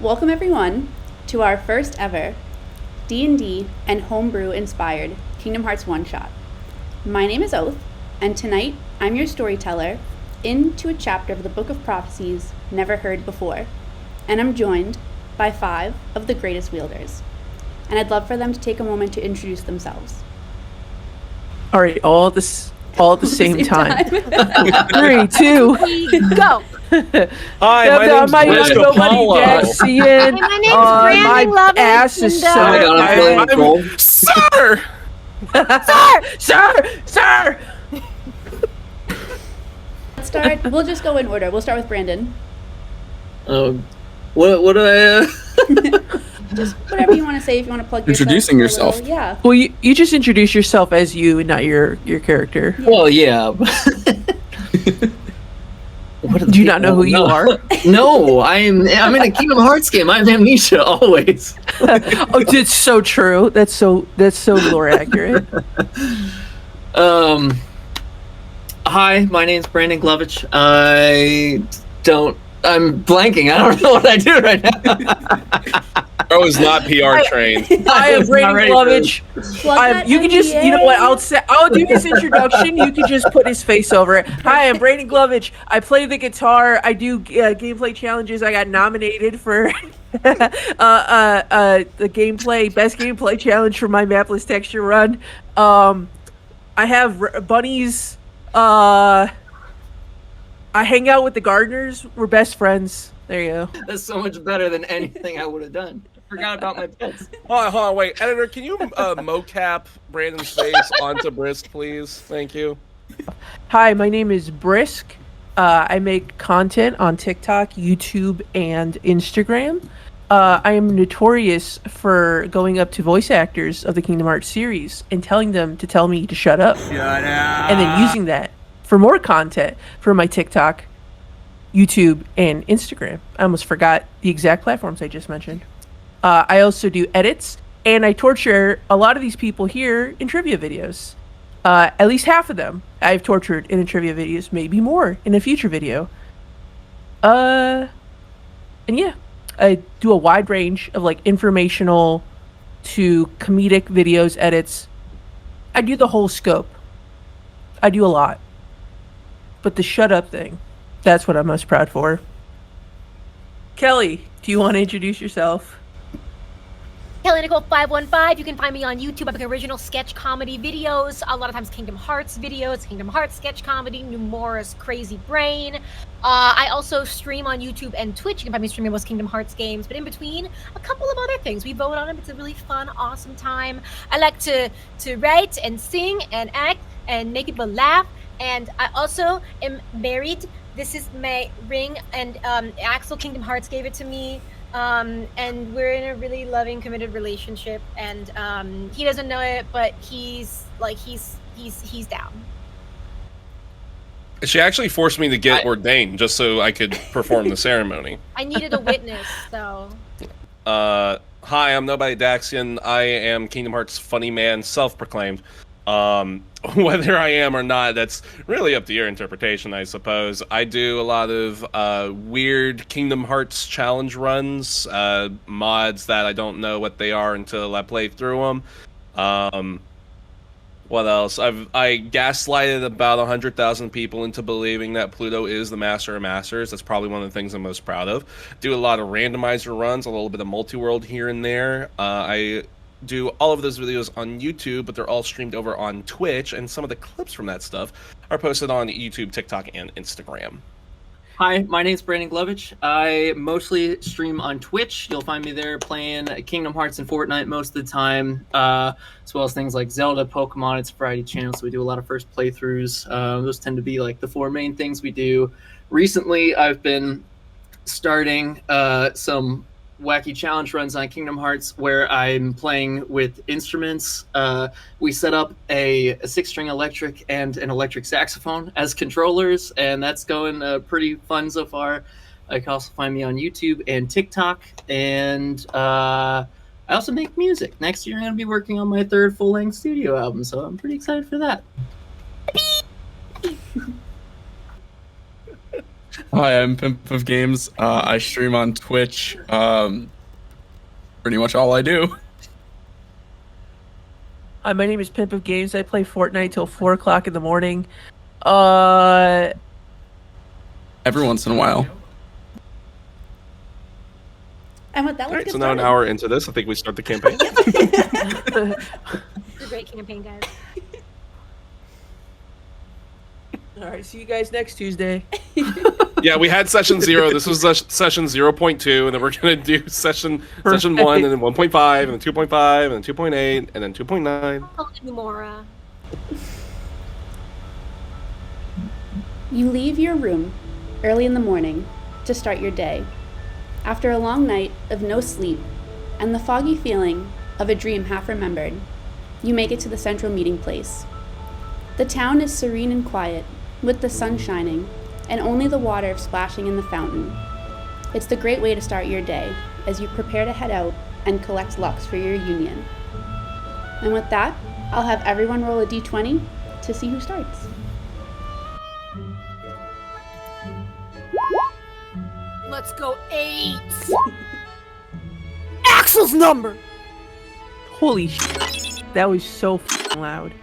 Welcome everyone to our first ever D&D and Homebrew inspired Kingdom Hearts one-shot. My name is Oath, and tonight I'm your storyteller into a chapter of the Book of Prophecies never heard before, and I'm joined by 5 of the greatest wielders. And I'd love for them to take a moment to introduce themselves. All right, all at the same time. 3, 2, go. Hi, my name's nobody Jackson. My name's Brandon My Lovett. ass is so. Oh my God, Sir. Let's start. We'll just go in order. We'll start with Brandon. What do I? Just whatever you want to say. If you want to plug Introducing yourself. Yeah. Well, you just introduce yourself as you and not your character. Well, yeah. Do you not know who you are? No, I'm in a Kingdom Hearts game. I have amnesia always. Oh, it's so true. That's so lore accurate. Hi, my name's Brandon Glovich. I'm blanking. I don't know what I do right now. I was not PR trained. I am Brandon Glovich. You can just, you know what? I'll do his introduction. You can just put his face over it. Hi, I'm Brandon Glovich. I play the guitar. I do gameplay challenges. I got nominated for the best gameplay challenge for my mapless texture run. I have bunnies. I hang out with the gardeners. We're best friends. There you go. That's so much better than anything I would have done. Forgot about my pets. Hold on, wait. Editor, can you mocap Brandon's face onto Brisk, please? Thank you. Hi, my name is Brisk. I make content on TikTok, YouTube, and Instagram. I am notorious for going up to voice actors of the Kingdom Hearts series and telling them to tell me to shut up. Shut up. And then using that for more content for my TikTok, YouTube, and Instagram. I almost forgot the exact platforms I just mentioned. I also do edits, and I torture a lot of these people here in trivia videos. At least half of them I've tortured in trivia videos, maybe more in a future video. And yeah, I do a wide range of like informational to comedic videos, edits. I do the whole scope. I do a lot. But the shut up thing, that's what I'm most proud for. Kelly, do you want to introduce yourself? Kelly Nicole 515. You can find me on YouTube. I make original sketch comedy videos. A lot of times Kingdom Hearts videos, Kingdom Hearts sketch comedy, Numora's Crazy Brain. I also stream on YouTube and Twitch. You can find me streaming most Kingdom Hearts games, but in between, a couple of other things. We vote on them. It's a really fun, awesome time. I like to write and sing and act and make people laugh. And I also am married. This is my ring, and Axel Kingdom Hearts gave it to me. And we're in a really loving, committed relationship, and he doesn't know it, but he's down. She actually forced me to get ordained just so I could perform the ceremony. I needed a witness, so. Hi, I'm Nobody Daxian. I am Kingdom Hearts funny man, self-proclaimed. Whether I am or not, that's really up to your interpretation, I suppose. I do a lot of weird Kingdom Hearts challenge runs, mods that I don't know what they are until I play through them. What else? I gaslighted about 100,000 people into believing that Pluto is the Master of Masters. That's probably one of the things I'm most proud of. Do a lot of randomizer runs, a little bit of multi-world here and there. I do all of those videos on YouTube, but they're all streamed over on Twitch, and some of the clips from that stuff are posted on YouTube, TikTok, and Instagram. Hi, my name's Brandon Glovich. I mostly stream on Twitch. You'll find me there playing Kingdom Hearts and Fortnite most of the time, as well as things like Zelda, Pokemon. It's a variety channel, so we do a lot of first playthroughs. Those tend to be like the 4 main things we do. Recently, I've been starting some wacky challenge runs on Kingdom Hearts where I'm playing with instruments. We set up a 6-string electric and an electric saxophone as controllers, and that's going pretty fun so far. You can also find me on YouTube and TikTok, and I also make music. Next year I'm going to be working on my 3rd full-length studio album, so I'm pretty excited for that. Hi, I'm PimpOfGames. I stream on Twitch. Pretty much all I do. Hi, my name is Pimp of Games. I play Fortnite till 4 o'clock in the morning. Uh, Every once in a while. And with that, All let's right, get so now an started. hour into this, I think we start the campaign. It's a great campaign, guys. all right, see you guys next Tuesday. Yeah, we had session 0. This was session 0.2, and then we're gonna do session 1, and then 1.5, and then 2.5, and then 2.8, and then 2.9. Numora. You leave your room early in the morning to start your day. After a long night of no sleep and the foggy feeling of a dream half remembered, you make it to the central meeting place. The town is serene and quiet, with the sun shining and only the water splashing in the fountain. It's the great way to start your day as you prepare to head out and collect lucks for your union. And with that, I'll have everyone roll a d20 to see who starts. Let's go 8. Axel's number. Holy shit. That was so loud.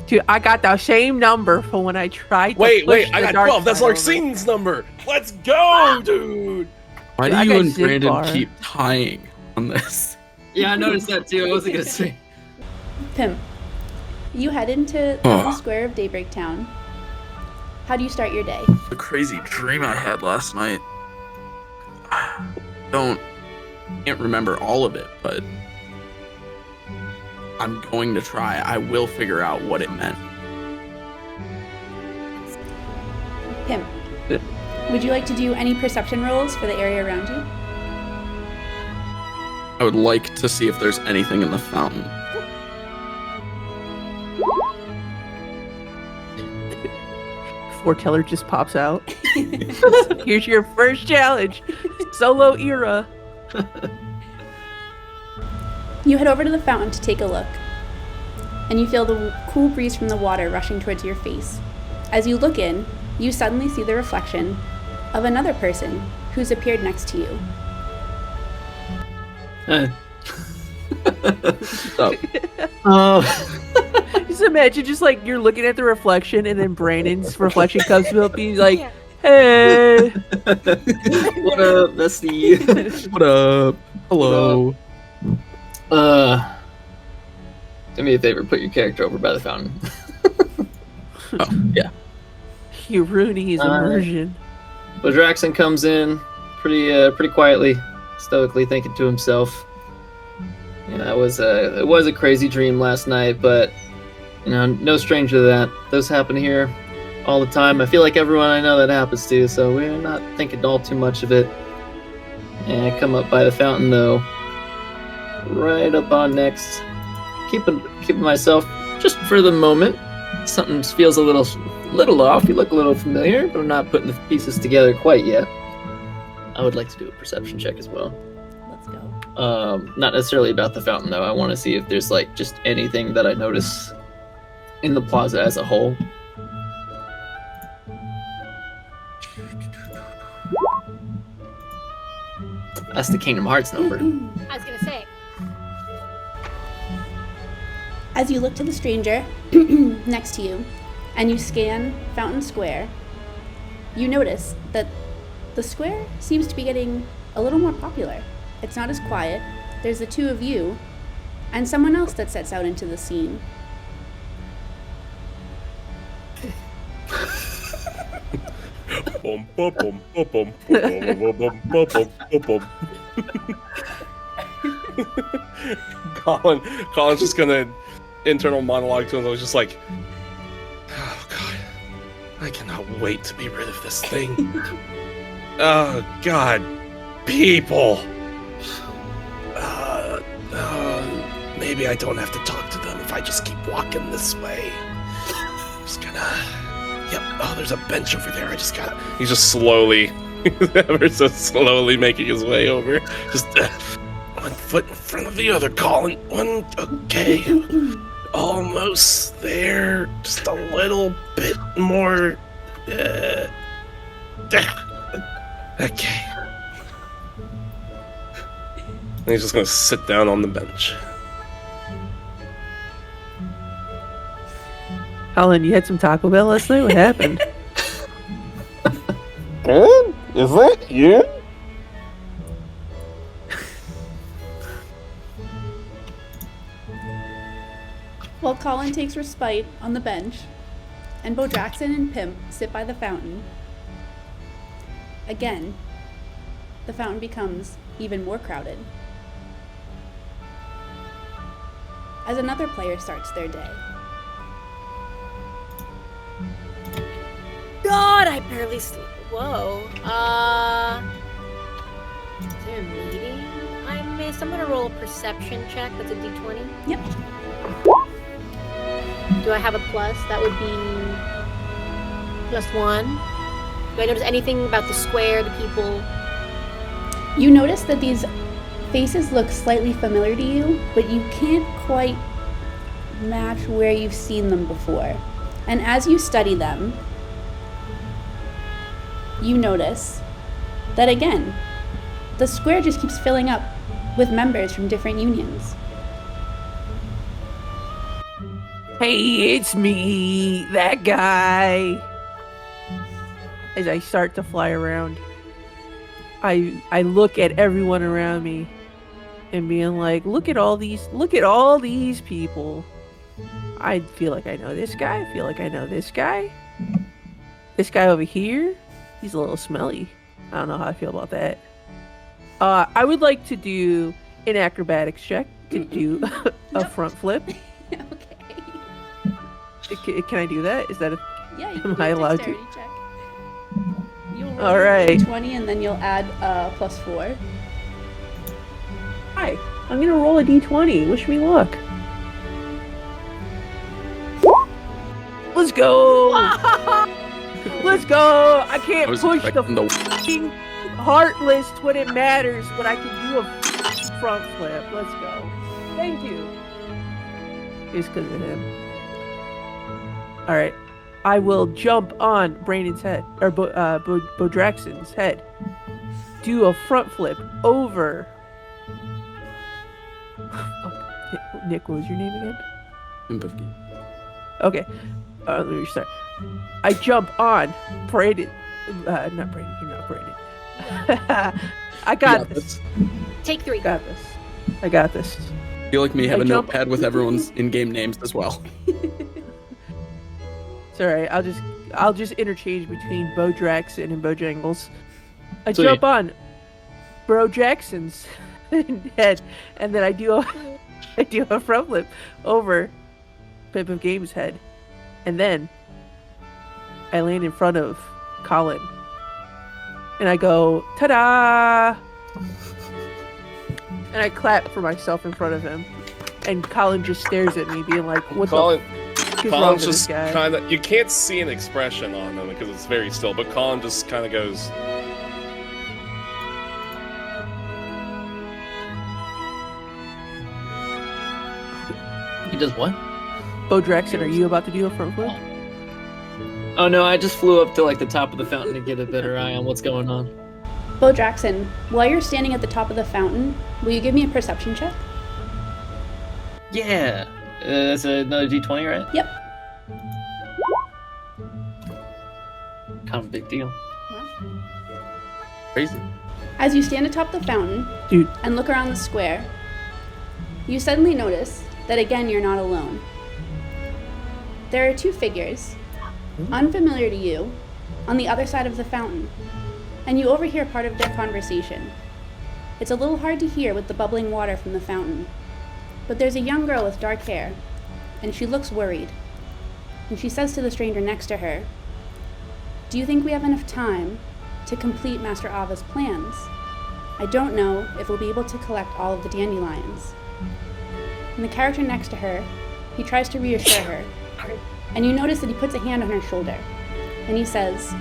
Dude, I got the same number for when I tried to Wait, push I the got dark 12. That's side over. Larxine's number. Let's go, dude. Why I do you got and Brandon Zigbar. keep tying on this? Yeah, I noticed that too. I wasn't gonna say. Pim, you head into the square of Daybreak Town. How do you start your day? The crazy dream I had last night. Can't remember all of it, but I'm going to try. I will figure out what it meant. Pim, would you like to do any perception rolls for the area around you? I would like to see if there's anything in the fountain. Foreteller just pops out. Here's your first challenge. Solo era. You head over to the fountain to take a look, and you feel the cool breeze from the water rushing towards your face. As you look in, you suddenly see the reflection of another person who's appeared next to you. Just imagine just like you're looking at the reflection and then Brandon's reflection comes up being like, Yeah. hey. What up, bestie? What up? Hello. Do me a favor, put your character over by the fountain. Oh, yeah. You're ruining his immersion. Bodraxnn comes in pretty quietly, stoically thinking to himself. Yeah, it was a crazy dream last night, but no stranger to that. Those happen here all the time. I feel like everyone I know that happens to, so we're not thinking all too much of it. And I come up by the fountain though, right up on next, keeping myself just for the moment. Something feels a little off. You look a little familiar, but I'm not putting the pieces together quite yet. I would like to do a perception check as well. Let's go. Not necessarily about the fountain though. I want to see if there's like just anything that I notice in the plaza as a whole. That's the Kingdom Hearts number. I was gonna say. As you look to the stranger next to you, and you scan Fountain Square, you notice that the square seems to be getting a little more popular. It's not as quiet. There's the two of you, and someone else that sets out into the scene. Bum, bum, bum, bum, bum, bum, bum, bum, bum, bum. Colin's just gonna internal monologue to him. I was just like, oh god, I cannot wait to be rid of this thing. Oh god, people. Maybe I don't have to talk to them if I just keep walking this way. Just gonna. Yep. Oh, there's a bench over there. He's just slowly, ever so slowly making his way over. Just one foot in front of the other, Collin. Okay. Almost there. Just a little bit more Okay. And he's just gonna sit down on the bench. Collin, you had some Taco Bell last night? What happened? Good? Is that you? While Collin takes respite on the bench, and Bodraxnn and Pimp sit by the fountain, again, the fountain becomes even more crowded. As another player starts their day. God, I barely sleep. Whoa. Is there a meeting I missed? I'm gonna roll a perception check. That's a d20. Yep. Do I have a plus? That would be +1. Do I notice anything about the square, the people? You notice that these faces look slightly familiar to you, but you can't quite match where you've seen them before. And as you study them, you notice that again, the square just keeps filling up with members from different unions. Hey, it's me, that guy. As I start to fly around, I look at everyone around me and being like, look at all these people. I feel like I know this guy. I feel like I know this guy. This guy over here, he's a little smelly. I don't know how I feel about that. I would like to do an acrobatics check to do a front flip. Okay. Can I do that? Is that a... Yeah, you Am can I do a allowed to? dexterity check. You'll roll All right. 20 and then you'll add +4. Hi, I'm gonna roll a d20. Wish me luck. Let's go! Let's go! I can't push the f***ing heart list when it matters, but I can do a front flip. Let's go. Thank you. It's because of him. Alright. I will jump on Brandon's head, or Bodraxnn's head. Do a front flip over... Nick, what was your name again? PimpOfGames. Okay. Let me restart. I jump on Brandon. Not Brandon. You're not Brandon. I got this. Take 3. I got this. I feel like me have I a jump- notepad with everyone's in-game names as well. It's alright. I'll just interchange between Bodraxnn and Bojangles. I Sweet. jump on Bodraxnn's head, and then I do a front flip over PimpOfGames' head, and then I land in front of Collin, and I go ta-da, and I clap for myself in front of him, and Collin just stares at me, being like, "What Collin, the f*** is wrong Colin's with this just guy?" kind of, you can't see an expression on him because it's very still, but Collin just kind of goes, He does what? Bodraxnn, are you about to do a front flip? Oh no, I just flew up to like the top of the fountain to get a better eye on what's going on. Bodraxnn, while you're standing at the top of the fountain, will you give me a perception check? Yeah. That's another d20, right? Yep. Kind of a big deal. Crazy. As you stand atop the fountain Dude. and look around the square, you suddenly notice that again you're not alone. There are 2 figures, unfamiliar to you, on the other side of the fountain, and you overhear part of their conversation. It's a little hard to hear with the bubbling water from the fountain, but there's a young girl with dark hair, and she looks worried. And she says to the stranger next to her, "Do you think we have enough time to complete Master Ava's plans? I don't know if we'll be able to collect all of the dandelions." And the character next to her, he tries to reassure her, and you notice that he puts a hand on her shoulder, and he says,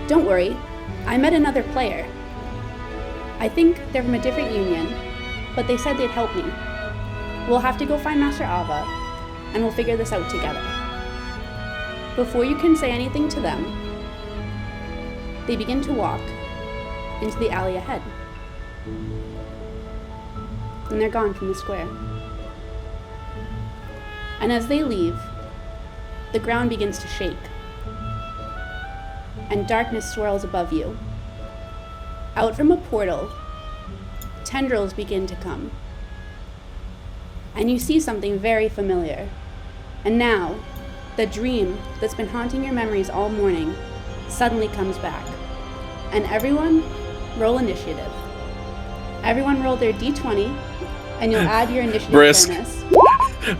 "Don't worry, I met another player. I think they're from a different union, but they said they'd help me. We'll have to go find Master Ava, and we'll figure this out together." Before you can say anything to them, They begin to walk into the alley ahead. And they're gone from the square. And as they leave, the ground begins to shake. And darkness swirls above you. Out from a portal, tendrils begin to come. And you see something very familiar. And now, the dream that's been haunting your memories all morning suddenly comes back. And everyone, roll initiative. Everyone roll their d20, and you'll add your initiative Brisk. bonus.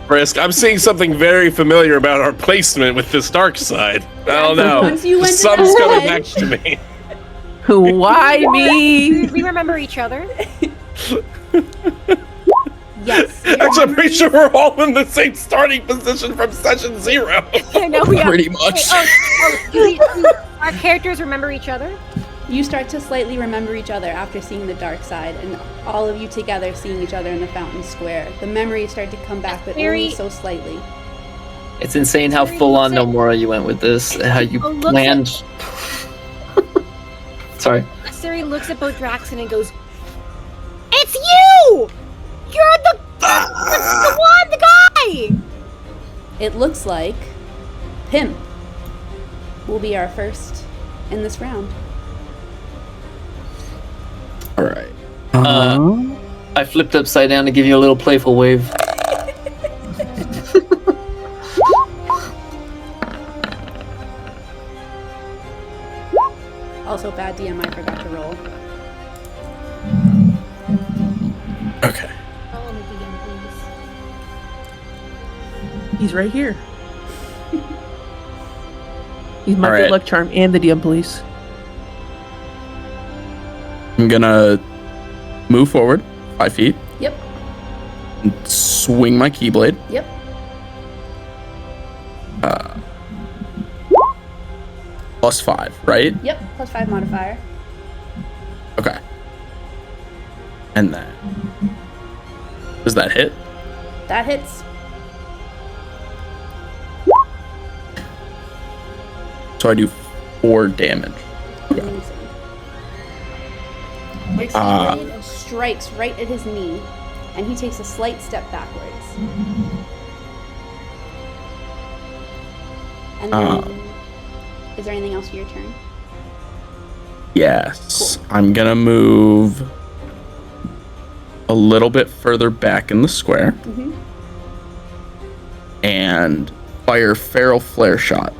Brisk, I'm seeing something very familiar about our placement with this dark side. I don't know. Once you went to Something's that coming red- back to me. Why me? We remember each other. Yes. Actually, I'm pretty sure we're all in the same starting position from session 0. I know we are. Pretty much. Our characters remember each other. You start to slightly remember each other after seeing the dark side, and all of you together seeing each other in the fountain square. The memories start to come back, but only so slightly. It's insane how full on Nomura you went with this. How you planned. Sorry. Asteri looks at Bodraxnn and goes, "It's you! You're the one, the guy!" It looks like Pimp will be our first in this round. All right. I flipped upside down to give you a little playful wave. Also, bad DM, I forgot to roll. Okay. Roll on the DM, please. He's right here. He's my All good right. luck charm and the DM police. I'm gonna move forward 5 feet Yep, and swing my Keyblade. yep. +5, right? Yep, +5 modifier. Okay. And then does that hit? That hits. So I do 4 damage. Amazing. Your Keyblade strikes right at his knee, and he takes a slight step backwards. And then, is there anything else for your turn? Yes. I'm gonna move a little bit further back in the square Mm-hmm. and fire Feral Flare Shot.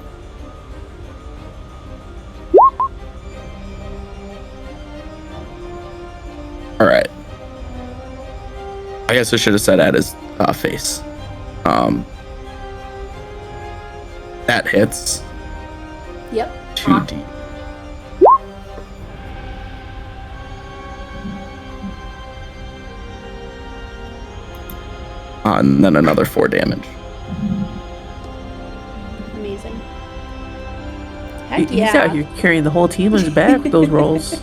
All right. I guess I should have said at his face. That hits. Yep. 2d. And then another 4 damage. Amazing. Heck He's yeah. out here carrying the whole team on his back with those rolls.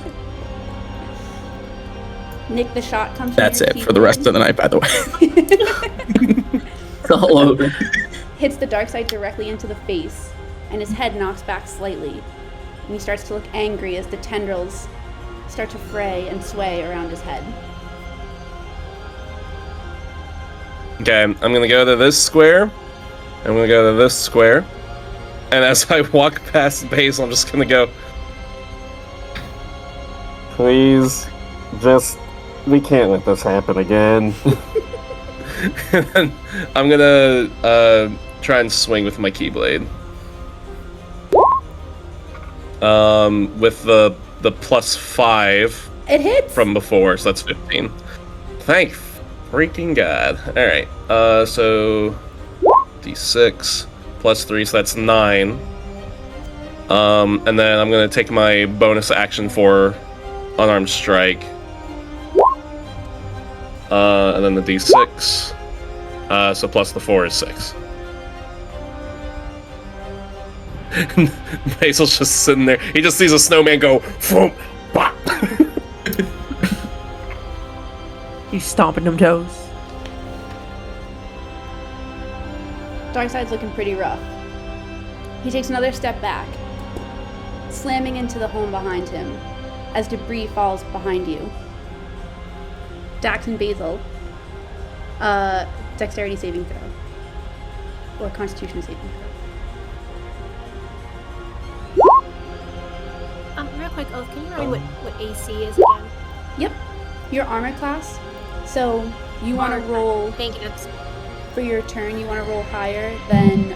Nick, the shot comes from That's your it for the rest of the night, by the way. It's all over. Hits the dark side directly into the face, and his head knocks back slightly. And he starts to look angry as the tendrils start to fray and sway around his head. Okay, I'm gonna go to this square. I'm gonna go to this square. And as I walk past Basil, I'm just gonna go, please, we can't let this happen again. And then I'm gonna try and swing with my Keyblade. With the +5 It hits! from before, so that's 15. Thank freaking God. Alright, so D6 +3, so that's 9. And then I'm gonna take my bonus action for unarmed strike. And then the D6. So plus the 4 is 6. Basil's just sitting there. He just sees a snowman go, "Phoom, bop." He's stomping them toes. Darkside's looking pretty rough. He takes another step back, slamming into the home behind him as debris falls behind you. Dax and Basil, dexterity saving throw. Or constitution saving throw. Real quick, Oath, can you remind me what AC is again? Yep. Your armor class. So you want to roll, Thank you. That's for your turn, you want to roll higher than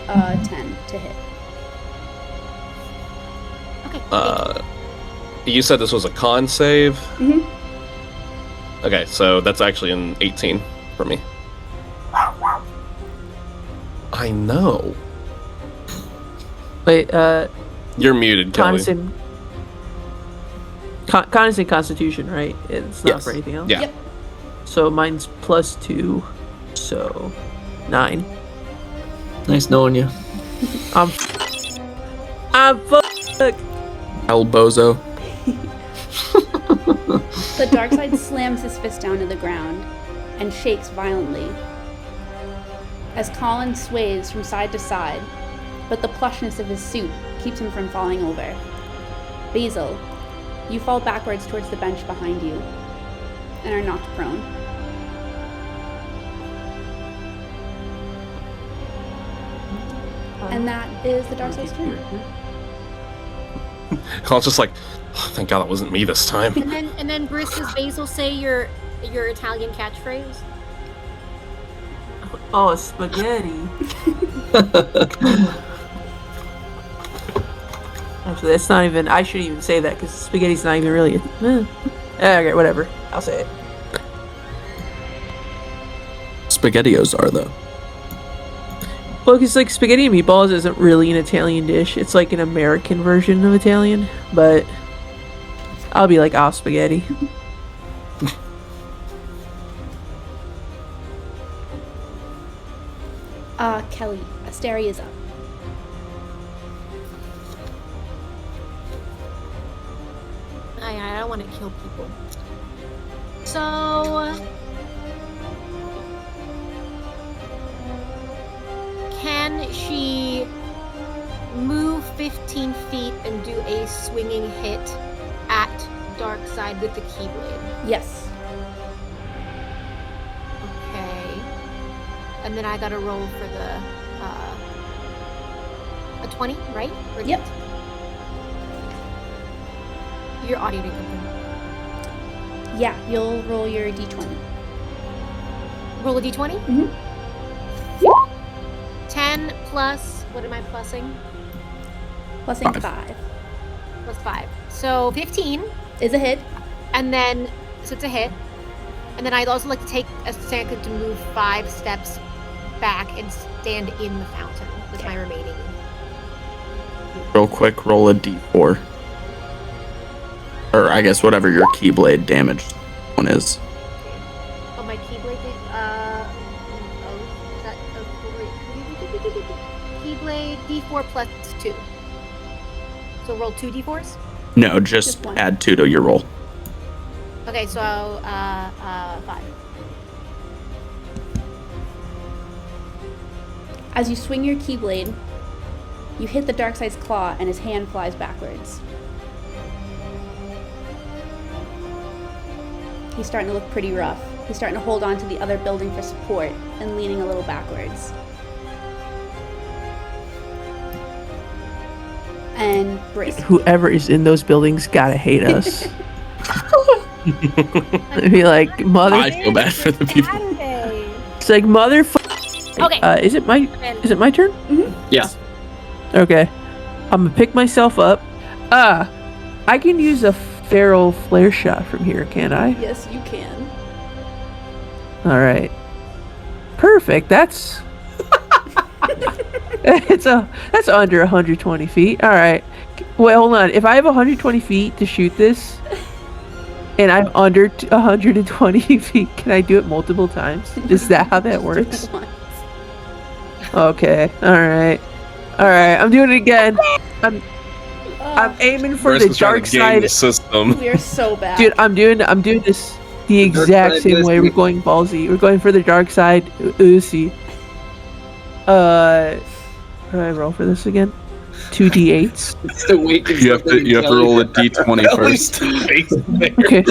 10 to hit. okay. You said this was a con save? Mm-hmm. Okay, so that's actually an 18 for me. I know. Wait, You're muted, Kelly. Con is in Constitution, right? It's not Yes. for anything else? Yeah. Yep. So mine's +2, so 9. Nice knowing you. I'm fucked. El Bozo. The dark side slams his fist down to the ground and shakes violently as Collin sways from side to side, but the plushness of his suit keeps him from falling over. Basil, you fall backwards towards the bench behind you and are knocked prone. And that is the dark side's turn. Colin's just like, oh, thank God it wasn't me this time. And then Briss, does Basil say your Italian catchphrase? Oh, spaghetti. Actually, that's not even. I shouldn't even say that because spaghetti's not even really. Okay, whatever. I'll say it. SpaghettiOs are, though. Well, because like spaghetti and meatballs isn't really an Italian dish. It's like an American version of Italian, but I'll be like, spaghetti. Kelly, Asteri is up. I don't want to kill people. So can she move 15 feet and do a swinging hit at Darkside with the Keyblade? Yes. Okay. And then I gotta roll for the a 20, right? Or Yep. Your audio didn't come through. Yeah, you'll roll your d20. Roll a d20? Mhm. 10 plus, what am I plussing? Plusing 5. 5. Plus 5. So 15, Is a hit. and then, so it's a hit. And then I'd also like to take a second to move 5 steps back and stand in the fountain with my remaining. Real quick, roll a d4. Or I guess whatever your Keyblade damage one is. Oh, my Keyblade thing? Is that, Keyblade D4 plus 2. So roll 2 D4s? No, just Just one. add 2 to your roll. Okay, so 5. As you swing your Keyblade, you hit the dark side's claw and his hand flies backwards. He's starting to look pretty rough. He's starting to hold on to the other building for support and leaning a little backwards. And Brace. Whoever is in those buildings gotta hate us. I'd be like, mother. I feel bad for the people. Saturday. It's like motherfucker. Okay. Is it my turn? Yeah. Okay. I'm gonna pick myself up. I can use a feral flare shot from here, can I? Yes, you can. All right. Perfect. That's that's under 120 feet. All right. Wait, hold on. If I have 120 feet to shoot this, and I'm under 120 feet, can I do it multiple times? Is that how that works? Once. Okay. All right. I'm doing it again. I'm aiming for Chris the was trying dark to game side. the system. We are so bad. Dude, I'm doing this the exact side same is way. We're the- going ballsy. We're going for the dark side. Uzi. How do I roll for this again? two d8s. Still waiting. You have to roll a d20 first. Okay.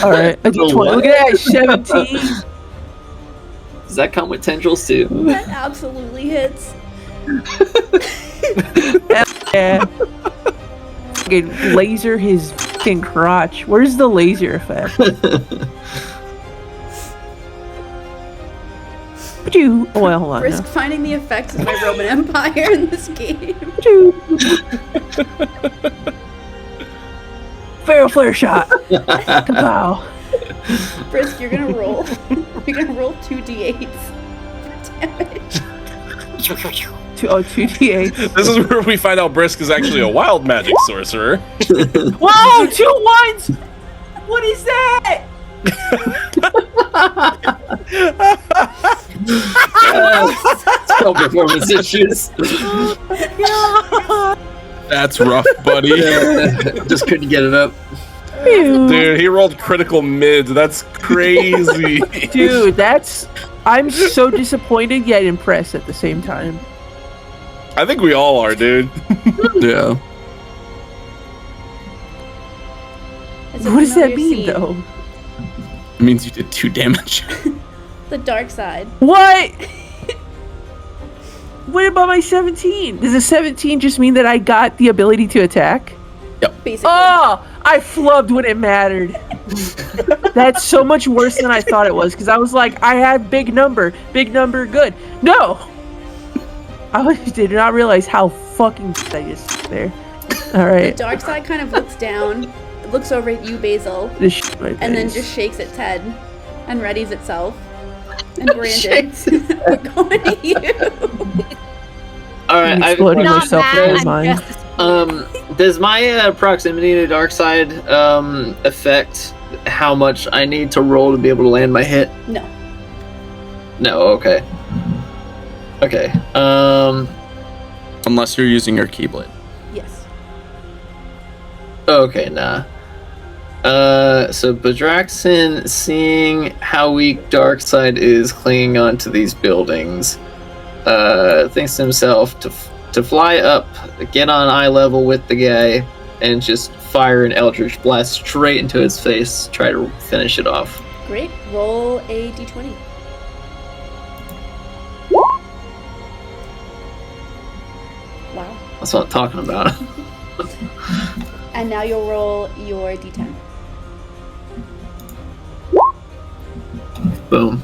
All right, a d20. Look at that, 17. Does that come with tendrils too? That absolutely hits. Yeah. Fucking laser his fucking crotch. Where's the laser effect? Oh, well, hold on. Risk No. finding the effects of my Roman Empire in this game. Fatal flare shot. Kapow. Brisk, you're gonna roll. You're gonna roll 2d8s for damage. 2d8. This is where we find out Brisk is actually a wild magic sorcerer. Whoa, 2 ones! What is that? No performance issues. That's rough, buddy. Just couldn't get it up. Dude, he rolled critical mids. That's crazy. Dude, I'm so disappointed yet impressed at the same time. I think we all are, dude. Yeah. It's a What does that familiar mean, scene. though? It means you did 2 damage. The dark side. What? What about my 17? Does a 17 just mean that I got the ability to attack? Basically. Oh, I flubbed when it mattered. That's so much worse than I thought it was, because I was like, I had big number, good. No! Did not realize how fucking I just there. The Alright. dark side kind of looks down, looks over at you, Basil, and then just shakes its head and readies itself. And Brandon, we're going to you. Alright, Exploding Not myself mad, in I'm my mind. just- does my proximity to dark side affect how much I need to roll to be able to land my hit? No. No, okay. Okay. Unless you're using your Keyblade. Yes. Okay, nah. So Bodraxnn, seeing how weak Darkside is clinging onto these buildings, thinks to himself to fly up, get on eye level with the guy, and just fire an Eldritch Blast straight into his face, try to finish it off. Great. Roll a d20. Wow. That's what I'm talking about. And now you'll roll your d10. Boom.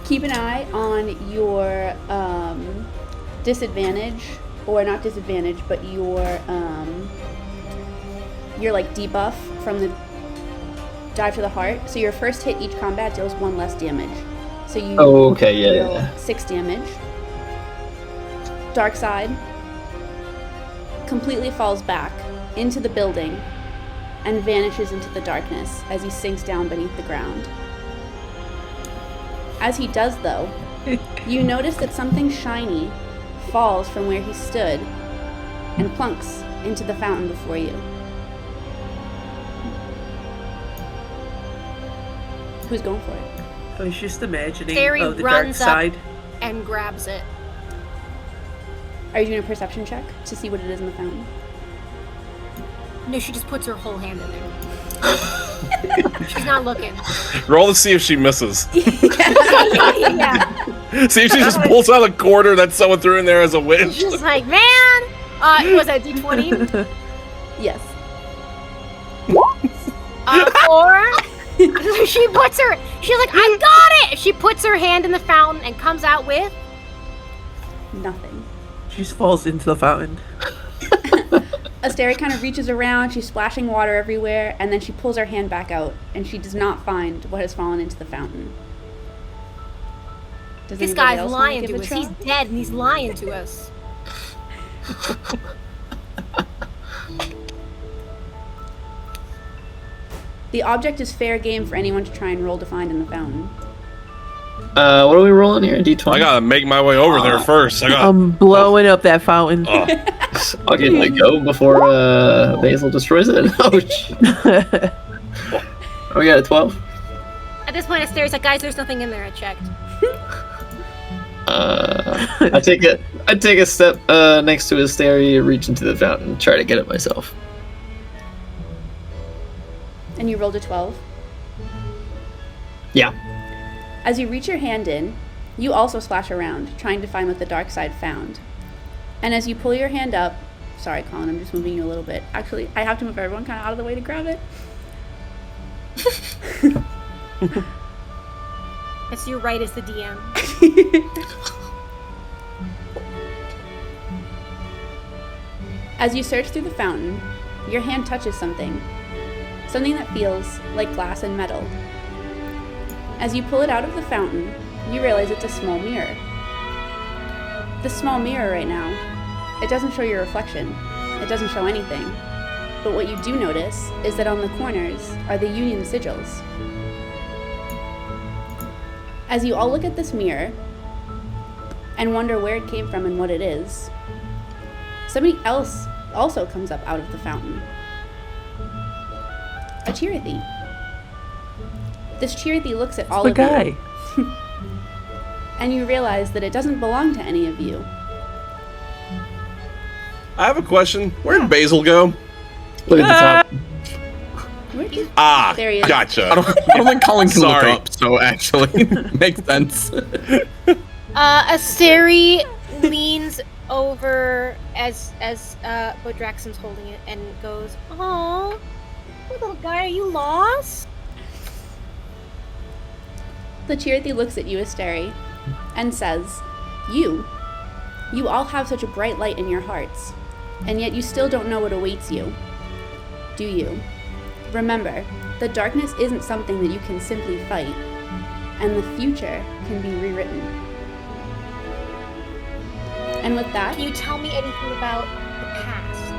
Keep an eye on your disadvantage, or not disadvantage, but your like debuff from the dive to the heart. So your first hit each combat deals 1 less damage. So you Okay, yeah, deal yeah. 6 damage. Dark side completely falls back into the building and vanishes into the darkness as he sinks down beneath the ground. As he does, though, you notice that something shiny falls from where he stood and plunks into the fountain before you. Who's going for it? I was just imagining Asteri the dark runs up. side. And grabs it. Are you doing a perception check to see what it is in the fountain? No, she just puts her whole hand in there. She's not looking. Roll to see if she misses. Yeah. See if she just pulls out a quarter that someone threw in there as a witch. She's like, man! Was that D20? Yes. 4? She's like, I got it! She puts her hand in the fountain and comes out with... Nothing. She just falls into the fountain. Asteri kind of reaches around, she's splashing water everywhere, and then she pulls her hand back out, and she does not find what has fallen into the fountain. Does This anybody guy's else wanna lying give to a us. try? He's dead and he's lying to us. The object is fair game for anyone to try and roll to find in the fountain. What are we rolling here? D20? I gotta make my way over there first. I'm blowing up that fountain. I'll get let go before Basil destroys it. Ouch. We got a 12. At this point, Asteri's like, guys, there's nothing in there. I checked. I take a step next to Asteri, reach into the fountain, try to get it myself. And you rolled a 12. Yeah. As you reach your hand in, you also splash around, trying to find what the dark side found. And as you pull your hand up, sorry, Collin, I'm just moving you a little bit. Actually, I have to move everyone kind of out of the way to grab it. It's you right as the DM. As you search through the fountain, your hand touches something that feels like glass and metal. As you pull it out of the fountain, you realize it's a small mirror. This small mirror right now, it doesn't show your reflection. It doesn't show anything. But what you do notice is that on the corners are the Union sigils. As you all look at this mirror and wonder where it came from and what it is, somebody else also comes up out of the fountain. A Chirithy. This Chirithy looks at all the of guy. you. And you realize that it doesn't belong to any of you. I have a question. Where'd Basil go? Look at the top. Where'd you- Ah, There he is. gotcha. I don't think Collin can Sorry. look up, so actually makes sense. Asteri leans over as Bodraxnn's holding it and goes, "Oh, little guy, are you lost?" The Chirithy looks at you, Asteri, and says, You all have such a bright light in your hearts, and yet you still don't know what awaits you. Do you? Remember, the darkness isn't something that you can simply fight, and the future can be rewritten. And with that, Can you tell me anything about the past?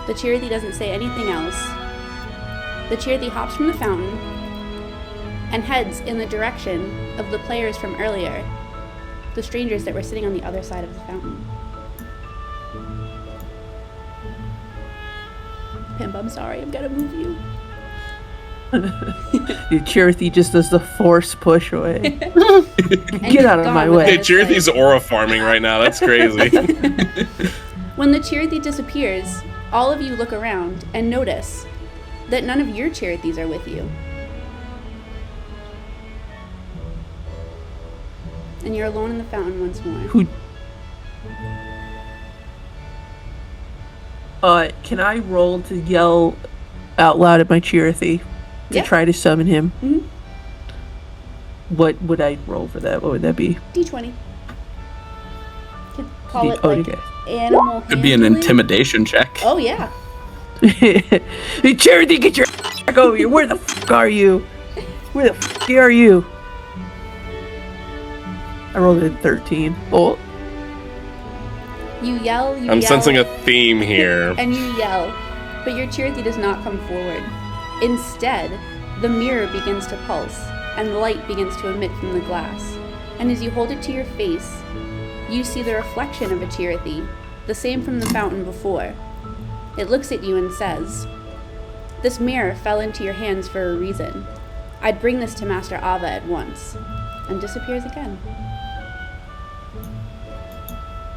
the Chirithy doesn't say anything else. The Chirithy hops from the fountain and heads in the direction of the players from earlier, the strangers that were sitting on the other side of the fountain. Pimp, I'm sorry, I'm gonna move you. The Chirithy just does the force push away. And Get he's out of gone my with way. it. Hey, It's Chirithy's like- aura farming right now. That's crazy. When the Chirithy disappears, all of you look around and notice that none of your Chirithys are with you. And you're alone in the fountain once more. Who? Can I roll to yell out loud at my Chirithy to Yeah. try to summon him? Mhm. What would I roll for that? What would that be? D20. Could call it Oh, like okay. animal Could be an handling. intimidation check. Oh yeah. Hey, Chirithy, get your back over here. Where the fuck are you? Where the fuck are you? I rolled a 13. Oh, You yell, I'm sensing a theme here. and you yell, but your Chirithy does not come forward. Instead, the mirror begins to pulse, and light begins to emit from the glass. And as you hold it to your face, you see the reflection of a Chirithy, the same from the fountain before. It looks at you and says, "This mirror fell into your hands for a reason. I'd bring this to Master Ava at once," and disappears again.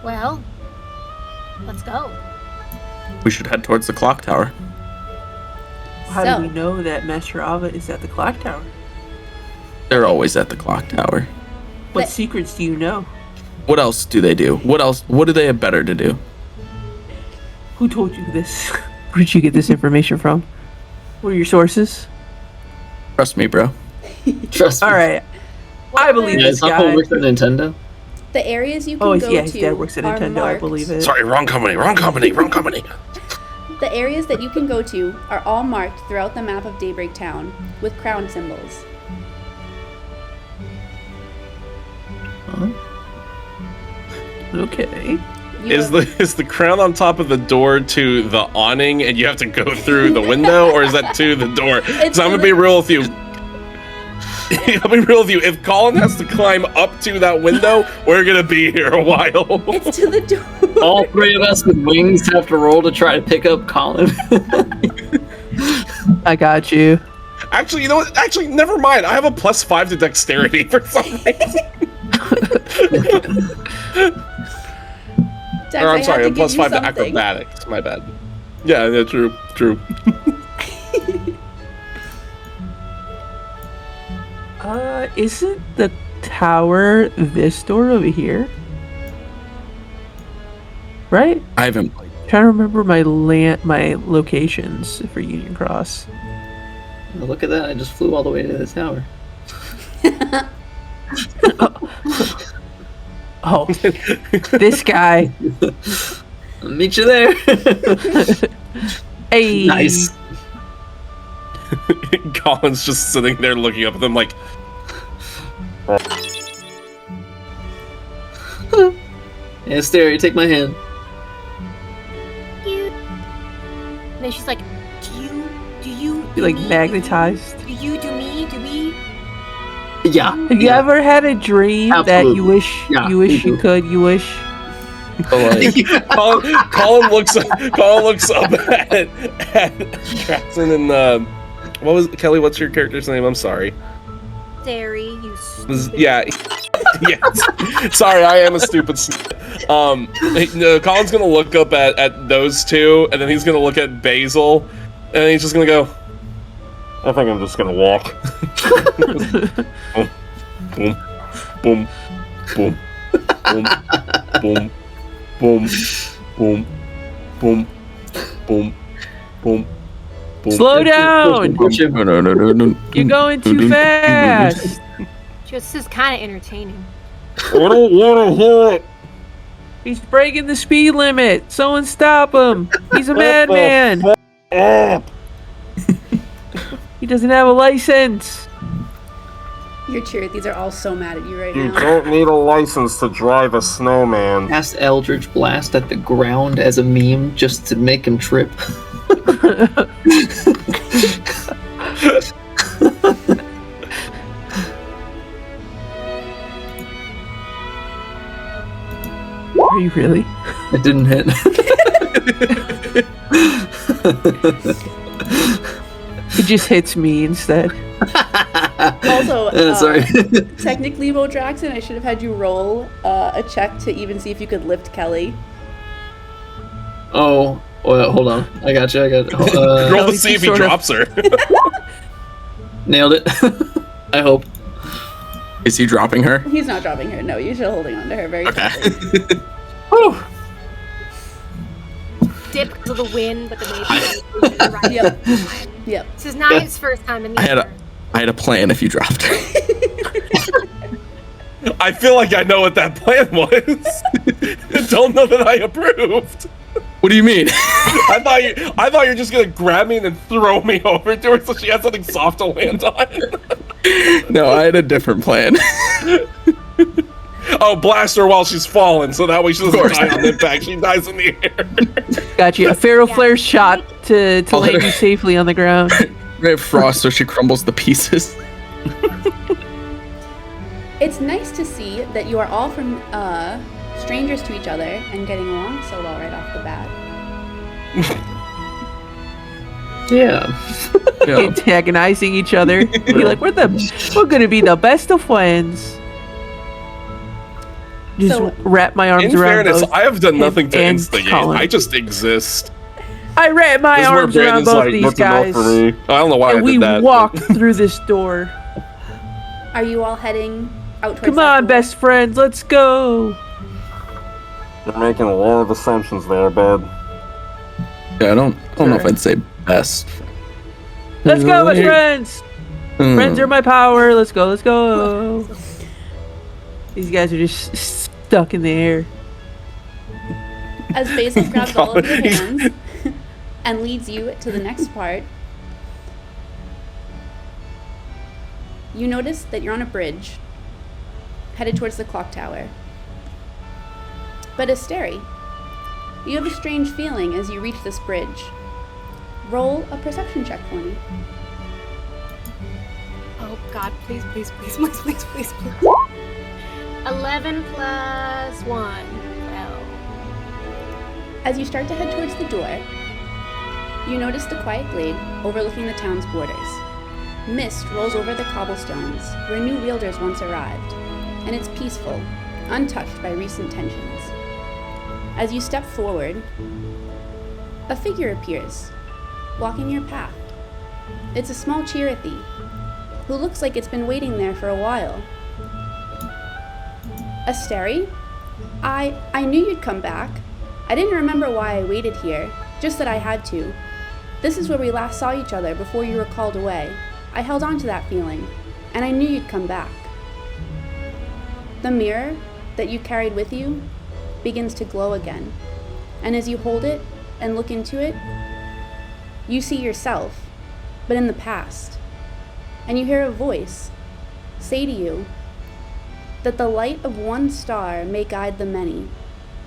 Well, let's go. We should head towards the clock tower. how So- do we know that Master Ava is at the clock tower? They're always at the clock tower. What But- secrets do you know? What else do they do? What else? What do they have better to do? Who told you this? Where did you get this information from? What are your sources? Trust me, bro. Trust me. All right, I believe Yeah, this it's not what guy. works at Nintendo. The areas you can Oh, go yeah, to his dad works at are Nintendo. I marked. believe it. Sorry, wrong company, wrong company, wrong company. The areas that you can go to are all marked throughout the map of Daybreak Town with crown symbols. Okay. You Is have- the crown on top of the door to the awning, and you have to go through the window, or is that to the door? It's So I'm gonna be real with you. I'll be real with you. If Collin has to climb up to that window, we're gonna be here a while. It's to the door. All three of us with wings have to roll to try to pick up Collin. I got you. Actually, you know what? Actually, never mind. I have a +5 to dexterity for some reason. Dex, Or I I'm sorry, had a to plus give you 5 to something. acrobatics. My bad. Yeah, true. Isn't the tower this door over here? Right? I haven't played. Trying to remember my locations for Union Cross. Look at that! I just flew all the way to the tower. Oh, this guy. I'll meet you there. Hey. Nice. Collin's just sitting there looking up at them like, Hey, Asteri, take my hand. And then she's like, do you Be like me? magnetized. Do you do me? Do we? Yeah. Have you ever had a dream that you Absolutely. wish Yeah, you wish me you too. could, you wish? Collin looks up at Jackson and what was Kelly? What's your character's name? I'm sorry. Asteri, you stupid. Yeah. Yes. Sorry, I am a stupid. Colin's gonna look up at those two, and then he's gonna look at Basil, and he's just gonna go. I think I'm just gonna walk. Boom, boom, boom, boom, boom, boom, boom, boom, boom, boom, boom. Slow down! Push him. No. You're going too fast! This is kind of entertaining. I don't wanna hear it. He's breaking the speed limit! Someone stop him! He's a madman! He doesn't have a license! Your cheer, these are all so mad at you right You now. don't need a license to drive a snowman. Cast Eldritch Blast at the ground as a meme just to make him trip. Are you really? It didn't hit. It just hits me instead. Also, Sorry. technically, Bodraxnn, I should have had you roll a check to even see if you could lift Kelly. Oh, well, hold on. I got you. Roll to see if he sort of- drops her. Nailed it. I hope. Is he dropping her? He's not dropping her. No, you're still holding on to her very Okay. tightly. Dip to the wind, but the waves right. Yep. Yep. This is not his first time in the I had a plan if you dropped her. I feel like I know what that plan was. Don't know that I approved. What do you mean? I thought you were just gonna grab me and then throw me over to her so she had something soft to land on. No, I had a different plan. Oh, blast her while she's falling, so that way she doesn't course. die on impact. She dies in the air. Got you. A Pharaoh Flare shot to I'll land hit her. you safely on the ground. I have frost so she crumbles to pieces. It's nice to see that you are all from strangers to each other and getting along so well right off the bat. Yeah. Antagonizing each other. Be like, we're gonna be the best of friends. Just So- wrap my arms In around fairness, both. I have done nothing to and instigate. Collin. I just exist. I wrap my This is where arms around Brandon's both like, these "That's enough guys. for me." I don't know why And I we did that. walk through this door. Are you all heading out towards Come that on, door? best friends, let's go. You're making a lot of assumptions there, babe. Yeah, I don't know if I'd say best. Let's go, best friends. Hmm. Friends are my power. Let's go, let's go. These guys are just stuck in the air. As Basil grabs all of your hands and leads you to the next part, you notice that you're on a bridge headed towards the clock tower. But Asteri, you have a strange feeling as you reach this bridge. Roll a perception check for me. Oh God, please, please, please, please, please, please, please. 11 plus 1. 12. As you start to head towards the door, you notice the quiet glade overlooking the town's borders. Mist rolls over the cobblestones where new wielders once arrived, and it's peaceful, untouched by recent tensions. As you step forward, a figure appears, blocking your path. It's a small Chirithy, who looks like it's been waiting there for a while. Asteri? I knew you'd come back. I didn't remember why I waited here, just that I had to. This is where we last saw each other before you were called away. I held on to that feeling, and I knew you'd come back. The mirror that you carried with you begins to glow again, and as you hold it and look into it, you see yourself, but in the past, and you hear a voice say to you that the light of one star may guide the many,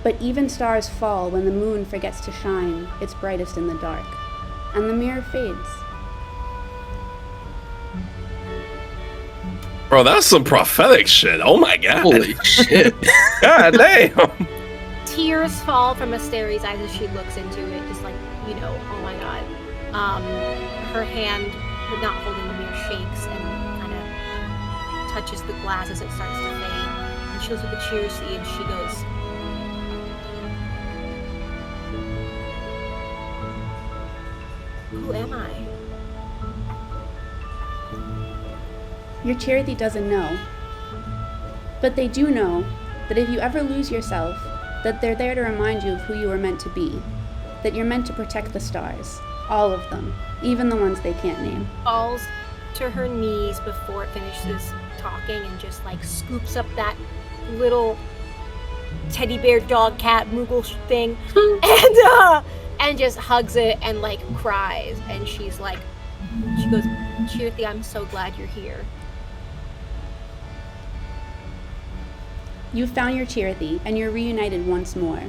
but even stars fall when the moon forgets to shine its brightest in the dark, and the mirror fades. Bro, that's some prophetic shit. Oh my god. Holy shit. God damn. Tears fall from Asteri's eyes as she looks into it, just like, oh my god. Her hand, but not holding the mirror, shakes and kind of touches the glass as it starts to fade. And she looks at the Chirithy and she goes, "Who am I?" Your Chirithy doesn't know, but they do know that if you ever lose yourself, that they're there to remind you of who you were meant to be, that you're meant to protect the stars, all of them, even the ones they can't name. Falls to her knees before it finishes talking and just like scoops up that little teddy bear dog cat Moogle thing and just hugs it and like cries, and she goes, "Chirithy, I'm so glad you're here." You've found your Chirithy, and you're reunited once more.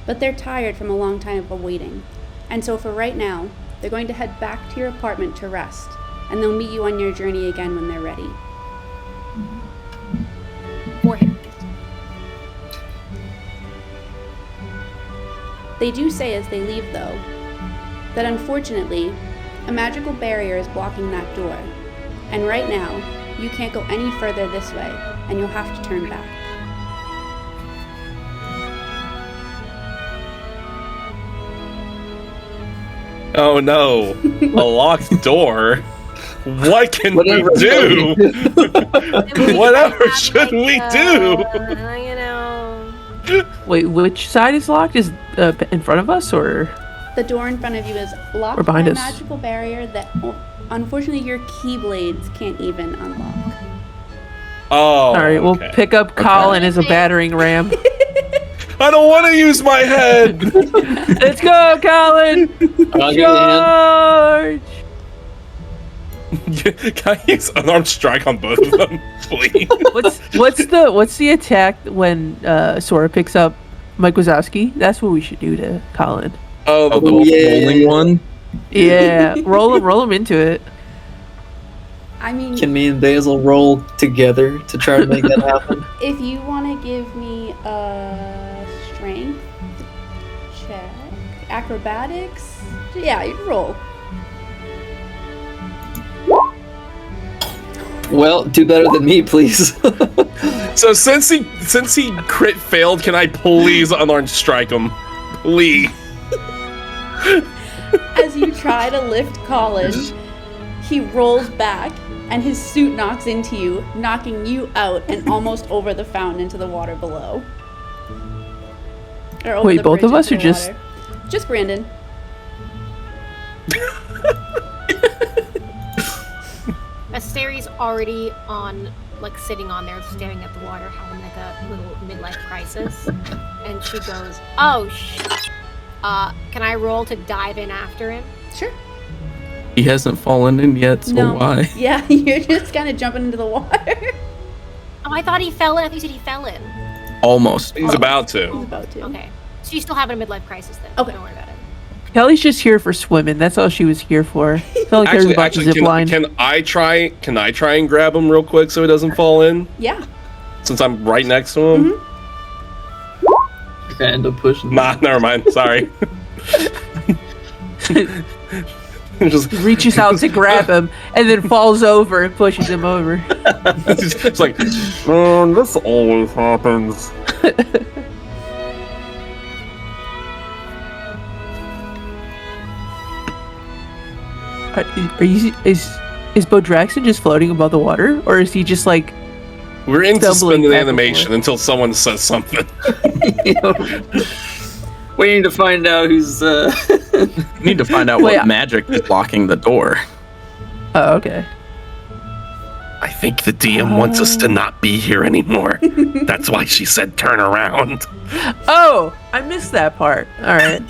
But they're tired from a long time of waiting, and so for right now, they're going to head back to your apartment to rest, and they'll meet you on your journey again when they're ready. Forehead. They do say as they leave, though, that unfortunately, a magical barrier is blocking that door, and right now, you can't go any further this way, and you'll have to turn back. Oh no. A locked door. What can Whatever. we do? Whatever should we do? Wait, which side is locked? Is in front of us or? The door in front of you is locked Or by behind a us. magical barrier that, unfortunately, your Keyblades can't even unlock. Oh. All right, we'll okay. pick up Collin as a battering ram. I don't want to use my head. Let's go, Collin! I'll give you a hand. Charge! Can I use unarmed strike on both of them, please? What's the attack when Sora picks up Mike Wazowski? That's what we should do to Collin. Oh, The the bowling one? Yeah, roll him into it. I mean, Can me and Basil roll together to try to make that happen? if you want to give me a strength check, acrobatics, yeah, you roll. Well, do better than me, please. So since he crit failed, can I please unarmed strike him? Please. As you try to lift Collin, he rolls back and his suit knocks into you, knocking you out and almost over the fountain into the water below. Or over Wait, the both bridge of us into or the just- water. Just Brandon. Asteri's already sitting on there staring at the water, having like a little midlife crisis. And she goes, "Oh, can I roll to dive in after him?" Sure. He hasn't fallen in yet, so No. why? Yeah, you're just kind of jumping into the water. Oh, I thought he fell in. I thought you said he fell in. Almost. He's about He's to. about to. Okay. So you still having a midlife crisis then? Okay. Don't worry about it. Kelly's just here for swimming. That's all she was here for. Felt like Actually, about to zip line. can I try and grab him real quick so he doesn't fall in? Yeah. Since I'm right next to him? You're gonna end up pushing. Nah, never mind. Sorry. Just, reaches out to grab him, and then falls over and pushes him over. it's like, man, this always happens. Is Bodraxnn just floating above the water, or is he just like We're in stumbling suspended back and animation forth? until someone says something. Waiting to find out who's. Need to find out what magic is blocking the door. Oh, okay. I think the DM wants us to not be here anymore. That's why she said turn around. Oh, I missed that part. All right.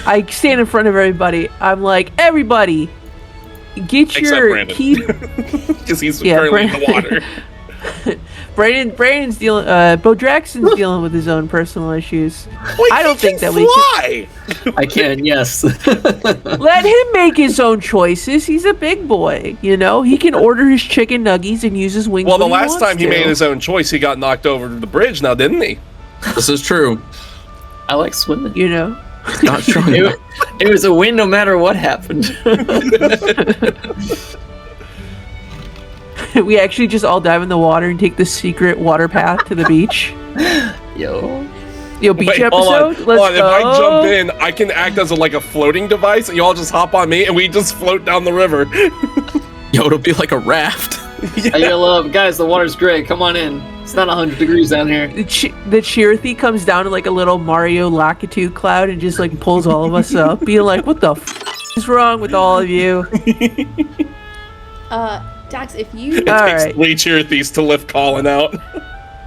I stand in front of everybody. I'm like, everybody, get Except your Brandon. key. Because he's Yeah, currently in the water. Brandon's dealing. Bodraxnn's dealing with his own personal issues. Wait, I don't think that we fly. I can, yes. let him make his own choices. He's a big boy, you know. He can order his chicken nuggies and use his wings. Well, the when last wants time he to. made his own choice, he got knocked over the bridge. Now, didn't he? This is true. I like swimming. you know. Not strong enough. It was a win no matter what happened. We actually just all dive in the water and take the secret water path to the beach. Yo. Yo, beach Wait, episode. hold on. Let's Hold on. go. If I jump in, I can act as a floating device, and you all just hop on me, and we just float down the river. Yo, it'll be like a raft. I yell up, guys, the water's great. Come on in. It's not 100 degrees down here. The Chirithy comes down in like a little Mario Lakitu cloud and just like pulls all of us up, being like, "What the f is wrong with all of you?" Dax, if you It All takes right. 3 Chirithies to lift Collin out.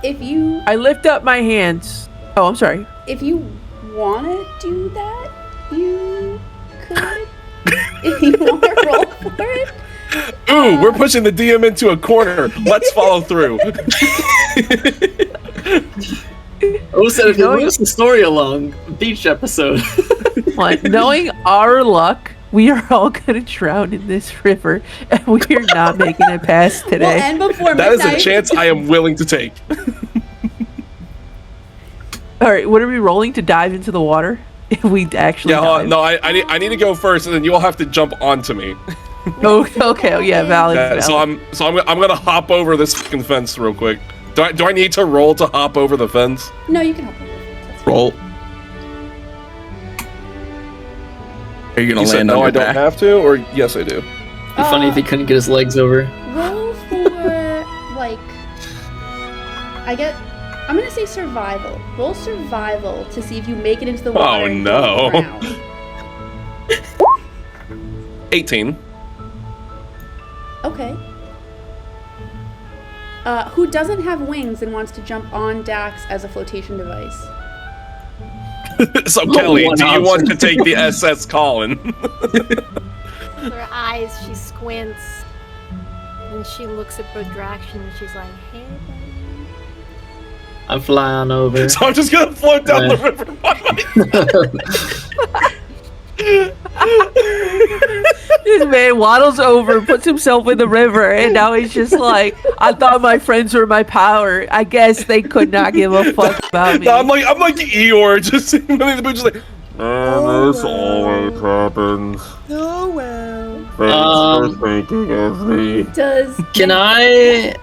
I lift up my hands. Oh, I'm sorry. if you want to do that, you could. If you want to roll for it. Ooh, we're pushing the DM into a corner. Let's follow through. Who said if it moves the story along? Beach episode. Like, knowing our luck, we are all gonna drown in this river, and we are not making it past We'll today. end before That midnight. is a chance I am willing to take. All right, what are we rolling to dive into the water? If we actually Yeah, hold on. dive. No, I need to go first, and then you all have to jump onto me. Oh, okay, yeah, valid. Yeah, so valid. I'm gonna hop over this fucking fence real quick. Do I need to roll to hop over the fence? No, you can help me. That's fine. Roll. Are you gonna You said land no, on your I don't back? have to, or yes, I do. Be funny if he couldn't get his legs over. Roll for like. I'm gonna say survival. Roll survival to see if you make it into the water. Oh, and no. drown. 18. Okay. Who doesn't have wings and wants to jump on Dax as a flotation device? So Kelly, one do you option. want to take the SS Collin? Her eyes, she squints. And she looks at Bodraxnn and she's like, hey, buddy. I'm flying over. So I'm just gonna float down the Right. river by myself. This man waddles over, puts himself in the river, and now he's just like, I thought my friends were my power. I guess they could not give a fuck about me. No, I'm like Eeyore, just sitting beneath the bridge, like, this always happens. Oh well. Thanks for thinking of me. Does Can I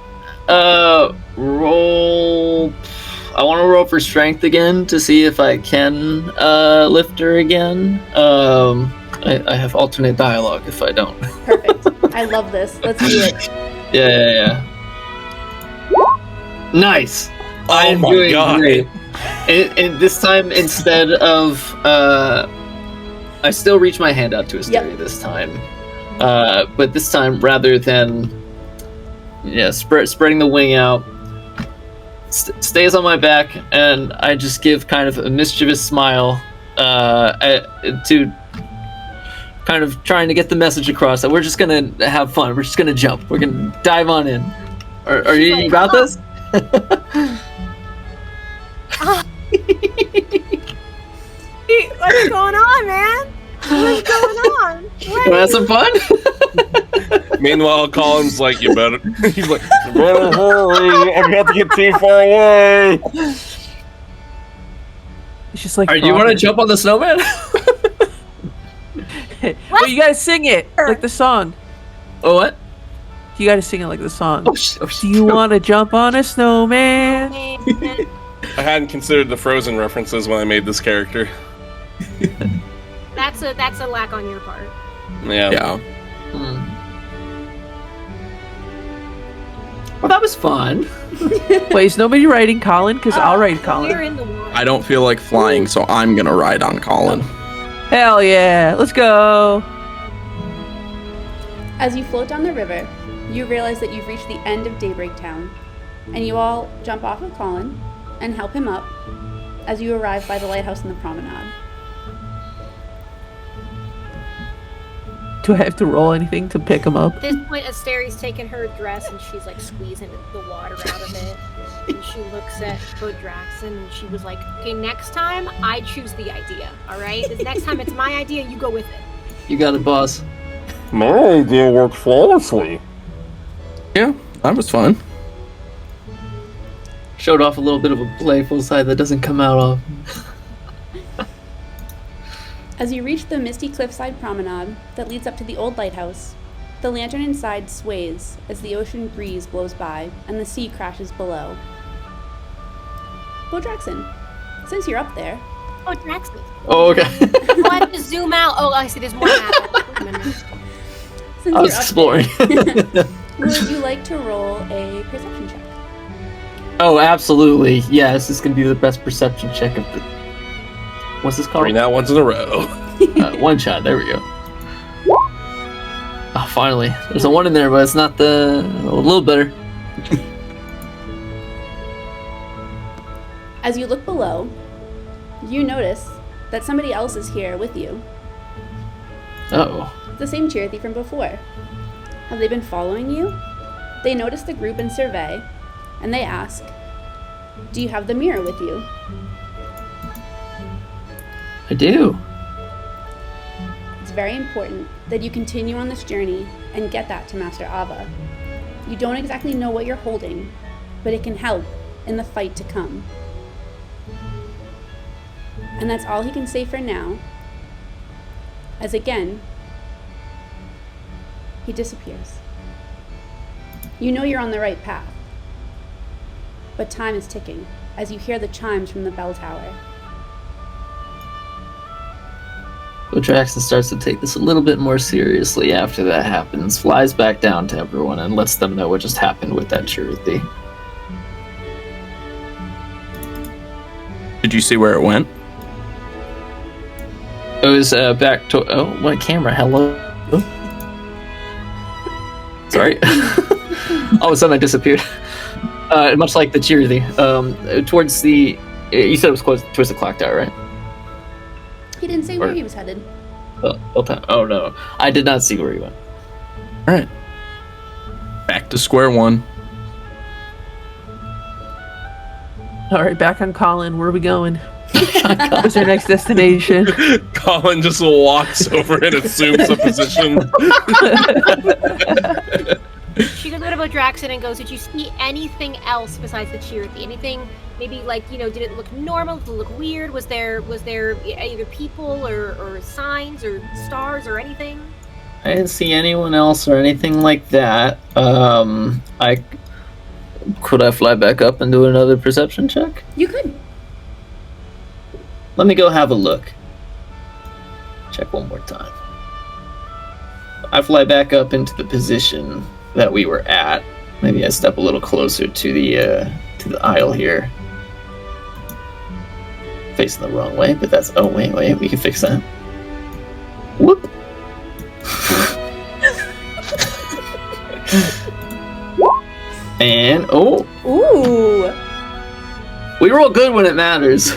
roll? I want to roll for strength again to see if I can lift her again. I have alternate dialogue if I don't. Perfect. I love this. Let's do it. Yeah. Nice. I am my doing God. great. And this time, instead of I still reach my hand out to Asteri Yep. this time. But this time, rather than spreading the wing out, stays on my back, and I just give kind of a mischievous smile to kind of trying to get the message across that we're just gonna have fun. We're just gonna jump. We're gonna dive on in. Are you like, about this? What's going on, man? What's going on? Want to have some fun? Meanwhile, Collin's like, you better. He's like, you better hurry. I'm about to get too far away. It's just like, Are you want to jump on the snowman? But you gotta sing it like the song. Oh, what? You gotta sing it like the song. Oh, shit. Do you want to jump on a snowman? I hadn't considered the Frozen references when I made this character. That's a lack on your part. Yeah. Yeah. Well, that was fun. Wait, is nobody writing Collin? Because I'll write We're Collin. in the water. I don't feel like flying, so I'm gonna ride on Collin. Hell yeah, let's go. As you float down the river, you realize that you've reached the end of Daybreak Town, and you all jump off of Collin and help him up as you arrive by the lighthouse in the promenade. Do I have to roll anything to pick him up? At this point, Asteri's taken her dress and she's like squeezing the water out of it. And she looks at Bodraxnn and she was like, okay, next time I choose the idea, all right? This next time it's my idea, you go with it. You got it, boss. My idea worked flawlessly. Yeah, that was fun. Showed off a little bit of a playful side that doesn't come out often. As you reach the misty cliffside promenade that leads up to the old lighthouse, the lantern inside sways as the ocean breeze blows by and the sea crashes below. Bodraxnn, since you're up there, Oh, Draxnn. Oh, okay. Oh, I have to zoom out. Oh, I see there's more now. since I was you're up exploring. there, would you like to roll a perception check? Oh, absolutely. Yes, this is gonna be the best perception check of the. What's this called? 3 nat ones in a row. One shot. There we go. Oh, finally. There's a 1 in there, but it's not a little better. As you look below, you notice that somebody else is here with you. Uh-oh. The same Chirithy from before. Have they been following you? They notice the group and survey, and they ask, do you have the mirror with you? I do. It's very important that you continue on this journey and get that to Master Ava. You don't exactly know what you're holding, but it can help in the fight to come. And that's all he can say for now, as again, he disappears. You know you're on the right path, but time is ticking as you hear the chimes from the bell tower. Bodraxnn starts to take this a little bit more seriously after that happens, flies back down to everyone, and lets them know what just happened with that Chirithy. Did you see where it went? It was back to. Oh, what camera? Hello? Sorry. All of a sudden I disappeared. Much like the Chirithy. Towards the. You said it was close towards the clock tower, right? He didn't say where he was headed. Oh no. I did not see where he went. Alright. Back to square one. All right, back on Collin. Where are we going? What's our next destination? Collin just walks over and assumes a position. She goes to Bodraxnn and goes, did you see anything else besides the Chirithy? Anything, maybe like, did it look normal? Did it look weird? Was there either people or signs or stars or anything? I didn't see anyone else or anything like that. Could I fly back up and do another perception check? You could. Let me go have a look. Check one more time. I fly back up into the position that we were at. Maybe I step a little closer to the aisle here. Facing the wrong way, but that's... Oh, wait, we can fix that. Whoop! And, oh! Ooh! We roll good when it matters.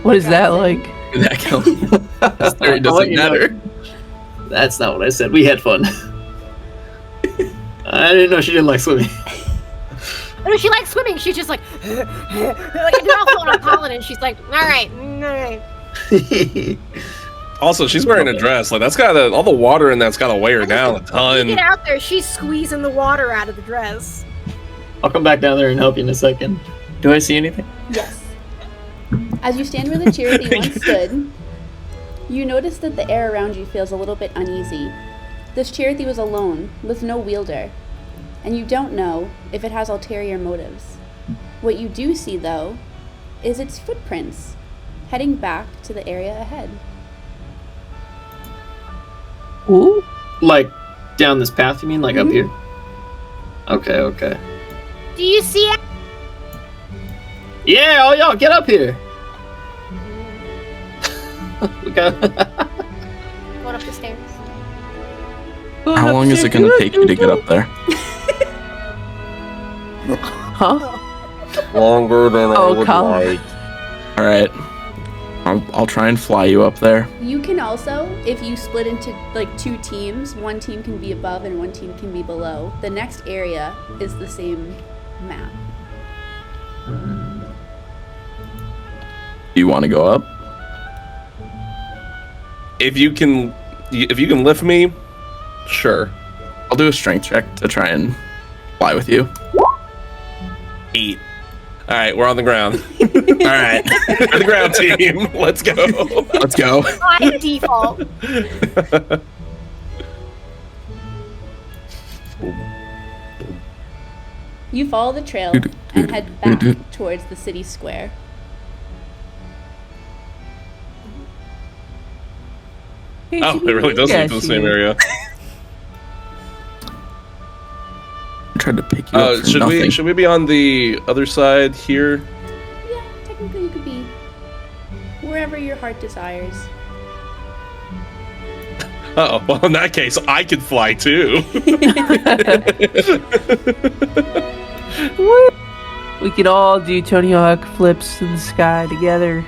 What is that like? That count. It doesn't matter. That's not what I said. We had fun. I didn't know she didn't like swimming. I mean, she likes swimming. She's just like they're all floating on Collin, and she's like, all right. Also, she's wearing a dress. Like that's got all the water in that's got to weigh her down a ton. Get out there. She's squeezing the water out of the dress. I'll come back down there and help you in a second. Do I see anything? Yes. As you stand where the Chirithy once stood, You notice that the air around you feels a little bit uneasy. This charity was alone, with no wielder, and you don't know if it has ulterior motives. What you do see, though, is its footprints, heading back to the area ahead. Ooh. Like, down this path, you mean? Like, up here? Okay, okay. Do you see it? Yeah, all y'all, get up here! We got... Going up the stairs. How long is it going to take you to get up there? Huh? Longer than I would Collin. like. All right. I'll try and fly you up there. You can also, if you split into like 2 teams, one team can be above and one team can be below. The next area is the same map. Do you want to go up? If you can lift me, sure. I'll do a strength check to try and fly with you. 8. All right, we're on the ground. All right. We're the ground team. Let's go. Let's go. By default. You follow the trail and head back towards the city square. Oh, it really does lead to the same area. I tried to pick you up for Should nothing. we be on the other side here? Yeah, technically you could be wherever your heart desires. Oh, well, in that case, I could fly too. We could all do Tony Hawk flips in the sky together.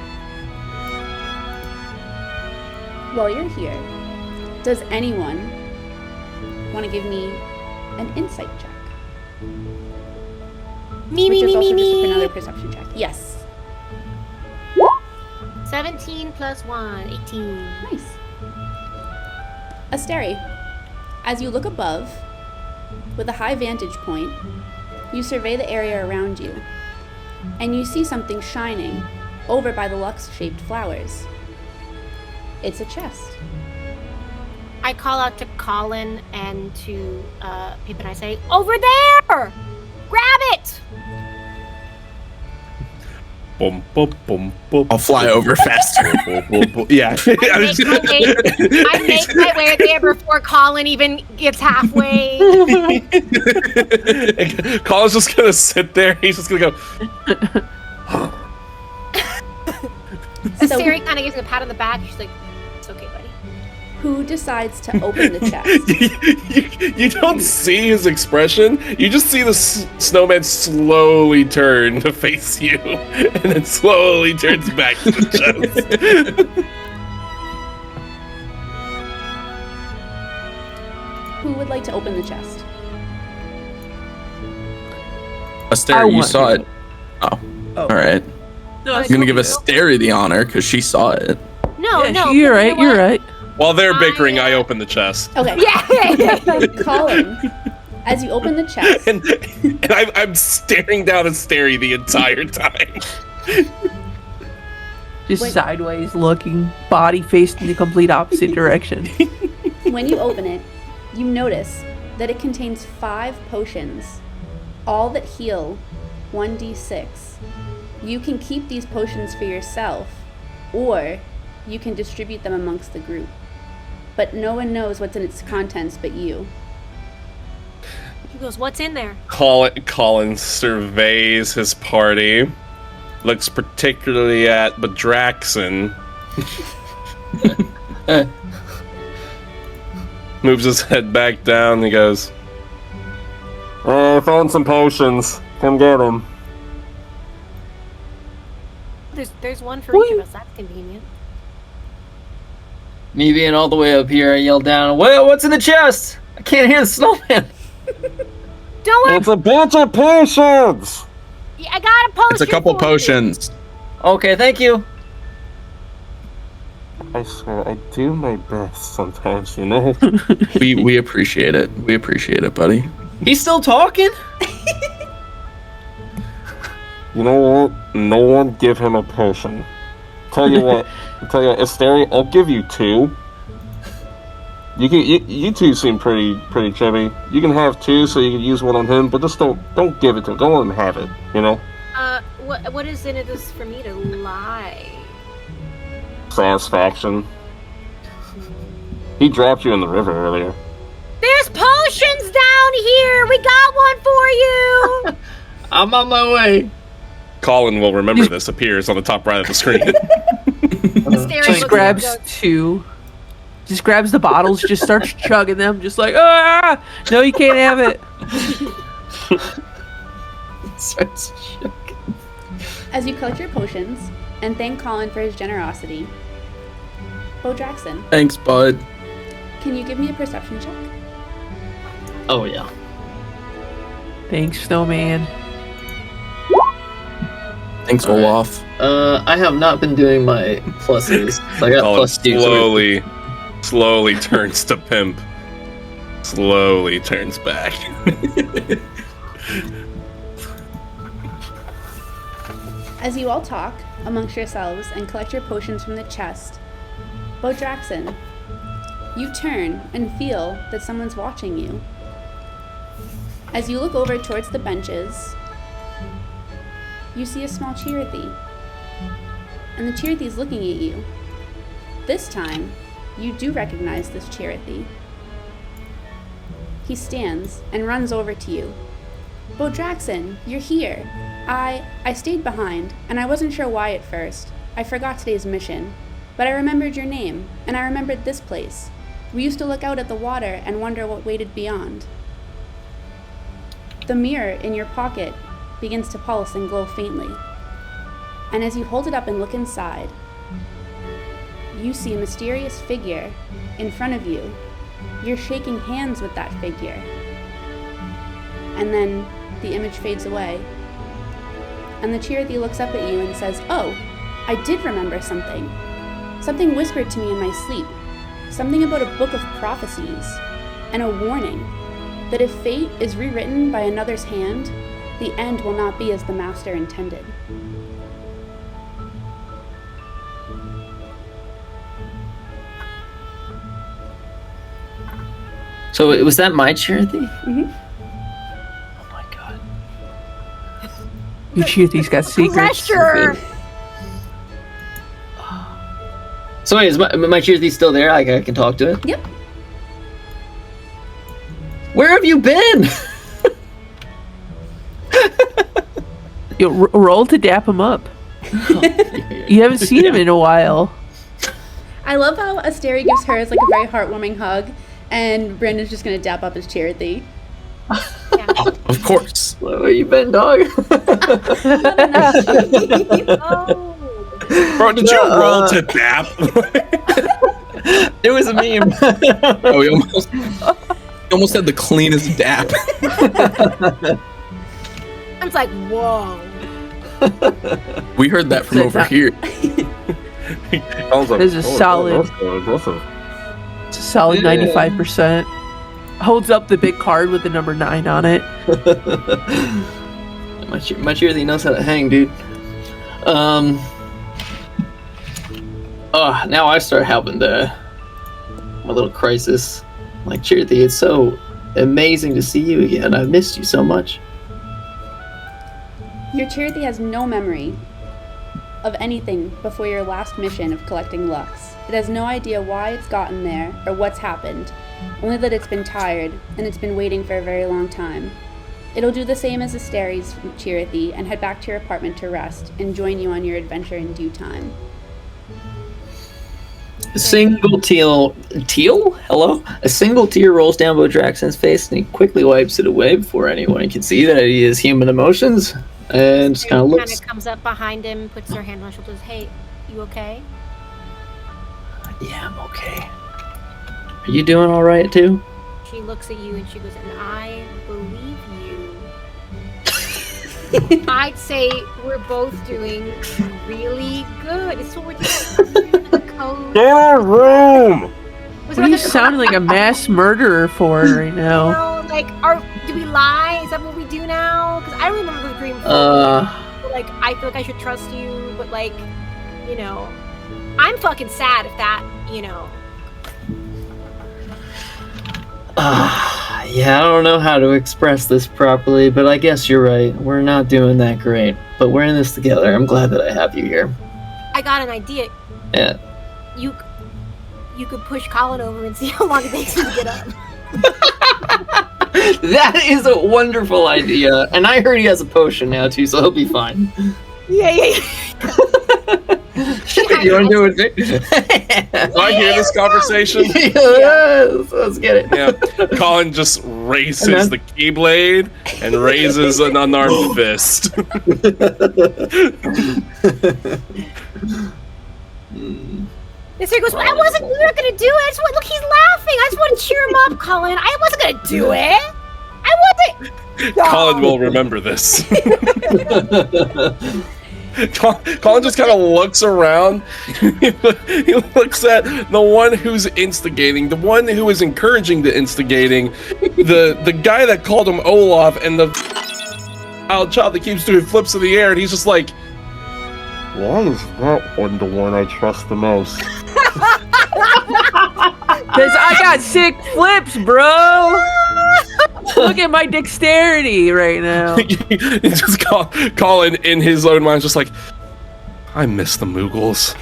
While you're here, does anyone want to give me an insight check? Me, Which me, is me, also me, just me. another perception check. Yes. 17 plus 1, 18. Nice. Asteri, as you look above, with a high vantage point, you survey the area around you, and you see something shining over by the Lux-shaped flowers. It's a chest. I call out to Collin and to Pip, and I say, "Over there! Grab it!" Boom, boom, boom, boom. I'll fly over faster. Yeah. I make my way there before Collin even gets halfway. Colin's just gonna sit there. He's just gonna go. Asteri kind of gives him a pat on the back. She's like, "It's okay, buddy." Who decides to open the chest? You don't see his expression. You just see the snowman slowly turn to face you, and then slowly turns back to the chest. Who would like to open the chest? Asteri, you saw it. Oh. Oh. All right. No, I'm going to give Asteri the honor because she saw it. No, Yeah, no. you're you right. know You're what? right. While they're bickering, I open the chest, Okay. Yeah. Colin, as you open the chest, and I'm staring down at Asteri the entire time. Just Wait. sideways looking, body faced in the complete opposite direction. when you open it, you notice that it contains 5 potions, all that heal 1d6. You can keep these potions for yourself, or you can distribute them amongst the group. But no one knows what's in its contents but you. He goes, "What's in there?" Collin surveys his party, looks particularly at Bodraxnn, moves his head back down, and he goes, I found some potions. Come get them. There's one for each of us. That's convenient. Me being all the way up here, I yell down, "Well, what's in the chest? I can't hear the snowman." Don't worry. It's a bunch of potions! I got a potion. It's a couple for you. potions. Okay, thank you. I swear, I do my best sometimes, you know? We appreciate it. We appreciate it, buddy. He's still talking? You know what? No one give him a potion. Tell you what, I'll tell you, Asteri, I'll give you 2. You two seem pretty chubby. You can have 2, so you can use one on him, but just don't give it to him. Don't let him have it. You know. What is in it is for me to lie? Satisfaction. He dropped you in the river earlier. There's potions down here. We got one for you. I'm on my way. Collin will remember this. Appears on the top right of the screen. Just grabs 2. Just grabs the bottles, just starts chugging them, just like, ah! No, you can't have it. Starts chugging. As you collect your potions and thank Collin for his generosity, Bodraxnn, Thanks, bud. can you give me a perception check? Oh yeah. Thanks, Snowman. Thanks, Olaf. I have not been doing my pluses. I got Collin +2. slowly turns to Pimp. Slowly turns back. As you all talk amongst yourselves and collect your potions from the chest, Bodraxnn, you turn and feel that someone's watching you. As you look over towards the benches, you see a small Chirithy, and the Chirithy's looking at you. This time, you do recognize this Chirithy. He stands and runs over to you. Bodraxnn, you're here. I stayed behind, and I wasn't sure why at first. I forgot today's mission, but I remembered your name, and I remembered this place. We used to look out at the water and wonder what waited beyond. The mirror in your pocket begins to pulse and glow faintly, and as you hold it up and look inside, you see a mysterious figure in front of you. You're shaking hands with that figure, and then the image fades away. And the Chirithy looks up at you and says, "Oh, I did remember something. Something whispered to me in my sleep. Something about a Book of Prophecies, and a warning that if fate is rewritten by another's hand, the end will not be as the Master intended." So was that my Chirithy? Mm-hmm. Oh my god. You Chirithy's got secrets. Pressure. So wait, is my Chirithy still there? I can talk to it? Yep. Where have you been? You roll to dap him up. You haven't seen him in a while. I love how Asteri gives hers like a very heartwarming hug, and Brandon's just gonna dap up his Chirithy. Of course. Where you been, dog? Oh. Bro, did you roll to dap? It was a meme. Oh, he almost had the cleanest dap. I was like, whoa. We heard that from over here. This is a solid. It's a solid 95%. Holds up the big card with the number 9 on it. My Chirithy knows how to hang, dude. Now I start having my little crisis. Like, Chirithy, it's so amazing to see you again. I missed you so much. Your Chirithy has no memory of anything before your last mission of collecting Lux. It has no idea why it's gotten there or what's happened, only that it's been tired and it's been waiting for a very long time. It'll do the same as Asteri's Chirithy and head back to your apartment to rest and join you on your adventure in due time. A single teal? Hello? A single tear rolls down Bodraxnn's face and he quickly wipes it away before anyone can see that he has human emotions. And just kind of looks. Kind of comes up behind him, puts her hand on his shoulders. Hey, you okay? Yeah, I'm okay. Are you doing all right too? She looks at you and she goes, "And I believe you." I'd say we're both doing really good. It's what we're doing. The code. Get in our room! What are you sounding like a mass murderer for right now? No, like, do we lie? Is that what we do now? Because I remember the dream. Like, I feel like I should trust you, but like, you know. I'm fucking sad if that, you know. Yeah, I don't know how to express this properly, but I guess you're right. We're not doing that great, but we're in this together. I'm glad that I have you here. I got an idea. Yeah. You could push Collin over and see how long it takes him to get up. That is a wonderful idea, and I heard he has a potion now too, so he'll be fine. Yeah. You want to do it? Do I hear this conversation? Yes, let's get it. Yeah. Collin just raises the Keyblade and raises an unarmed fist. Asteri goes, I wasn't, we weren't gonna do it. I just want, look, he's laughing. I just want to cheer him up, Collin. I wasn't gonna do it. I wasn't. Collin will remember this. Collin just kind of looks around. He looks at the one who's instigating, the one who is encouraging the instigating, the guy that called him Olaf, and the child that keeps doing flips in the air, and he's just like, why is that one the one I trust the most? Because I got sick flips, bro. Look at my dexterity right now. Just Collin in his own mind, just like, I miss the Moogles.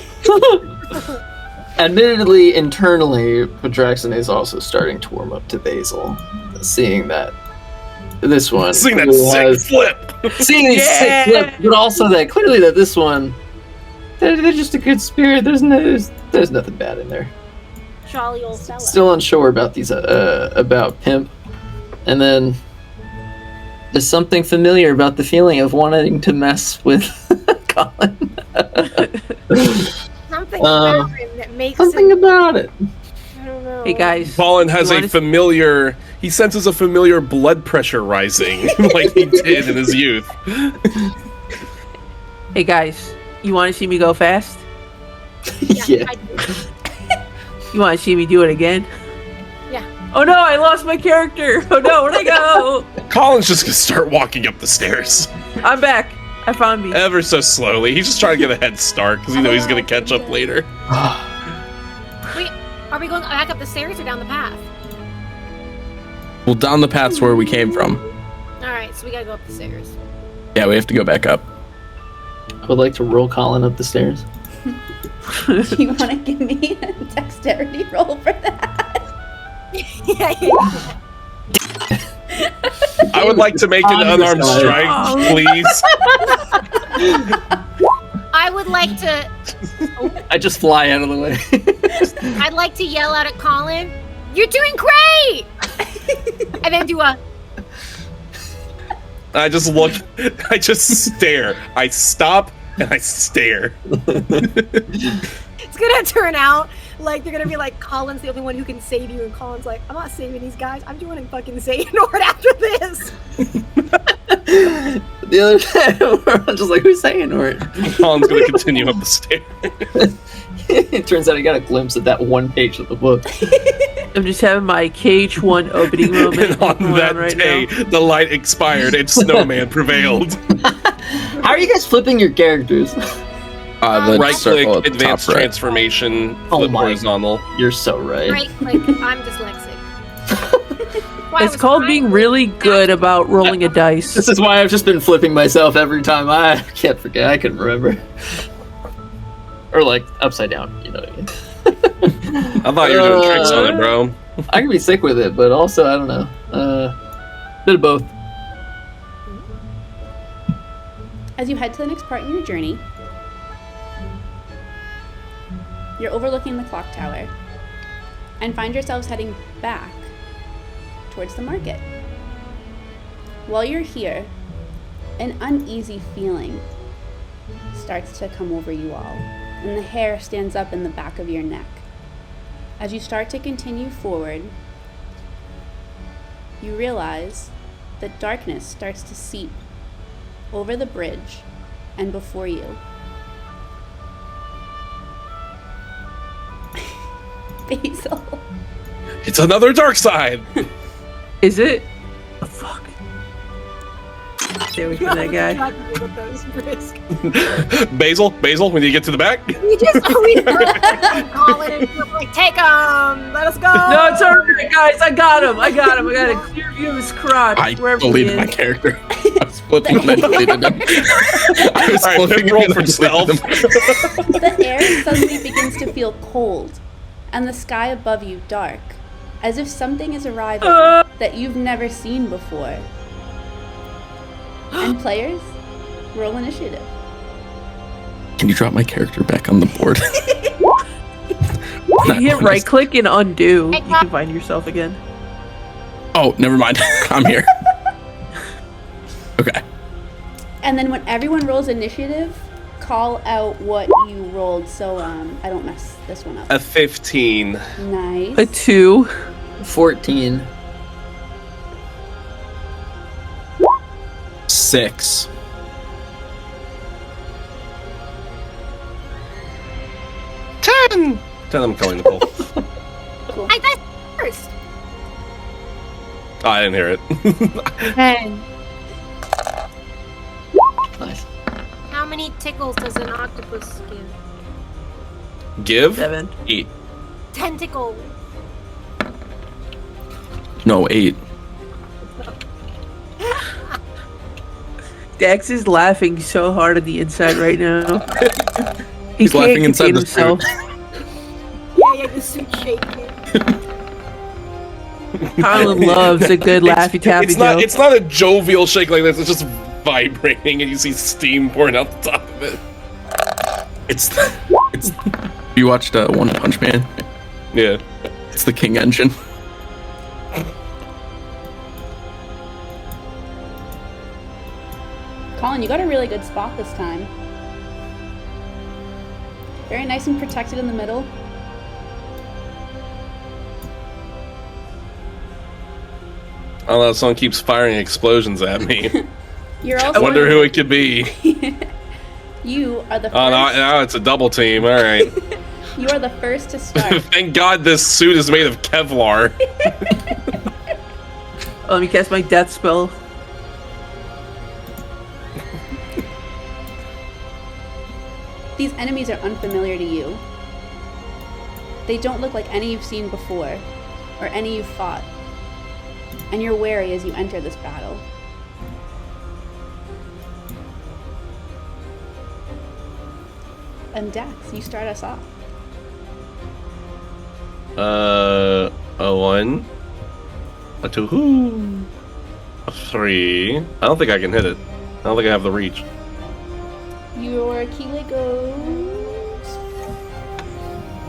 Admittedly, internally, Bodraxnn is also starting to warm up to Basil, seeing that this one, Seeing that sick flip. seeing these sick flip, but also that clearly that this one, they're just a good spirit. There's nothing bad in there. Jolly old fella. Still unsure about these about Pimp, and then there's something familiar about the feeling of wanting to mess with Collin. Something about him that makes Something him, about it. I don't know. Hey guys, Collin has a familiar. He senses a familiar blood pressure rising, like he did in his youth. hey guys, you want to see me go fast? Yeah. I do. You want to see me do it again? Yeah. Oh no, I lost my character. Oh no, where'd I go? Collin's just gonna start walking up the stairs, I'm back. I found me. ever so slowly. He's just trying to get a head start because you know he's gonna catch up later. Wait, are we going back up the stairs or down the path? Well, down the path's where we came from. Alright, so we gotta go up the stairs. Yeah, we have to go back up. I would like to roll Collin up the stairs. Do you want to give me a dexterity roll for that? yeah. I would like to make an On the unarmed side. strike, please. I would like to, I just fly out of the way. I'd like to yell out at Collin, you're doing great! And then do a, I just look. I just stare. I stop and I stare. it's gonna turn out like they're gonna be like, Collin's the only one who can save you, and Collin's like, I'm not saving these guys, I'm doing a fucking Xehanort after this. The other side, we're just like, who's saying it? Collin's gonna continue up the stairs. It turns out I got a glimpse at that one page of the book. I'm just having my KH1 opening moment. And on going that right day, now. the light expired and Snowman prevailed. How are you guys flipping your characters? The Right circle click, at the advanced top right. transformation, Oh flip my- horizontal. You're so right. Right, like, I'm dyslexic. Why I It's was called trying being to- really good about rolling a dice. This is why I've just been flipping myself every time. I can't forget. I couldn't remember. Or like upside down, you know what I mean? I thought you were doing tricks on it, bro. I can be sick with it, but also I don't know. Bit of both. As you head to the next part in your journey, you're overlooking the clock tower and find yourselves heading back towards the market. While you're here, an uneasy feeling starts to come over you all, and the hair stands up in the back of your neck. As you start to continue forward, you realize that darkness starts to seep over the bridge and before you. Basil. It's another dark side. Is it? Oh, fuck. Stay away from that guy. Basil, when you get to the back. We Collin and we're like, take him. Let us go. No, it's alright, guys. I got him. I got a clear view of his crotch. I wherever he deleted my is. character. I was flipping and then deleted him. I was All right, flipping roll and for then stealth. deleted him. The air suddenly begins to feel cold, and the sky above you dark, as if something is arriving that you've never seen before. And players, roll initiative. Can you drop my character back on the board? You hit right click and undo. You can find yourself again. Oh, never mind. I'm here. Okay. And then when everyone rolls initiative, call out what you rolled so I don't mess this one up. A 15. Nice. A 2. 14. 6. 10. I'm calling Nicole. Cool. I got first. Oh, I didn't hear it. 10. Nice. How many tickles does an octopus give? Give 7. 8. 10 tickles. No, 8. Dex is laughing so hard on the inside right now. He's can't laughing inside contain the suit. Yeah, the suit shaking. Collin loves a good laffy taffy joke. It's not a jovial shake like this. It's just vibrating, and you see steam pouring out the top of it. It's you watched One Punch Man? Yeah. It's the King engine. Collin, you got a really good spot this time. Very nice and protected in the middle. Oh, that song keeps firing explosions at me. You're I also wonder who it could be. You are the first. Oh, now it's a double team. All right. You are the first to start. Thank God this suit is made of Kevlar. Let me cast my death spell. These enemies are unfamiliar to you. They don't look like any you've seen before, or any you've fought. And you're wary as you enter this battle. And Dax, you start us off. A 1, a 2, a 3. I don't think I can hit it. I don't think I have the reach. Your Keyblade goes...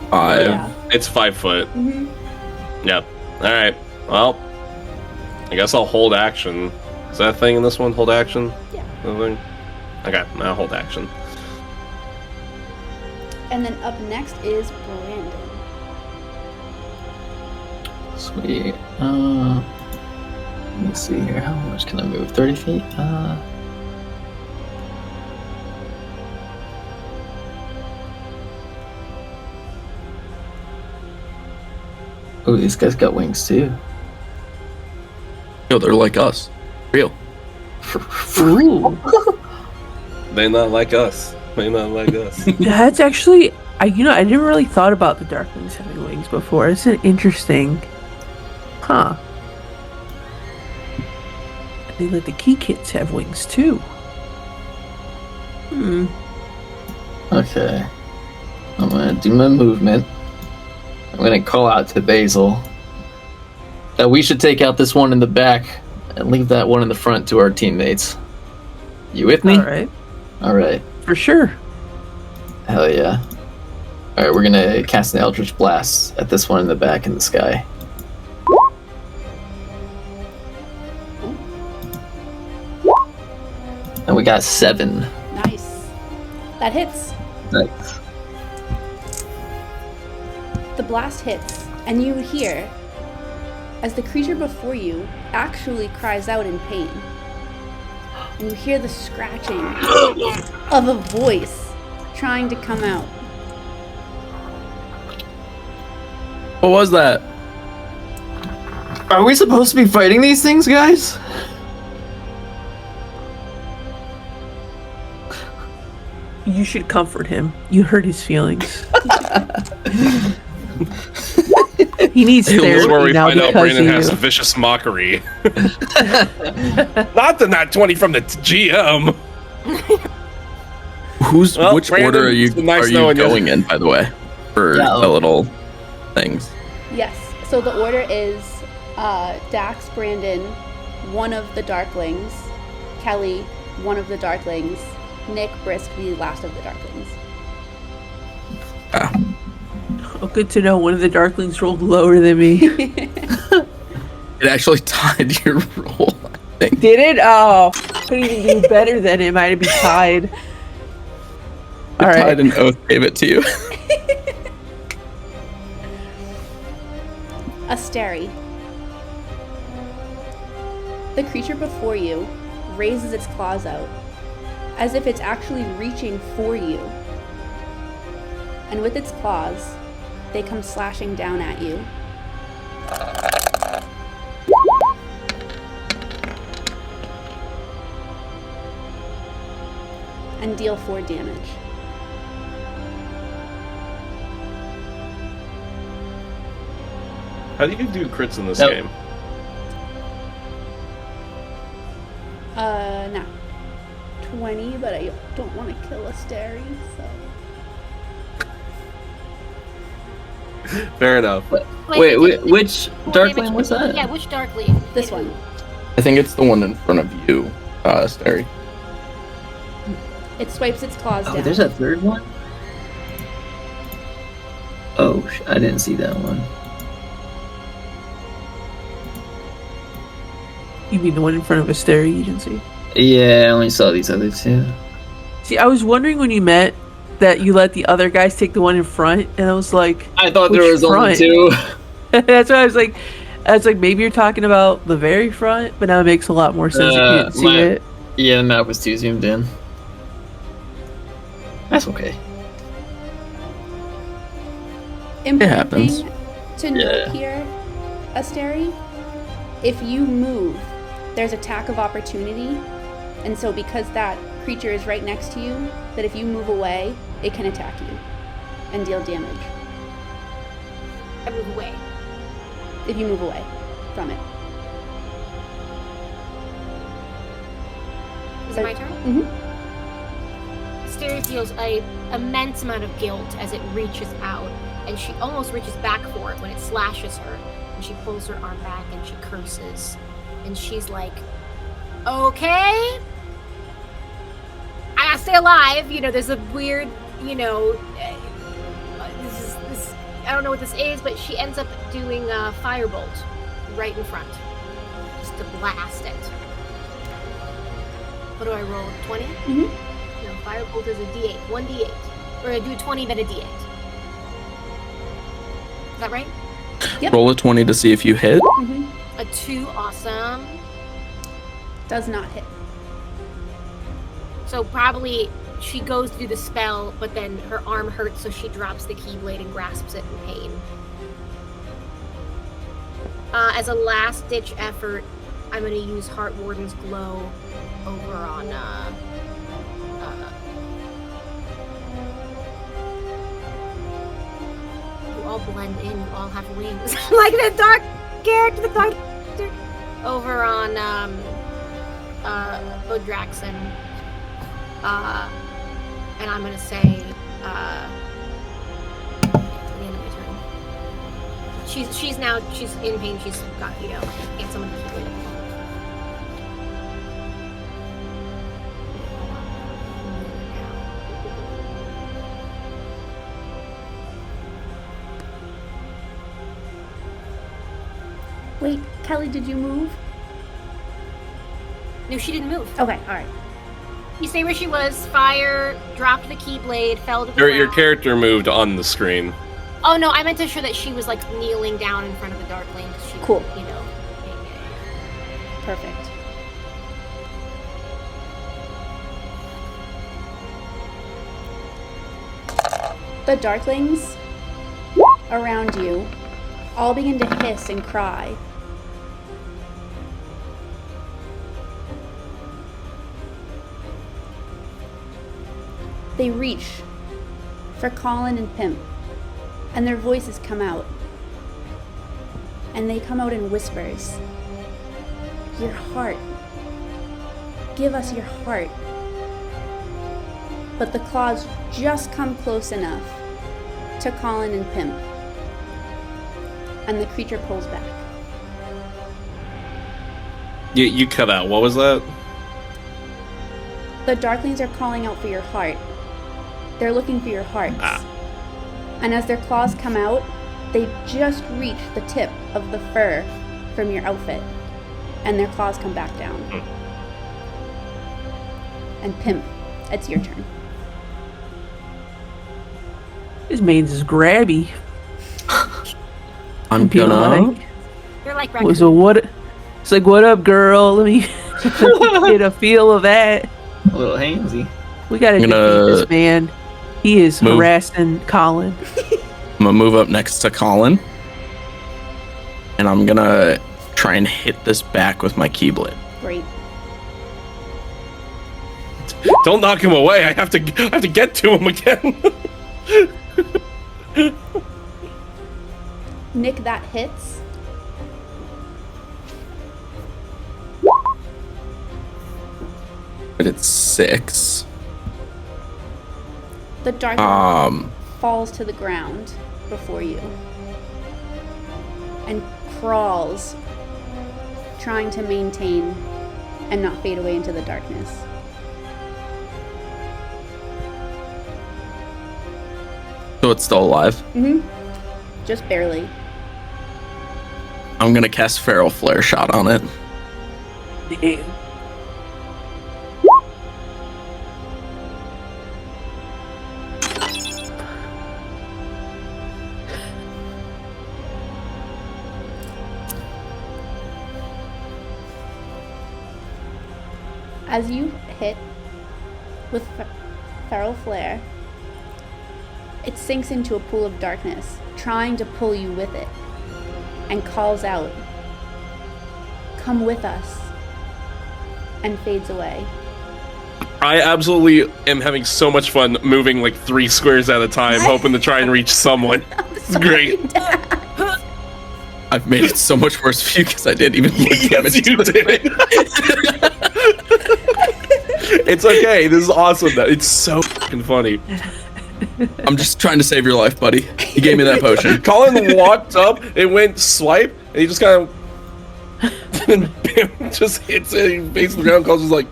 5. Yeah. It's 5 foot. Mm-hmm. Yep. All right. Well, I guess I'll hold action. Is that a thing in this one? Hold action? Yeah. Nothing? Okay, I'll hold action. And then up next is Brandon. Sweet. Let me see here. How much can I move? 30 feet? Oh, these guys got wings too. Yo, they're like us. Real. Ooh. They not like us. They not like us. That's actually, I didn't really thought about the Darklings having wings before. It's an interesting, huh? I think that the Key Kids have wings too. Okay. I'm gonna do my movement. I'm gonna call out to Basil that we should take out this one in the back and leave that one in the front to our teammates. You with me? All right, Alright. for sure. Hell yeah. Alright, we're gonna cast an Eldritch Blast at this one in the back in the sky. And we got 7. Nice. That hits. Nice. The blast hits, and you hear, as the creature before you actually cries out in pain. And you hear the scratching of a voice trying to come out. What was that? Are we supposed to be fighting these things, guys? You should comfort him. You hurt his feelings. He needs This is where therapy we now find out because Brandon of has you. vicious mockery. Not the nat 20 from the GM. Which Brandon, order are you it's been nice knowing you. going in, by the way? For the little things. Yes. So the order is Dax, Brandon, one of the Darklings, Kelly, one of the Darklings, Nick, Brisk, the last of the Darklings. Oh, good to know. One of the Darklings rolled lower than me. It actually tied your roll, I think. Did it? Oh, couldn't even do better than it. Might be tied. All right. Tied and Oath gave it to you. Asteri. The creature before you raises its claws out, as if it's actually reaching for you. And with its claws, they come slashing down at you. And deal 4 damage. How do you do crits in this Nope. game? Now 20, but I don't want to kill Asteri, so. Fair enough. Wait, which Darkling was that? Yeah, which Darkling? This one. I think it's the one in front of you, Asteri. It swipes its claws Oh, down. there's a third one? Oh, I didn't see that one. You mean the one in front of Asteri Agency? Yeah, I only saw these other two. See, I was wondering when you met that you let the other guys take the one in front, and I was like, I thought there which was only front? two. That's why I was like, maybe you're talking about the very front, but now it makes a lot more sense if you didn't see it. Yeah, the map was too zoomed in. That's okay. Important happens. thing to note Yeah. here, Asteri, if you move, there's attack of opportunity, and so because that creature is right next to you, that if you move away, it can attack you and deal damage. I move away. If you move away from it. Is it my turn? Mm-hmm. Asteri feels a immense amount of guilt as it reaches out, and she almost reaches back for it when it slashes her, and she pulls her arm back and she curses, and she's like, okay, I gotta stay alive. You know, there's a weird, this I don't know what this is, but she ends up doing a firebolt right in front, just to blast it. What do I roll? 20? Mm-hmm. No, firebolt is a D8. 1D8. Or I do a 20, then a D8. Is that right? Yep. Roll a 20 to see if you hit. Mm-hmm. A 2, awesome. Does not hit. So probably she goes to do the spell, but then her arm hurts, so she drops the Keyblade and grasps it in pain. As a last-ditch effort, I'm going to use Heart Warden's Glow over on, you all blend in, you all have wings. Like the dark character, the dark character. Over on, Bodraxnn. And I'm gonna say, at the end of my turn. She's in pain, she's got, can't summon the Keyblade. Wait, Kelly, did you move? No, she didn't move. Okay, alright. You stay where she was, fire, dropped the Keyblade, fell to the Your ground. character moved on the screen. Oh no, I meant to show that she was like kneeling down in front of the Darkling. She, Cool. Yeah. Perfect. The Darklings around you all begin to hiss and cry. They reach for Collin and Pimp, and their voices come out. And they come out in whispers. Your heart. Give us your heart. But the claws just come close enough to Collin and Pimp. And the creature pulls back. You cut out. What was that? The Darklings are calling out for your heart. They're looking for your hearts. And as their claws come out, they just reach the tip of the fur from your outfit. And their claws come back down. And Pimp, it's your turn. His man's is grabby. I'm Feel gonna. like- You're like So what? It's like, what up, girl? Let me get a feel of that. A little handsy. We gotta defeat this man. He is Move. harassing Collin. I'm gonna move up next to Collin, and I'm gonna try and hit this back with my Keyblade. Great. Don't knock him away. I have to get to him again. Nick, that hits. But it's 6. The dark falls to the ground before you and crawls, trying to maintain and not fade away into the darkness. So it's still alive. Just barely. I'm gonna cast Feral Flare Shot on it. Damn. As you hit with Feral Flare, it sinks into a pool of darkness, trying to pull you with it, and calls out, "Come with us," and fades away. I absolutely am having so much fun moving like 3 squares at a time, hoping to try and reach someone. It's great. I've made it so much worse for you because I didn't even look Yes, you did. It's okay. This is awesome. Though. It's so fucking funny. I'm just trying to save your life, buddy. You gave me that potion. Collin walked up, it went swipe, and he just kind of and bam, just hits it. He faces the ground. Collins was like,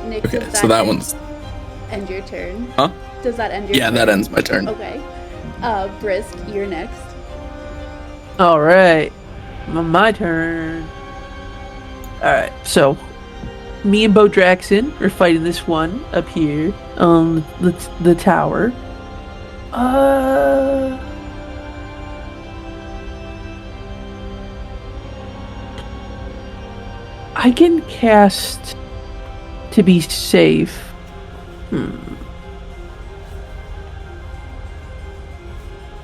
Nick, Okay, does so that end- one's. end your turn? Huh? Does that end your Yeah, turn? that ends my turn. Okay. Brisk, you're next. All right, my turn. All right, so me and Bodraxnn are fighting this one up here on the tower. I can cast to be safe.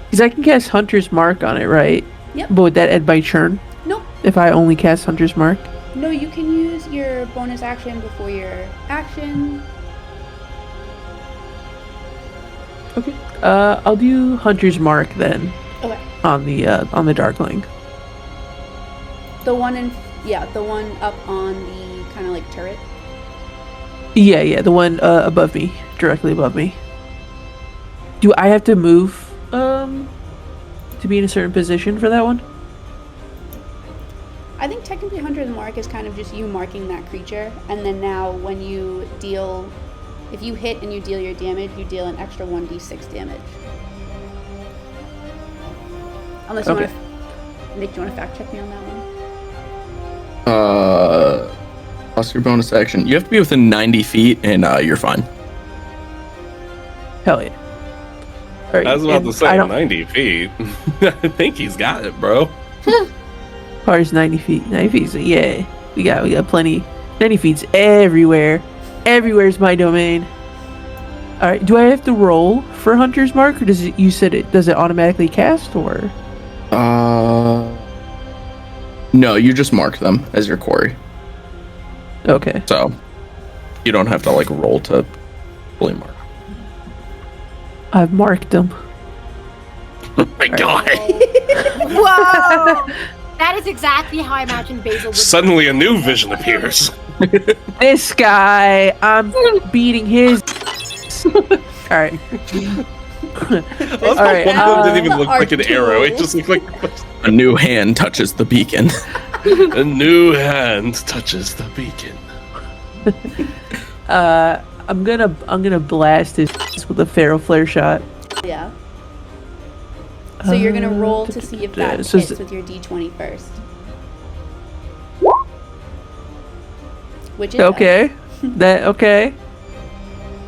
Because I can cast Hunter's Mark on it, right? Yep. But would that end my turn? Nope. If I only cast Hunter's Mark? No, you can use your bonus action before your action. Okay. I'll do Hunter's Mark then Okay. on the Darkling. The one the one up on the kind of like turret. Yeah, the one above me, directly above me. Do I have to move to be in a certain position for that one? I think technically Hunter's Mark is kind of just you marking that creature, and then now when you deal, if you hit and you deal your damage, you deal an extra 1d6 damage. Unless you Okay. want to, Nick, do you want to fact check me on that one? Plus your bonus action. You have to be within 90 feet, and you're fine. Hell yeah. All right, I was about and to say I don't- 90 feet. I think he's got it, bro. Ours 90 feet. 90 feet. So yeah, we got plenty. 90 feet's everywhere. Everywhere's my domain. All right. Do I have to roll for Hunter's Mark, or does it? You said it. Does it automatically cast, or? No, you just mark them as your quarry. Okay. So you don't have to like roll to fully mark. I've marked them. Oh my god! Whoa! That is exactly how I imagined Basil would. Suddenly a new vision appears. This guy, I'm beating his. All right. All right, one of them didn't even the look like an art arrow. It tool. just looked like A new hand touches the beacon. a new hand touches the beacon. I'm gonna blast his with a feral flare shot. Yeah. So you're gonna roll to see if that so hits with your d20 first. Which is Okay. That okay.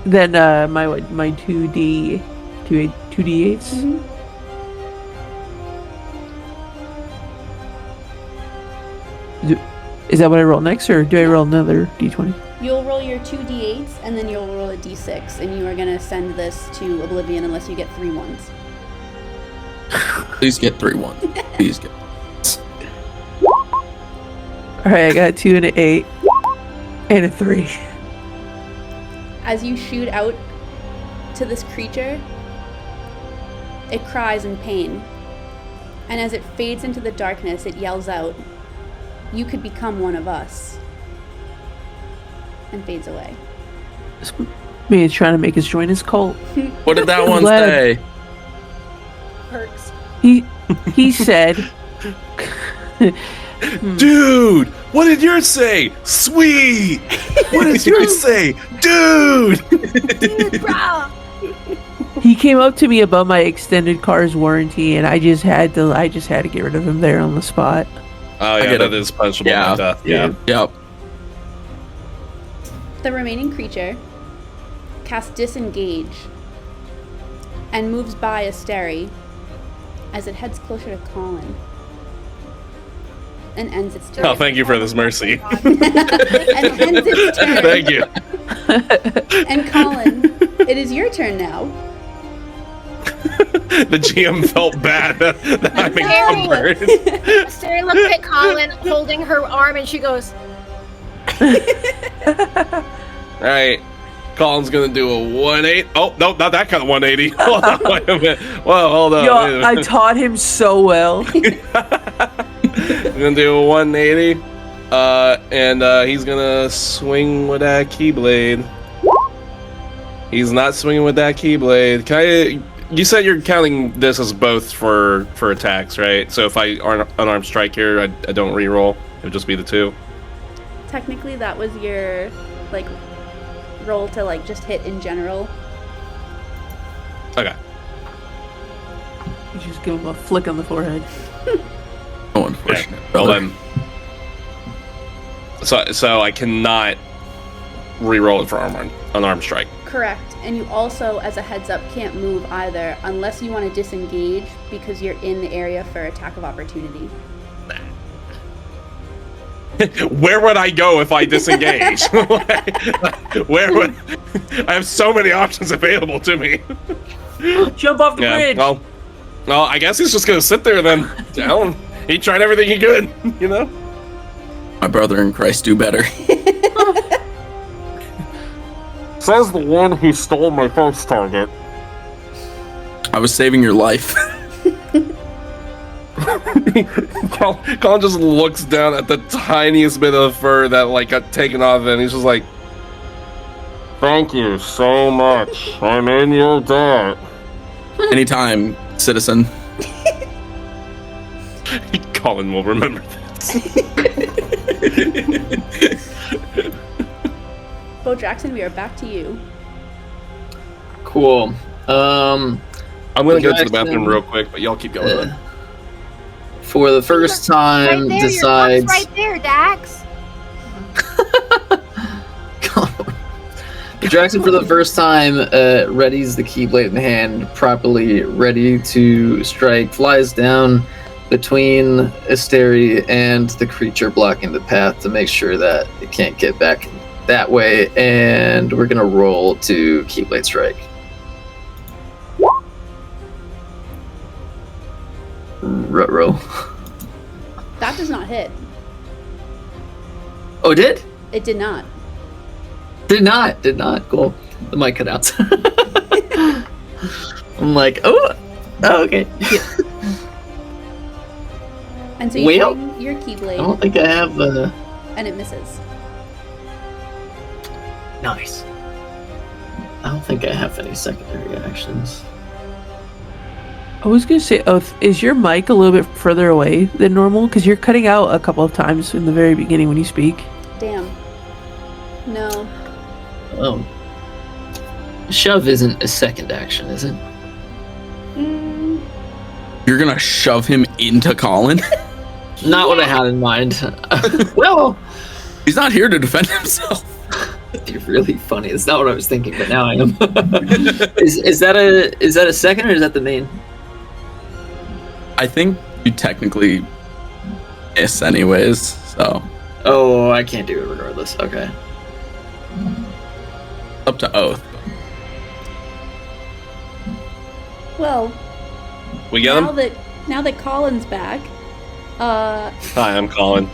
Then my 2d8s. Mm-hmm. Is that what I roll next, or do I roll another d20? You'll roll your 2d8s and then you'll roll a d6, and you are gonna send this to oblivion unless you get 3 ones. Please get 3 1. Please get. All right, I got a 2 and an 8 and a 3. As you shoot out to this creature, it cries in pain. And as it fades into the darkness, it yells out, "You could become one of us." And fades away. Me is trying to make us join his cult. What did that one Glad- say? Perks. He said, Dude, what did yours say? Sweet. What did yours say? Dude. Dude, bro. he came up to me about my extended car's warranty, and I just had to get rid of him there on the spot. Oh I yeah, get that it. is punishable Yeah. by death. Yeah. Yep. The remaining creature casts Disengage and moves by Asteri as it heads closer to Collin and ends its turn. Oh, thank you for this mercy. And ends its turn. Thank you. And Collin, it is your turn now. The GM felt bad that I'm Very. encumbered. Asteri looks at Collin holding her arm and she goes, Alright. Colin's gonna do a 180. Oh, no, not that kind of 180. Hold on, wait a minute. Whoa, hold on. wait a Yo, minute. I taught him so well. I'm gonna do a 180. And he's gonna swing with that Keyblade. He's not swinging with that Keyblade. You said you're counting this as both for attacks, right? So if I unarmed strike here, I don't reroll. It would just be the 2. Technically, that was your, like, roll to, like, just hit in general. Okay. You just give him a flick on the forehead. Oh, unfortunate. Well brother. then. So I cannot reroll it for unarmed strike. Correct. And you also, as a heads up, can't move either unless you want to disengage because you're in the area for attack of opportunity. Where would I go if I disengage? Where would I have so many options available to me? Jump off the bridge. Well, I guess he's just gonna sit there then. Down. He tried everything he could, you know. My brother in Christ do better. Says the one who stole my first target. I was saving your life. Collin just looks down at the tiniest bit of fur that like got taken off, and he's just like, "Thank you so much. I'm in your debt." Anytime, citizen. Collin will remember this. Bodraxnn, we are back to you. Cool. I'm gonna go to the Bodraxnn, bathroom real quick, but y'all keep going. For the first right time, there, decides. your cup's right there, Dax. Jackson, for the first time, readies the Keyblade in hand, properly ready to strike, flies down between Asteri and the creature blocking the path to make sure that it can't get back that way, and we're gonna roll to Keyblade strike. Ruh-roh. That does not hit. Oh, it did? It did not. Did not. Cool. The mic cut out. I'm like, oh, okay. And so you Well, swing your I Keyblade, don't think I have and it misses. nice. I don't think I have any secondary actions. I was gonna say, Oath, is your mic a little bit further away than normal? Because you're cutting out a couple of times in the very beginning when you speak. Damn. No. Shove isn't a second action, is it? You're gonna shove him into Collin? Not what I had in mind. Well, He's not here to defend himself. you're really funny. It's not what I was thinking, but now I am. is that a second or is that the main? I think you technically miss anyways, so Oh, I can't do it regardless. Okay. up to Oath. Well, We get him? now that Collin's back, Hi, I'm Collin.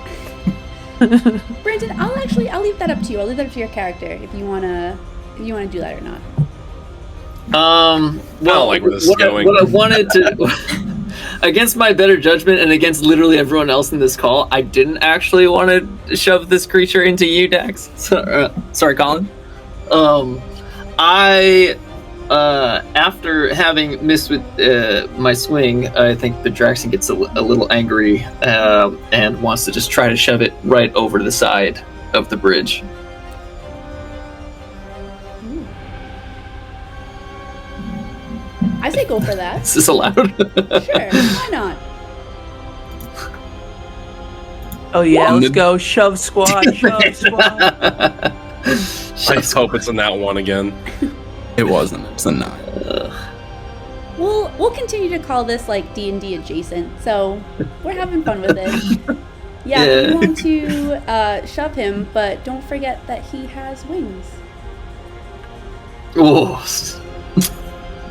Brandon, I'll leave that up to you. I'll leave that up to your character if you wanna do that or not. Well, I don't like where this is going. What I wanted to, against my better judgment and against literally everyone else in this call, I didn't actually want to shove this creature into you, Dax. Sorry, Collin. After having missed with my swing, I think Bodraxnn gets a little angry and wants to just try to shove it right over to the side of the bridge. I say go for that. Is this allowed? Sure, why not? Oh yeah, let's go. Shove squad, shove squad. I just hope it's in that one again. It wasn't. It's a 9. We'll continue to call this like D&D adjacent, so we're having fun with it. Yeah, we want to shove him, but don't forget that he has wings. Oh,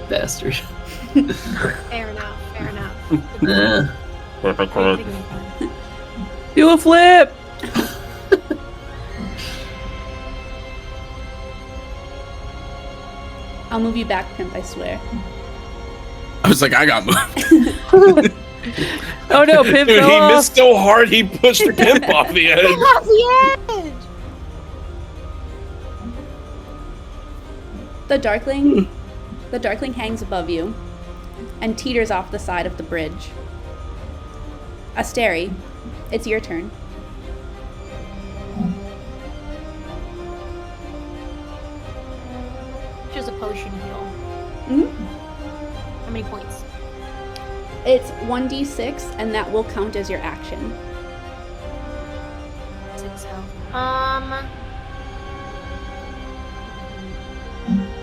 bastard. Fair enough. Do a flip. I'll move you back, Pimp, I swear. I was like, I got moved. Oh no, Pimp Dude, fell he off. missed so hard he pushed the Pimp off the edge. Off the edge! The darkling hangs above you and teeters off the side of the bridge. Asteri, it's your turn. Choose a potion heal. Mm-hmm. How many points? It's 1d6, and that will count as your action. 6 health.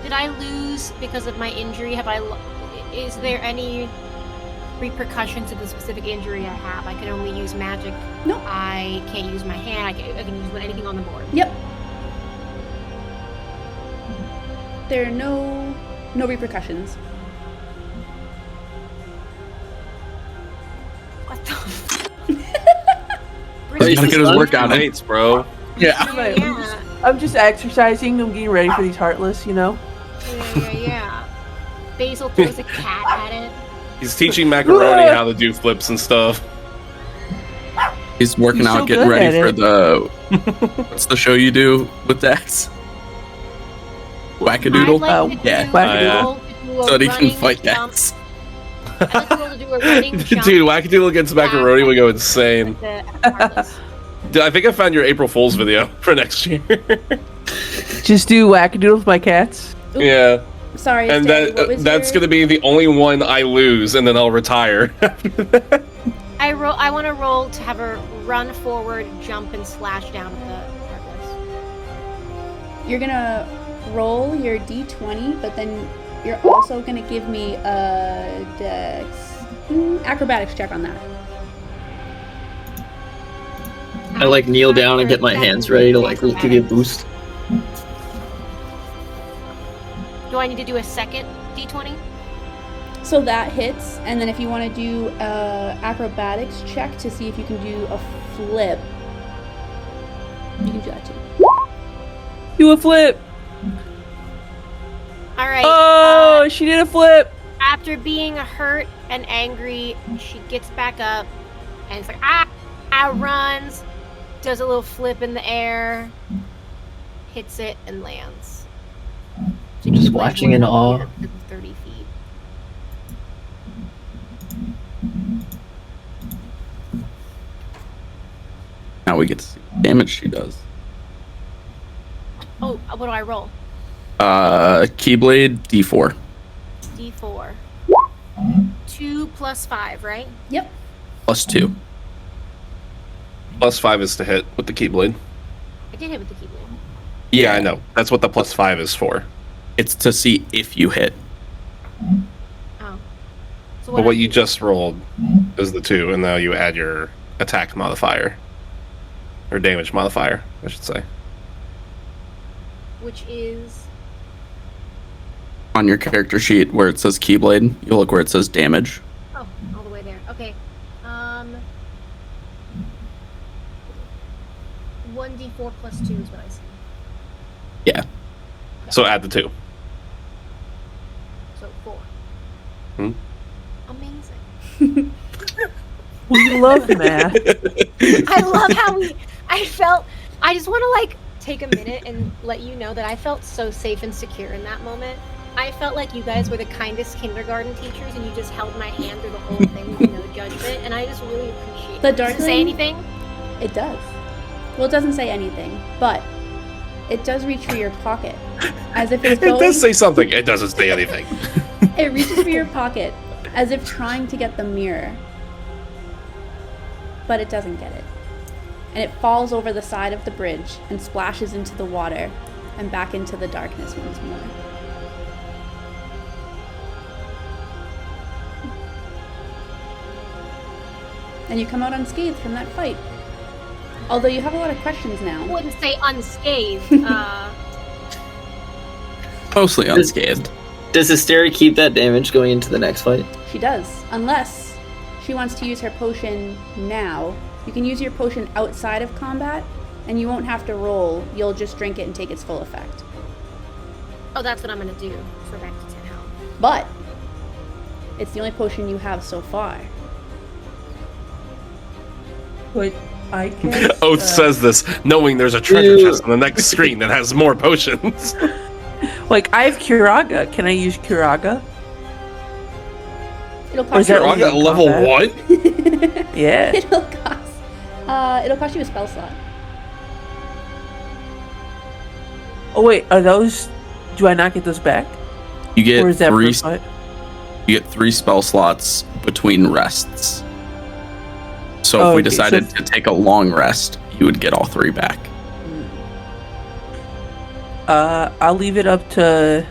Did I lose because of my injury? Is there any repercussions to the specific injury I have? I can only use magic. Nope. I can't use my hand. I can use anything on the board. Yep. There are no repercussions. What the? You gotta get his work out. Mates, bro. Yeah. Yeah. I'm just exercising. I'm getting ready for these heartless, you know. Yeah. Basil throws a cat at it. He's teaching Macaroni how to do flips and stuff. He's working He's out, so getting good ready at for it. the. What's the show you do with Dax? Wackadoodle? I'd like to yeah. do Wackadoodle. a roll to do a So that he can running fight jump. Dax. I'd like to roll to do a running jump. Dude, Wackadoodle against Macaroni would go insane. At the heartless. Dude, I think I found your April Fool's video for next year. Just do wackadoodle with my cats. Yeah. Sorry, And Asteri, what was that's your... going to be the only one I lose, and then I'll retire. I want to roll to have her run forward, jump, and slash down at the heartless. You're gonna roll your d20, but then you're also gonna give me a acrobatics check on that. I like kneel down and get my hands ready to like give you a boost. Do I need to do a second d20? So that hits, and then if you want to do acrobatics check to see if you can do a flip, you can do that too. Do a flip. All right. Oh, she did a flip. After being hurt and angry, she gets back up and it's like, runs, does a little flip in the air, hits it, and lands. So Just you land watching one in up awe. here to 30 feet. Now we get to see the damage she does. Oh, what do I roll? Keyblade D4. D4. 2 plus 5, right? Yep. +2. +5 is to hit with the Keyblade. I did hit with the Keyblade. Yeah, I know. That's what the +5 is for. It's to see if you hit. Oh. So But what I you do- just rolled is the 2, and now you add your attack modifier. Or damage modifier, I should say. Which is... On your character sheet where it says Keyblade, you'll look where it says damage. Oh, all the way there. Okay. 1d4 plus 2 is what I see. Yeah. So add the 2. So 4. Hmm? Amazing. We love math. I love how I just want to like take a minute and let you know that I felt so safe and secure in that moment. I felt like you guys were the kindest kindergarten teachers and you just held my hand through the whole thing with no judgment, and I just really appreciate The it. Does it say darkling- anything? It does. Well, it doesn't say anything, but it does reach for your pocket, as if it's It going. does say something. It doesn't say anything. It reaches for your pocket, as if trying to get the mirror, but it doesn't get it. And it falls over the side of the bridge and splashes into the water and back into the darkness once more. And you come out unscathed from that fight. Although you have a lot of questions I now. wouldn't say unscathed. Mostly unscathed. Does Asteri keep that damage going into the next fight? She does, unless she wants to use her potion now. You can use your potion outside of combat, and you won't have to roll. You'll just drink it and take its full effect. Oh, that's what I'm gonna do. So back to 10 health. But it's the only potion you have so far. But I can. Oath says this, knowing there's a treasure chest on the next screen that has more potions. Like, I have Curaga. Can I use Curaga? It'll Or is cost you. that only Curaga in level combat? 1? Yeah. It'll cost you a spell slot. Oh wait, are those? Do I not get those back? You Or is get that three. per fight? You get 3 spell slots between rests. So Oh, if we okay, so decided if- to take a long rest, you would get all 3 back. I'll leave it up to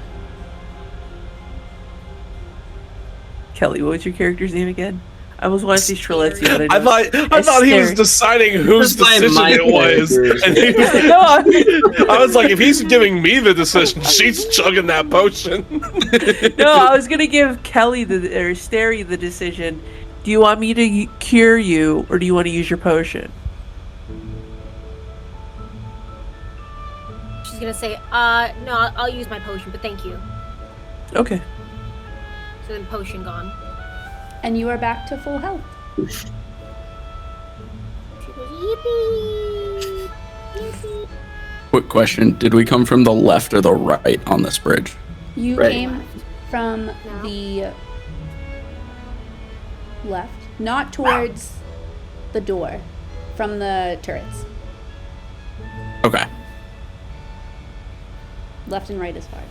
Kelly. What was your character's name again? I almost want to say Trelizzi, but I don't. I thought he was Asteri. deciding whose Just by decision my it was. character. And he was, No, I- I was like, if he's giving me the decision, she's chugging that potion. no, I was gonna give Kelly or Asteri the decision. Do you want me to cure you, or do you want to use your potion? She's gonna say, no, I'll use my potion, but thank you. Okay. So then potion gone. And you are back to full health. She goes, yippee! Yippee! Quick question: did we come from the left or the right on this bridge? You Right. came from the left, not towards the door, from the turrets. Okay. Left and right is fine.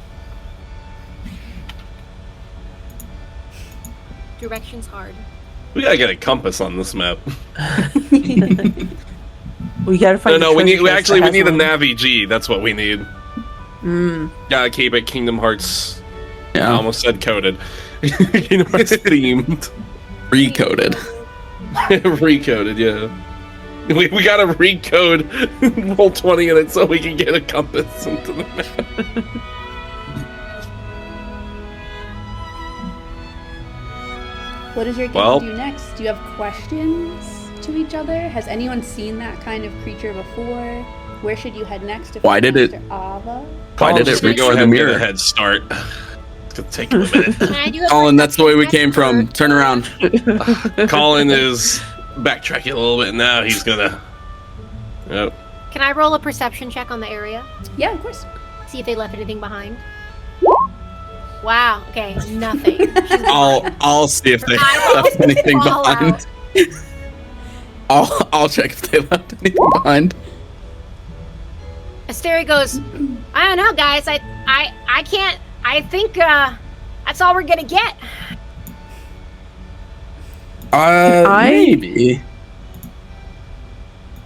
Direction's hard. We gotta get a compass on this map. We gotta find. No, the we need. treasure We chest actually that we has need a one. Navi G. That's what we need. Gotta keep it Kingdom Hearts. I Yeah. almost said coded. Kingdom Hearts themed. Recoded. Recoded, yeah. We gotta recode roll 20 in it so we can get a compass into the map. What does your gang Well- do next? Do you have questions to each other? Has anyone seen that kind of creature before? Where should you head next? Why did it- Master Ava? Why did it Just gonna reach go for ahead the and get mirror? a head start? It's gonna take him a minute. Can I do a Collin, that's the way we perception came from. check Turn for- around. Collin is backtracking a little bit now. He's gonna. Yep. Can I roll a perception check on the area? Yeah, of course. See if they left anything behind. Wow. Okay, nothing. She's I'll see if they eyeballs left anything fall behind. I'll check if they left anything behind. Asteri goes, I don't know, guys. I can't. I think that's all we're gonna get. Maybe.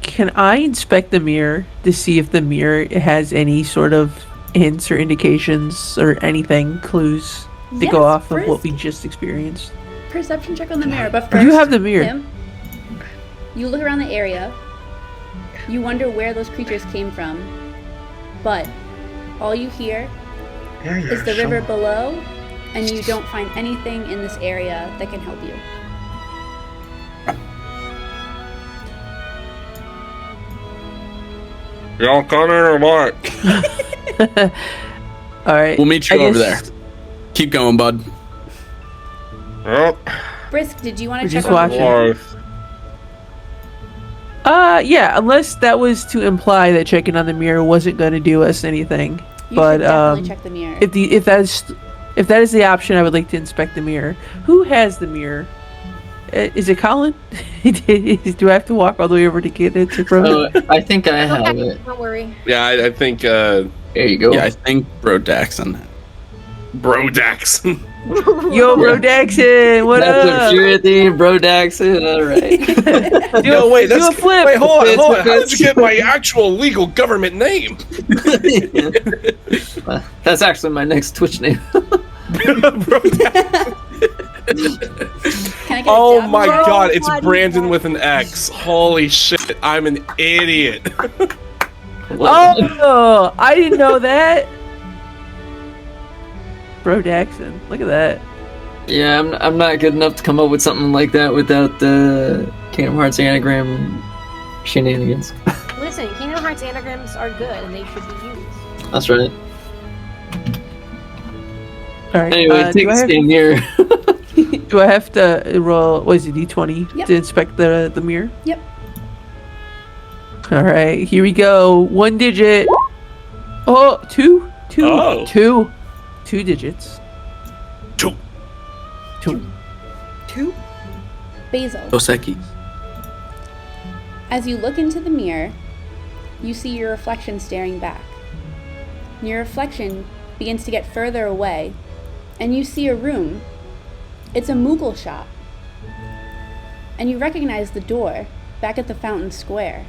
Can I inspect the mirror to see if the mirror has any sort of hints or indications or anything, clues to Yes, go off of first- what we just experienced? Perception check on the mirror, but first, You have the mirror. Pimp, you look around the area. You wonder where those creatures came from, but all you hear is the river below, and you don't find anything in this area that can help you. Y'all coming or what? All right. We'll meet you I over there. guess Keep going, bud. Yep. Brisk, did you want We're to check just on watching. the mirror? Yeah, unless that was to imply that checking on the mirror wasn't going to do us anything. You But should definitely check the mirror. if that is the option, I would like to inspect the mirror. Who has the mirror? Is it Collin? Do I have to walk all the way over to get it from Oh, I think I have Okay, it. don't worry. Yeah, I think There you go. Yeah, I think Bodraxnn. Brodaxn. Yo, Bodraxnn, what That's up? a purity, Brodaxnn. All right. No, wait, do that's a flip. Wait, hold on, It's- hold on. How did you get my actual legal government name? That's actually my next Twitch name. Brodaxn. Can I get Oh a dab? my Bro, god, it's bloody Brandon fuck. with an X. Holy shit, I'm an idiot. Oh, I didn't know that. Bodraxnn, look at that. Yeah, I'm not good enough to come up with something like that without the Kingdom Hearts anagram shenanigans. Listen, Kingdom Hearts anagrams are good and they should be used. That's right. All right. Anyway, take a stand here. Do I have to roll? What is it? D20 Yep. to inspect the mirror. Yep. All right, here we go. One digit. Oh, two. Oh. Two digits. Two. Basil. Oseki. As you look into the mirror, you see your reflection staring back. Your reflection begins to get further away, and you see a room. It's a Moogle shop. And you recognize the door back at the fountain square.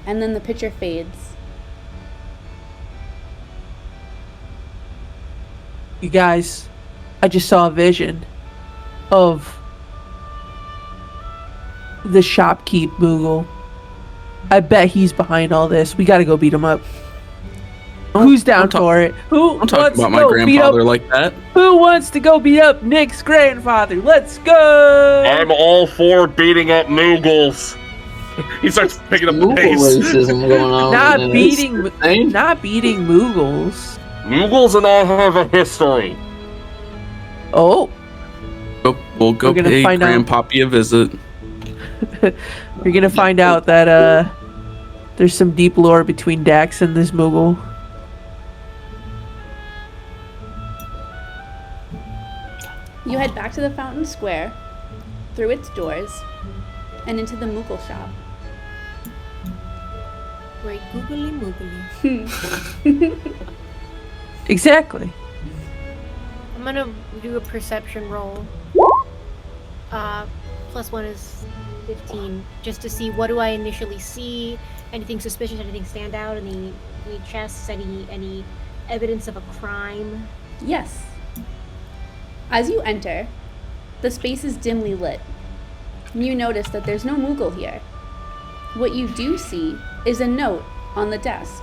And then the picture fades. You guys, I just saw a vision of the shopkeep Moogle. I bet he's behind all this. We gotta go beat him up. Who's down for it? Who Don't talk wants about to my go beat up? grandfather like that. Who wants to go beat up Nick's grandfather? Let's go! I'm all for beating up Moogles. He starts picking up the Moogle pace. racism going on. Not right now. beating, It's insane. not beating Moogles. Moogles and I have a history. Oh, We'll go We're gonna pay find out. Grandpappy a visit. you're gonna find out that there's some deep lore between Dax and this Moogle. You head back to the fountain square, through its doors, and into the Moogle shop. Great googly moogly. Exactly. I'm gonna do a perception roll. +1 is 15, just to see what do I initially see. Anything suspicious? Anything stand out? Any chests? Any evidence of a crime? Yes. As you enter, the space is dimly lit. You notice that there's no Moogle here. What you do see is a note on the desk.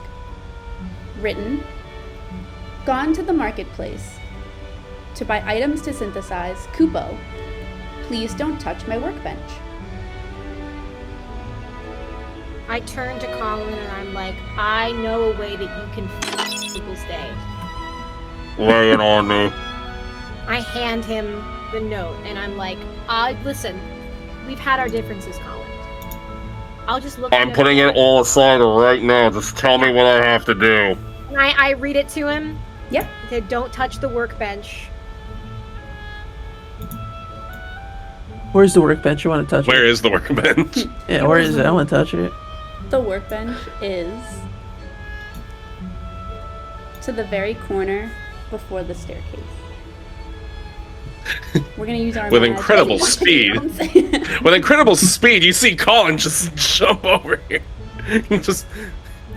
Written, "Gone to the marketplace to buy items to synthesize Kupo. please don't touch my workbench. I turn to Collin and I'm like, I know a way that you can f people's day. Lay it on me. I hand him the note and I'm like, listen, we've had our differences, Collin. I'll just look at I'm putting it all aside right now. Just tell me what I have to do. And I read it to him. Yep. I said, don't touch the workbench. Where's the workbench? You want to touch Where it? is the workbench? Yeah, where is it? I want to touch it. The workbench is to the very corner before the staircase. We're gonna use our With magic. incredible speed. With incredible speed, you see Collin just jump over here.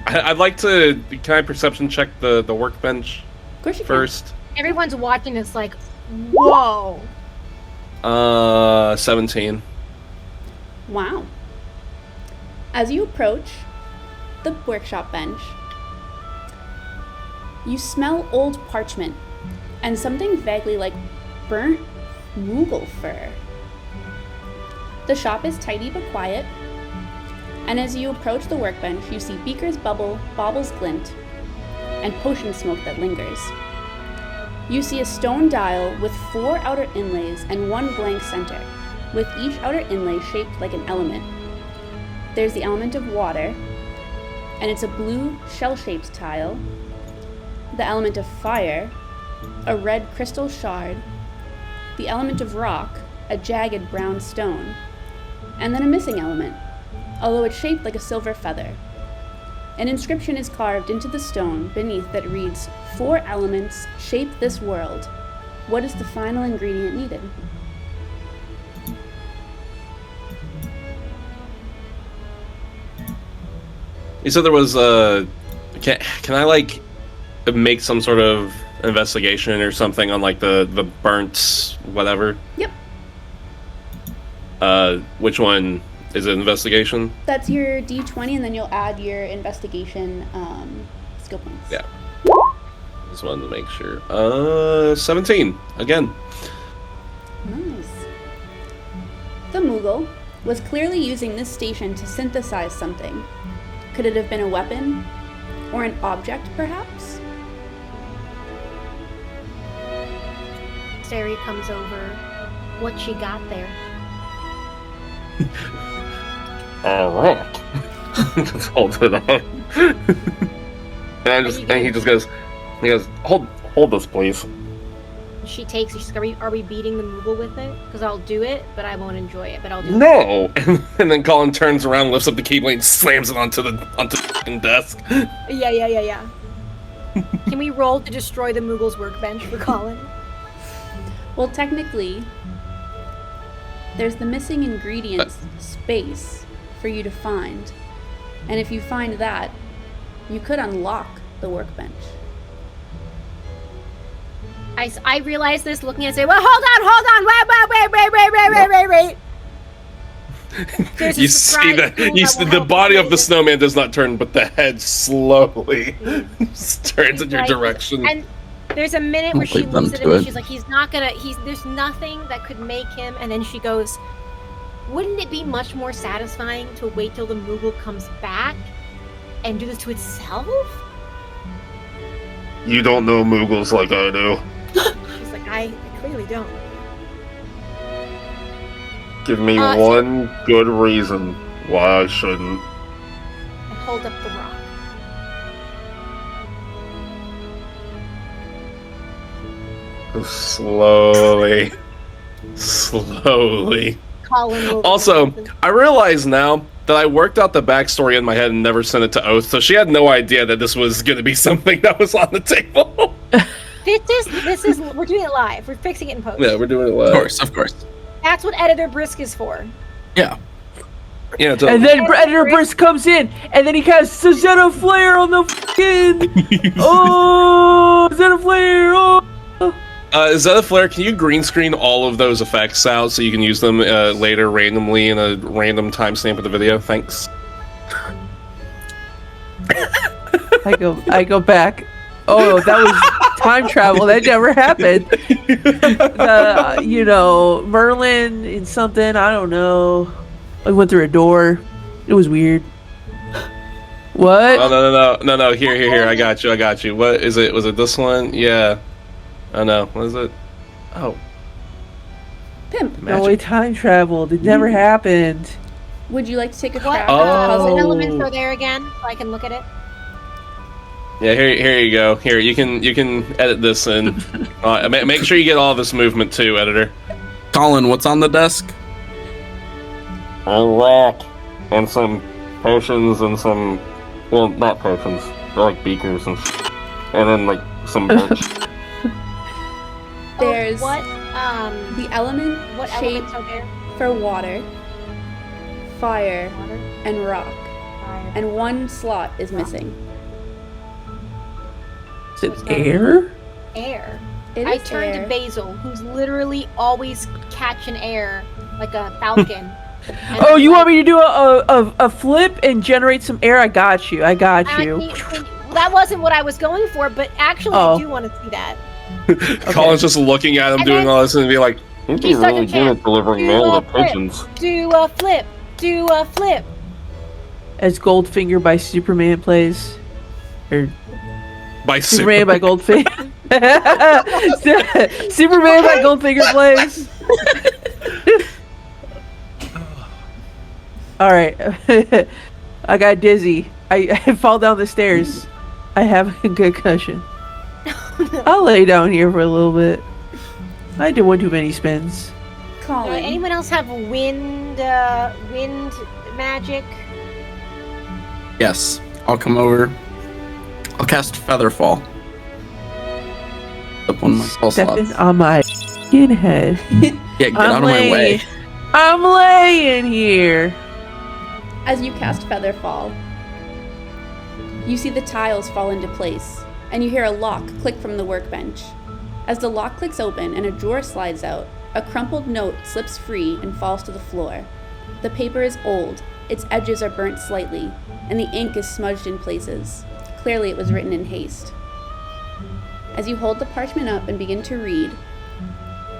I'd like to. Can I perception check the workbench Of course you first? Everyone's watching this like, whoa. 17. can. Wow. As you approach the workshop bench, you smell old parchment and something vaguely like burnt Moogle fur. The shop is tidy but quiet, and as you approach the workbench, you see beakers bubble, baubles glint, and potion smoke that lingers. You see a stone dial with 4 outer inlays and 1 blank center, with each outer inlay shaped like an element. There's the element of water, and it's a blue shell-shaped tile, the element of fire, a red crystal shard, the element of rock, a jagged brown stone, and then a missing element, although it's shaped like a silver feather. An inscription is carved into the stone beneath that reads, 4 elements shape this world. What is the final ingredient needed? You said there was a. Can I like make some sort of investigation or something on like the burnt whatever? Yep. Which one is it? Investigation? That's your D20, and then you'll add your investigation skill points. Yeah. Just wanted to make sure. 17 again. Nice. The Moogle was clearly using this station to synthesize something. Could it have been a weapon? Or an object, perhaps? Asteri comes over. What you got there? Alright. Just hold it up. And he just goes, hold this please. She takes it. She's like, are we beating the Moogle with it? Because I'll do it, but I won't enjoy it. But I'll do it. No! And then Collin turns around, lifts up the Keyblade, and slams it onto the fucking desk. Yeah. Can we roll to destroy the Moogle's workbench for Collin? Well, technically, there's the missing ingredients space for you to find. And if you find that, you could unlock the workbench. I realize this looking and say, well, hold on, wait. There's a You see surprise that? tool You that see will the help body you of the with- snowman does not turn, but the head slowly turns in your Like, direction. And there's a minute where she Leave them looks at to him and it. she's like, there's nothing that could make him. And then she goes, wouldn't it be much more satisfying to wait till the Moogle comes back and do this to itself? You don't know Moogles like I do. She's like, I clearly don't. Give me so- one good reason why I shouldn't. And hold up the rock. Slowly. Collin will Also, I realize now that I worked out the backstory in my head and never sent it to Oath, so she had no idea that this was going to be something that was on the table. This is we're doing it live. We're fixing it in post. Yeah, we're doing it Of live. course. That's what Editor Brisk is for. Yeah. Yeah, And then Editor Brisk comes in, and then he casts a Zeta Flare on the fucking. Oh, Zeta Flare! Oh. Zeta Flare, can you green screen all of those effects out so you can use them later randomly in a random timestamp of the video? Thanks. I go back. Oh, that was time travel. That never happened. Merlin in something. I don't know. I went through a door. It was weird. What? Oh, no. Here. I got you. What is it? Was it this one? Yeah. Oh, no. What is it? Oh. Pimp, No way time traveled. It never happened. would you like to take a What crack at the puzzle? elements are there again, so I can look at it? Yeah, here you go. Here, you can edit this and make sure you get all this movement too, editor. Collin, what's on the desk? A rack and some potions and some, well, not potions, they're like beakers and then like some bench. There's what the element what shape elements are there? for water, fire, Water, and rock, fire. and one slot is missing. Is it air? Air. It I is turn air. to Basil, who's literally always catching air like a falcon. And Oh, I'm you like, want me to do a flip and generate some air? I got you. That wasn't what I was going for, but actually Oh. I do want to see that. Colin's just looking at him And doing then- all this and be like, "You'd be He's such a really good champ. at delivering Do mail a to flip. pigeons." Do a flip. Do a flip. As Goldfinger by Superman plays. Or By Superman by Goldfinger. Superman by Goldfinger plays. Alright. I got dizzy. I fall down the stairs. I have a concussion. I'll lay down here for a little bit. I did one too many spins. Collin. Anyone else have wind magic? Yes. I'll come over. I'll cast Featherfall. Up one of my spell Stepping slots. on my f***ing head. Yeah, get out of my way. I'm laying here. As you cast Featherfall, you see the tiles fall into place, and you hear a lock click from the workbench. As the lock clicks open and a drawer slides out, a crumpled note slips free and falls to the floor. The paper is old, its edges are burnt slightly, and the ink is smudged in places. Clearly it was written in haste. As you hold the parchment up and begin to read,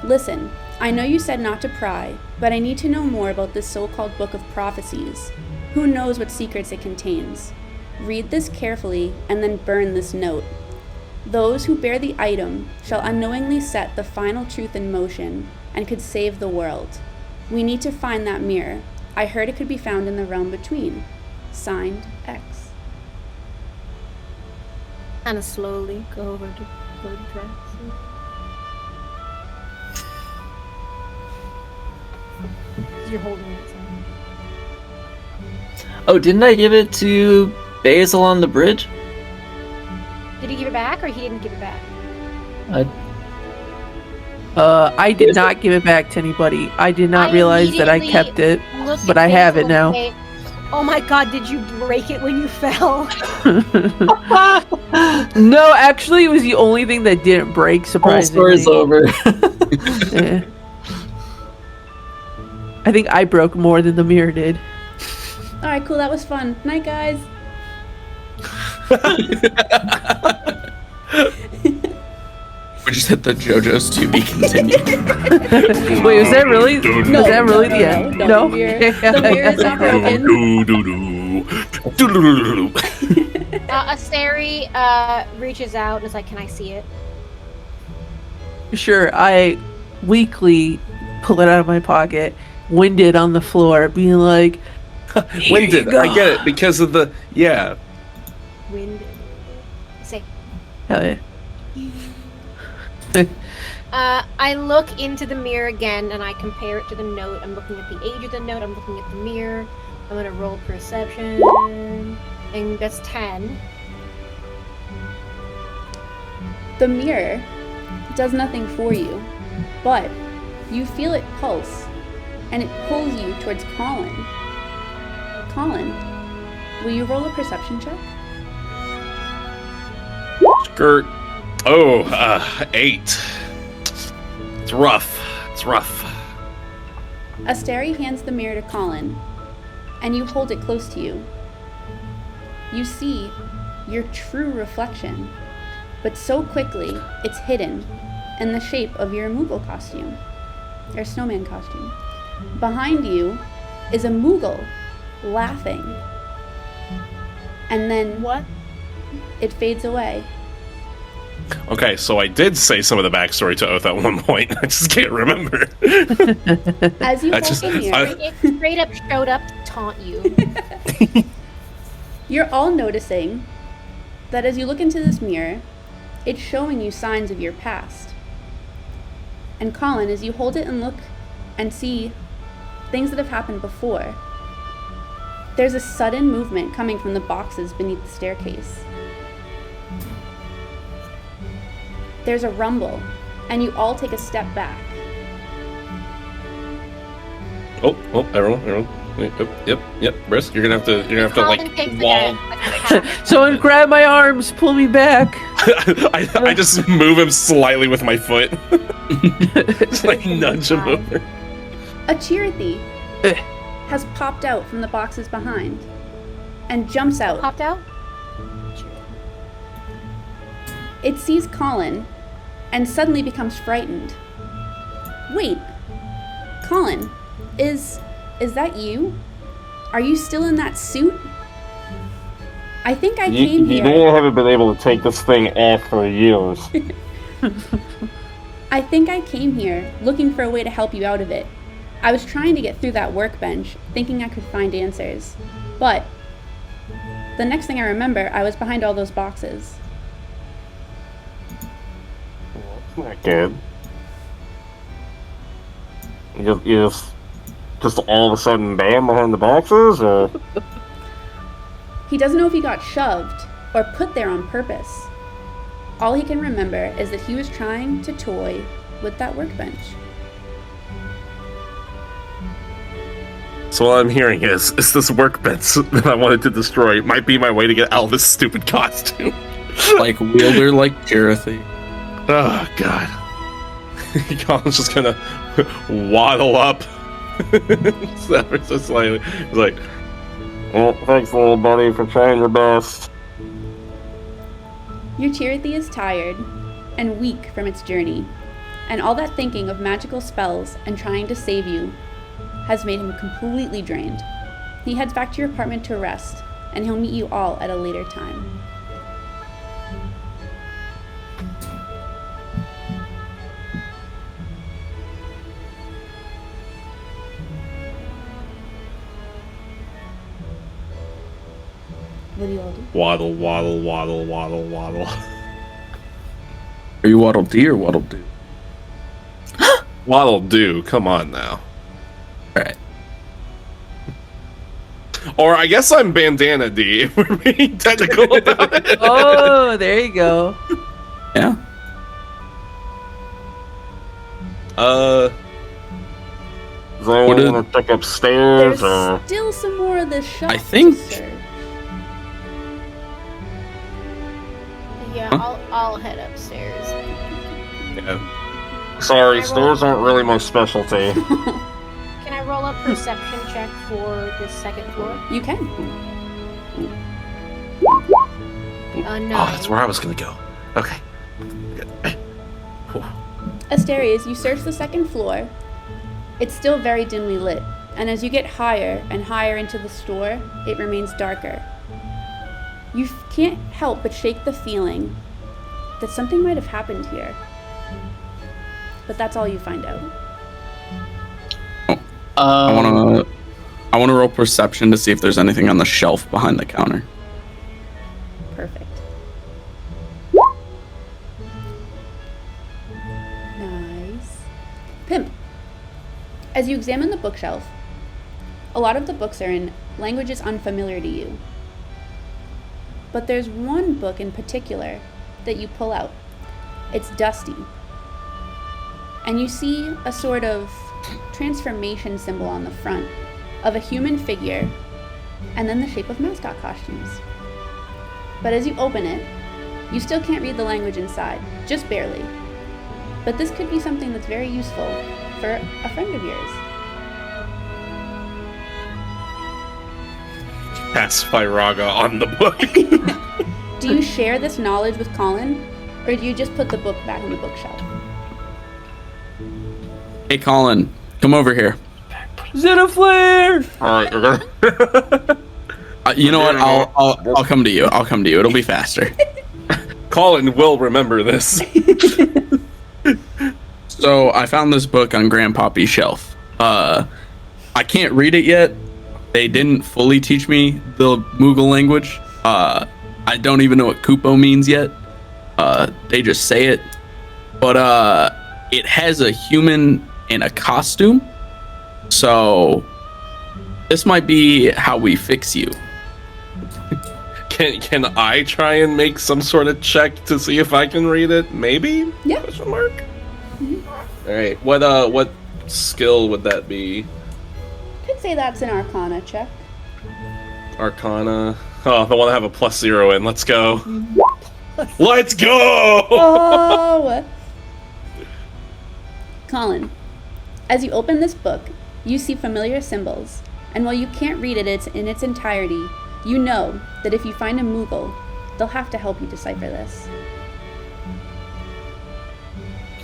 "Listen, I know you said not to pry, but I need to know more about this so-called Book of Prophecies. Who knows what secrets it contains? Read this carefully and then burn this note. Those who bear the item shall unknowingly set the final truth in motion and could save the world. We need to find that mirror. I heard it could be found in the realm between. Signed, X." Kind of slowly go over to Bodraxnn. You're holding it. So. Oh, didn't I give it to Basil on the bridge? Did he give it back, or he didn't give it back? I did not give it back to anybody. I did not realize that I kept it, Looked but at I have Basil it now. and say, "Oh my God! Did you break it when you fell?" No, actually, it was the only thing that didn't break, Whole surprisingly. story's over. Yeah. I think I broke more than the mirror did. Alright, cool, that was fun. Night, guys. We just hit the JoJo's to be continued. Wait, was that really? No, was that really no, the end? no, the mirror is not broken. Asteri reaches out and is like, "Can I see it?" Sure, I weakly pull it out of my pocket, wind it on the floor, being like, Winded, I get it, because of the, yeah. Wind. Say. hell yeah. I look into the mirror again and I compare it to the note. I'm looking at the age of the note. I'm looking at the mirror. I'm gonna roll perception, and that's 10. The mirror does nothing for you, but you feel it pulse, and it pulls you towards Collin. Collin, will you roll a perception check? Skirt. Oh, 8. It's rough. It's rough. Asteri hands the mirror to Collin, and you hold it close to you. You see your true reflection. but so quickly it's hidden in the shape of your Moogle costume, or snowman costume. Behind you is a Moogle laughing, and then What? it fades away. Okay, so I did say some of the backstory to Oath at one point. I just can't remember. As you I walk just- in here, It straight up showed up to taunt you. you're all noticing that as you look into this mirror, it's showing you signs of your past. And Collin, as you hold it and look and see things that have happened before, there's a sudden movement coming from the boxes beneath the staircase. There's a rumble, and you all take a step back. Oh, everyone. Yep. Brisk, you're gonna have to Collin like takes wall. like a half- Someone grab my arms, pull me back. I just move him slightly with my foot. Just like nudge him over. A Chirithy Eh. has popped out from the boxes behind and jumps out. Popped out? It sees Collin and suddenly becomes frightened. Wait, Collin, is that you? Are you still in that suit? I think I came You here. haven't been able to take this thing off for years. I think I came here looking for a way to help you out of it. I was trying to get through that workbench, thinking I could find answers. But the next thing I remember, I was behind all those boxes. Not good. You just all of a sudden bam behind the boxes, or He doesn't know if he got shoved or put there on purpose. All he can remember is that he was trying to toy with that workbench. So all I'm hearing is this workbench that I wanted to destroy might be my way to get out of this stupid costume. Like wielder, like Chirithy. Oh god. Colin's just gonna waddle up. Ever so slightly. He's like, well, thanks, little buddy, for trying your best. Your Chirithy is tired and weak from its journey, and all that thinking of magical spells and trying to save you has made him completely drained. He heads back to your apartment to rest, and he'll meet you all at a later time. What do you all do? waddle, waddle, waddle, waddle, waddle. Are you Waddle Dee or Waddle Do? Waddle do, come on now. Alright. Or I guess I'm Bandana D, if we're being technical about it. Oh, there you go. Yeah. Is anyone What did- gonna check upstairs, There's or still some more of the shop I think- to search. Yeah, Huh? I'll head upstairs. Yeah. sorry, stairs aren't really my specialty. Can I roll a perception check for the second floor? You can. No. Oh, that's where I was gonna go. Okay. Asteri, as you search the second floor, it's still very dimly lit, and as you get higher and higher into the store, it remains darker. You can't help but shake the feeling that something might have happened here. But that's all you find out. I wanna roll perception to see if there's anything on the shelf behind the counter. Perfect. Nice. Pimp. As you examine the bookshelf, a lot of the books are in languages unfamiliar to you. But there's one book in particular that you pull out. It's dusty. And you see a sort of transformation symbol on the front of a human figure and then the shape of mascot costumes. But as you open it, you still can't read the language inside, just barely. But this could be something that's very useful for a friend of yours. Pacify Raga on the book. Do you share this knowledge with Collin? Or do you just put the book back in the bookshelf? Hey, Collin, come over here. Zeta flare. Alright, You know what? I'll come to you. I'll come to you. It'll be faster. Collin will remember this. So I found this book on Grandpappy's shelf. I can't read it yet. They didn't fully teach me the Moogle language. I don't even know what Kupo means yet. They just say it. But it has a human in a costume. So this might be how we fix you. Can I try and make some sort of check to see if I can read it? Maybe? Yeah. Question mark? All right. What skill would that be? Could say that's an Arcana check. Arcana. Oh, the one I have a +0 in. Let's go. Let's go! Oh! Collin, as you open this book, you see familiar symbols, and while you can't read it in its entirety, you know that if you find a Moogle, they'll have to help you decipher this.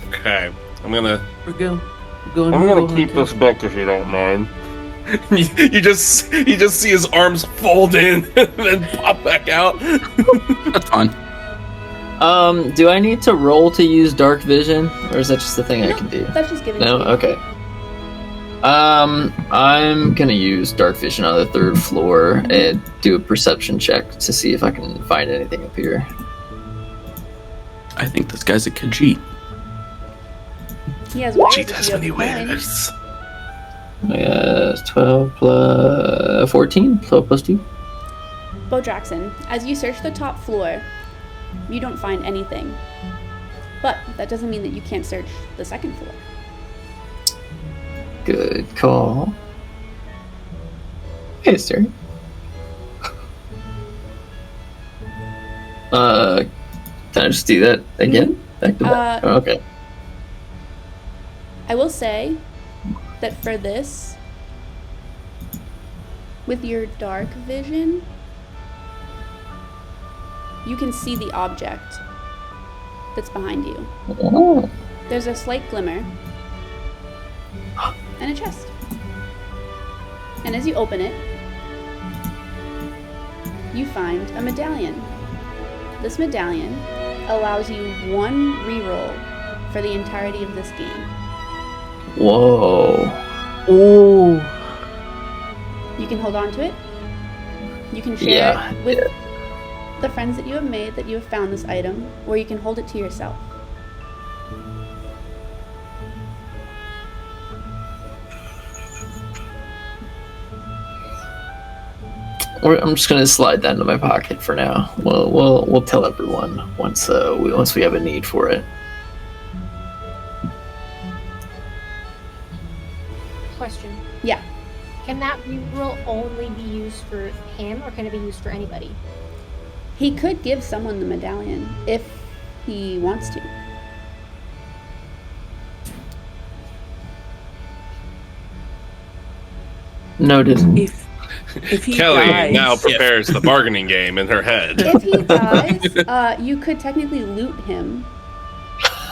Okay. I'm gonna... We're going I'm gonna Moogle keep hunting. this book if you don't mind. you just see his arms fold in and then pop back out. That's fine. Do I need to roll to use dark vision, or is that just the thing I No, can do? That's just given No? to you. Okay. I'm gonna use dark vision on the 3rd floor and do a perception check to see if I can find anything up here. I think this guy's a Khajiit. He has wares. Cheat has many wares. 12 plus 14, 12 plus 2. Bodraxnn, as you search the top floor, you don't find anything. But that doesn't mean that you can't search the 2nd floor. Good call. Hey, Asteri. Can I just do that again? Back to back? Oh, okay. I will say that for this, with your dark vision, you can see the object that's behind you. Oh. There's a slight glimmer and a chest. And as you open it, you find a medallion. This medallion allows you 1 reroll for the entirety of this game. Whoa. Oh. You can hold on to it. You can share Yeah, it with the friends that you have made that you have found this item, or you can hold it to yourself. I'm just gonna slide that into my pocket for now. We'll tell everyone once we have a need for it. Question. Yeah. Can that reroll only be used for him, or can it be used for anybody? He could give someone the medallion if he wants to. Noted. If he Kelly dies, now prepares the bargaining game in her head. If he dies, you could technically loot him.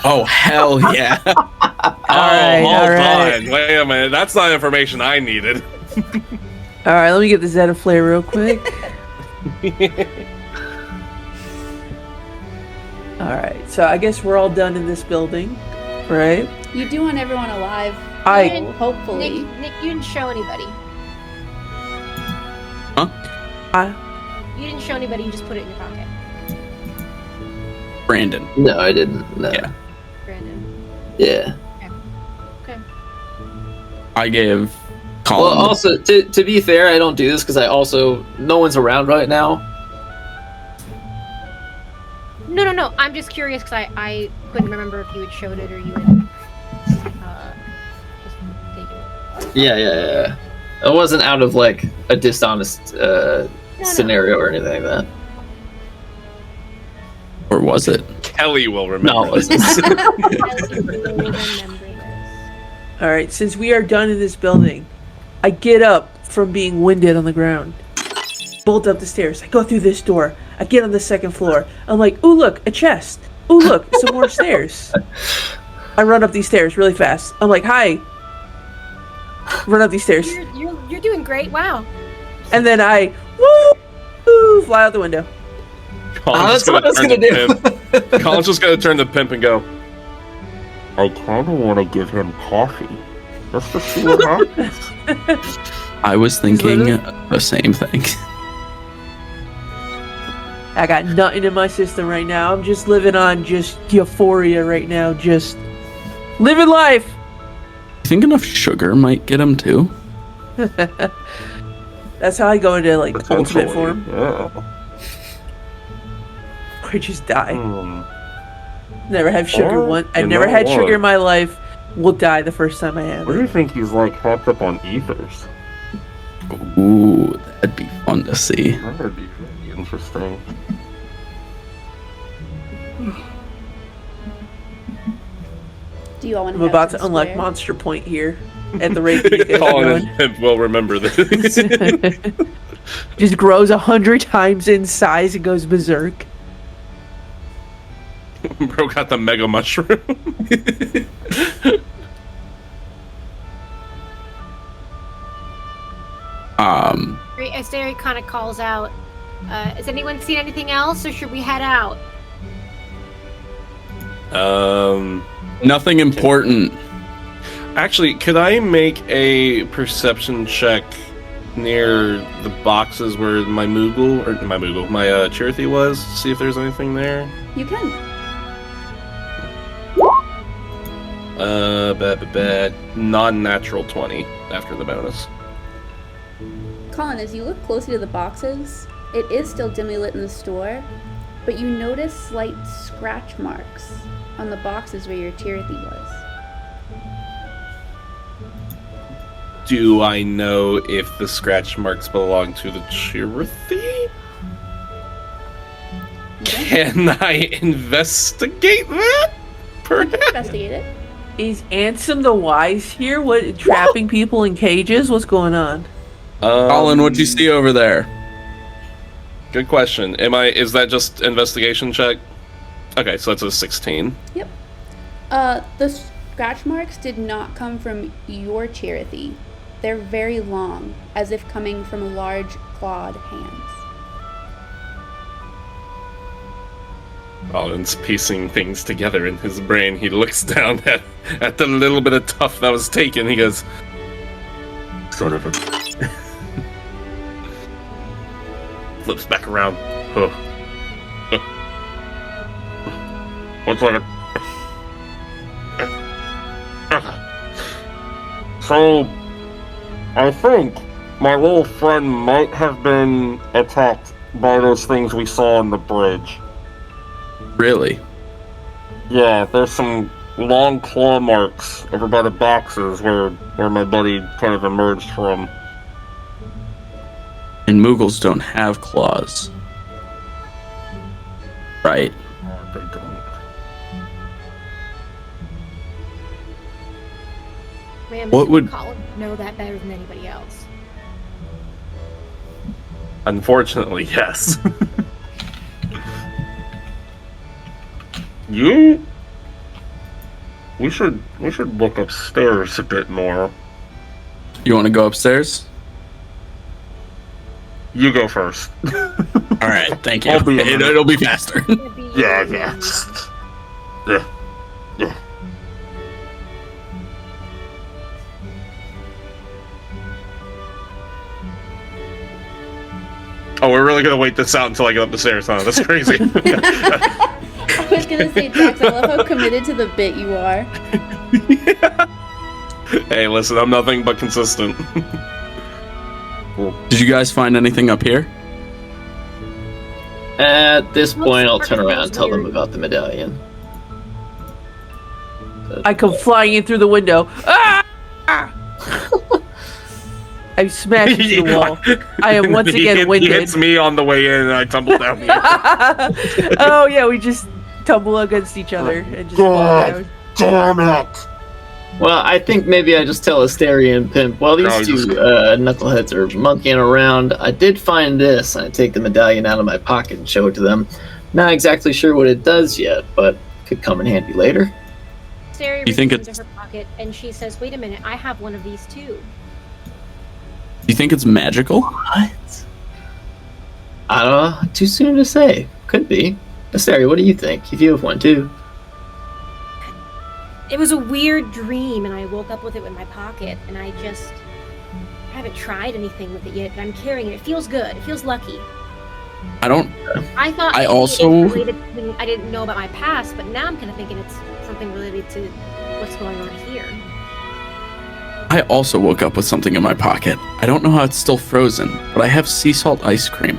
Oh, hell yeah. Alright, hold alright. on. Wait a minute. That's not information I needed. Alright, let me get the Zeta flare real quick. Alright, so I guess we're all done in this building, right? You do want everyone alive. I- so hopefully. Nick, you didn't show anybody. You didn't show anybody. You just put it in your pocket. Brandon. No, I didn't. No. Yeah. Brandon. Yeah. Okay. I gave Well, Collin. also to be fair, I don't do this because no one's around right now. No. I'm just curious because I couldn't remember if you had showed it or you had just taken it. Yeah. It wasn't out of like a dishonest scenario or anything like that. Or was it? Kelly will No, remember. it wasn't. I will remember this. Alright, since we are done in this building, I get up from being winded on the ground. Bolt up the stairs. I go through this door. I get on the 2nd floor. I'm like, ooh, look, a chest. Oh, look, some more stairs. I run up these stairs really fast. I'm like, hi. Run up these stairs. You're doing great. Wow. And then I fly out the window. That's what I was gonna do. Collin's just gonna turn to Pimp and go, I kind of want to give him coffee, just to see what happens. I was thinking the same thing. I got nothing in my system right now. I'm just living on just euphoria right now. Just living life. You think enough sugar might get him too? That's how I go into like ultimate Potentially, form. Yeah. Or just die. Hmm. Never have sugar Or, once. I you never know had what? sugar in my life. Will die the first time I have What do it. you think he's like hopped up on ethers? Ooh, that'd be fun to see. That would be really interesting. Do you all want to? I'm about to unlock Monster Point here at the rate that you guys are Collin going. and Pimp will remember this. Just grows 100 times in size and goes berserk. Bro got the mega mushroom. Great. Asteri kind of calls out. Has anyone seen anything else, or should we head out? Nothing important. Actually, could I make a perception check near the boxes where my Cherothy was? See if there's anything there. You can. Non-natural 20 after the bonus. Collin, as you look closely to the boxes, it is still dimly lit in the store, but you notice slight scratch marks on the boxes where your Cherothy was. Do I know if the scratch marks belong to the Cherothy? Can I investigate that? Perhaps? Investigate it. Is Ansem the Wise here? What, trapping people in cages? What's going on? Collin, what'd you see over there? Good question. Is that just investigation check? Okay, so that's a 16. Yep. The scratch marks did not come from your Cherothy. They're very long, as if coming from large clawed hands. Collin's piecing things together in his brain. He looks down at the little bit of tuff that was taken. He goes, son of a... Flips back around. Oh. What's that? So, I think my little friend might have been attacked by those things we saw on the bridge. Really? Yeah, there's some long claw marks over by the boxes where my buddy kind of emerged from. And Moogles don't have claws. Right. They don't. Man, What would- Collin know that better than anybody else? unfortunately, yes. We should look upstairs a bit more. You want to go upstairs? You go first. All right, thank you. I'll be a minute. It'll be faster. It'd be- Yeah. Yeah. Oh, we're really gonna wait this out until I get up the stairs, huh? That's crazy. I was gonna say, Jax, I love how committed to the bit you are. Hey, listen, I'm nothing but consistent. Did you guys find anything up here? At this point, I'll turn Looks around and tell them weird. about the medallion. I come flying in through the window. Ah! I smash into the wall. I am once again He winded. hits me on the way in, and I tumble down here. Oh yeah, we just tumble against each other and just fall God down. damn it! Well, I think maybe I just tell Asteri and Pimp, while these No, two just- knuckleheads are monkeying around, I did find this. I take the medallion out of my pocket and show it to them. Not exactly sure what it does yet, but could come in handy later. Asteri You think reaches it's- into her pocket and she says, "Wait a minute, I have one of these too." Do you think it's magical? What? I don't know. Too soon to say. Could be. Asteri, what do you think? If you have one too. It was a weird dream, and I woke up with it in my pocket, and I haven't tried anything with it yet, but I'm carrying it. It feels good. It feels lucky. I don't. I thought I maybe also- it was related to something I didn't know about my past, but now I'm kind of thinking it's something related to what's going on here. I also woke up with something in my pocket. I don't know how it's still frozen, but I have sea salt ice cream.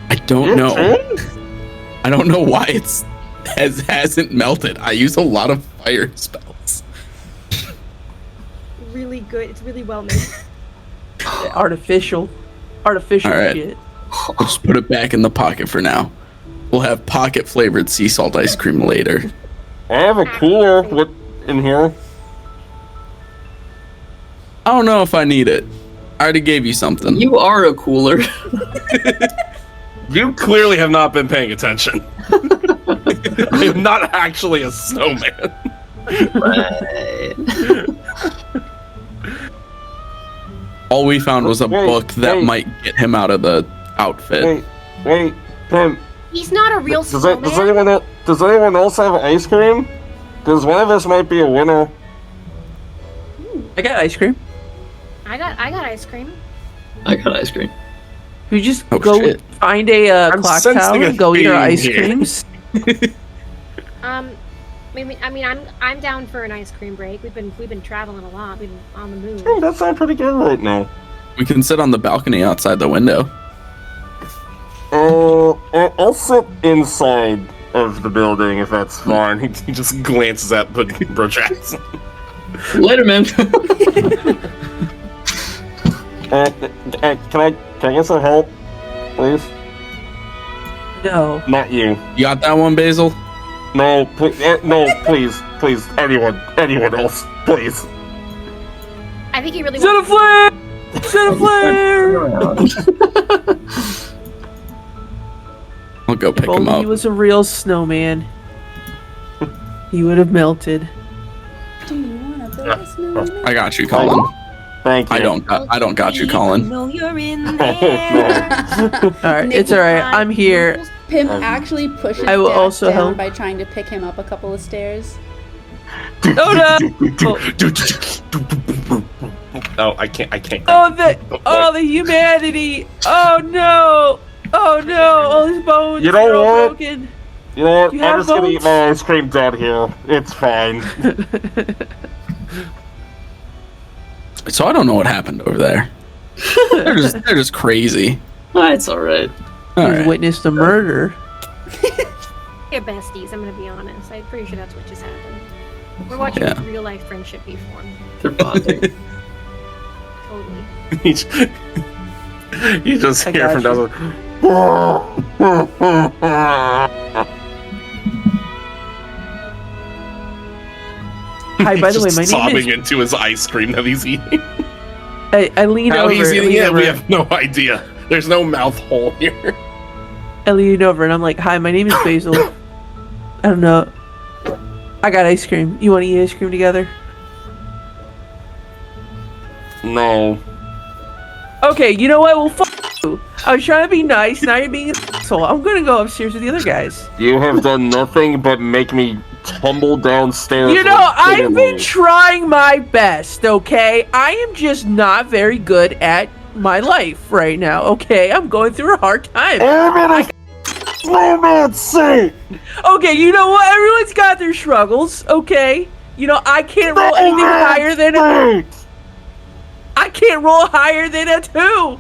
I don't know. I don't know why hasn't melted. I use a lot of fire spells. Really good. It's really well made. Artificial All right. shit. I'll just put it back in the pocket for now. We'll have pocket flavored sea salt ice cream later. I have a cooler in here. I don't know if I need it. I already gave you something. You are a cooler. You clearly have not been paying attention. I am not actually a snowman. Right. All we found was a Wait, book that wait. might get him out of the outfit. Wait, Pimp. He's not a real Does snowman. anyone else have ice cream? Because one of us might be a winner. I got ice cream. I got ice cream. I got ice cream. We just Oh, go shit. find a I'm clock sensing tower a and go eat our theme ice here. creams. I'm down for an ice cream break. We've been traveling a lot. We've been on the move. Hey, that sounds pretty good right now. We can sit on the balcony outside the window. I'll sit inside of the building if that's fine. He just glances at Bodraxnn. Later, man. Can I get some help, please? No. Not you. You got that one, Basil? No, please, please, anyone else, please. I think he really Set a wants. flare! Set a flare! I'll go pick If him only he up. was a real snowman, he would have melted. Do you wanna build a snowman? I got you, Collin. Thank you. I don't got you, Collin. know you're in All right, it's all right. I'm here. Pimp actually pushes I will Dax also down help. by trying to pick him up a couple of stairs. Oh no! No, I can't. Oh the humanity! Oh no! Oh no! All his bones You know are all what? broken. You know what? You I'm have just gonna eat votes? my ice cream down here. It's fine. So I don't know what happened over there. They're just crazy. It's alright. All He's right. witnessed a murder. You're besties. I'm gonna be honest. I'm pretty sure that's what just happened. We're watching Yeah. real life friendship be formed. They're bonding. Totally. You just I hear got from down Hi, by the way, just my name sobbing is. into his ice cream that he's eating. I lean How over. he's I eating lean it, over. we have no idea. There's no mouth hole here. I lean over and I'm like, "Hi, my name is Basil. I don't know. I got ice cream. You want to eat ice cream together?" No. Okay, you know what? Well, fuck you. I was trying to be nice. Now you're being an asshole. I'm gonna go upstairs with the other guys. You have done nothing but make me tumble downstairs. You know, like I've been family. trying my best, okay? I am just not very good at my life right now, okay? I'm going through a hard time. I'm in a snowman suit! Okay, you know what? Everyone's got their struggles, okay? You know, I can't roll anything higher than a... I can't roll higher than a 2!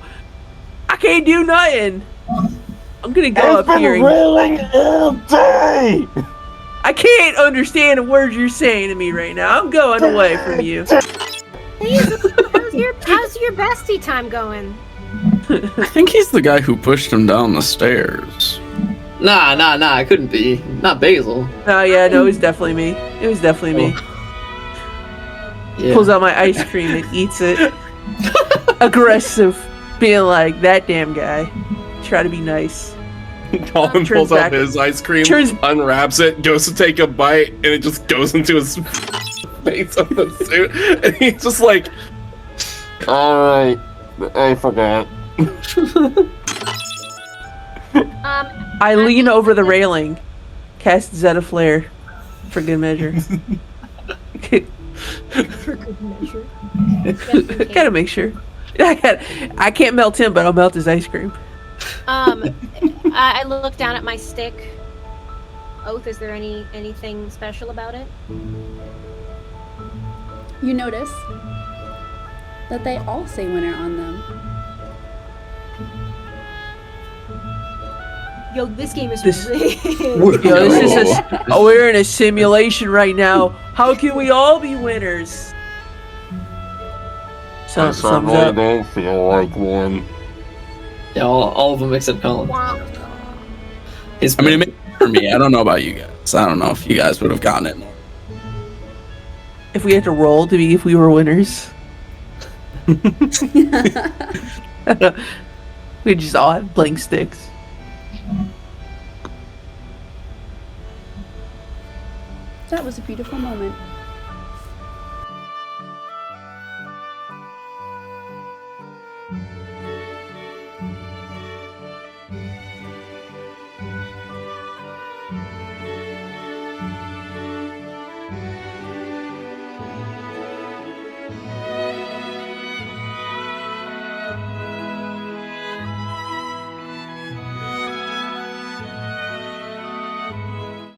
I can't do nothing. I'm gonna go I've up here been and... rolling all day! I can't understand a word you're saying to me right now. I'm going away from you. How's your bestie time going? I think he's the guy who pushed him down the stairs. Nah, it couldn't be. Not Basil. Oh yeah, no, it was definitely me. It was definitely me. Yeah. Pulls out my ice cream and eats it. Aggressive. Being like, that damn guy. Try to be nice. Collin Turns pulls out back- his ice cream, turns- unwraps it, goes to take a bite, and it just goes into his face of the suit, and he's just like, Alright, I forgot. I lean over the railing, cast Zeta Flare for good measure. For good measure. Just in case. Gotta make sure. I can't melt him, but I'll melt his ice cream. I look down at my stick. Oath, is there anything special about it? You notice that they all say winner on them. Yo, this game is This- rigged. Yo, this is we're in a simulation right now. How can we all be winners? I Thumbs certainly up. don't feel like one. Yeah, all of them except Collin. His I mean, it made it for me. I don't know about you guys. I don't know if you guys would have gotten it. If we had to roll to be if we were winners. We just all have blank sticks. That was a beautiful moment.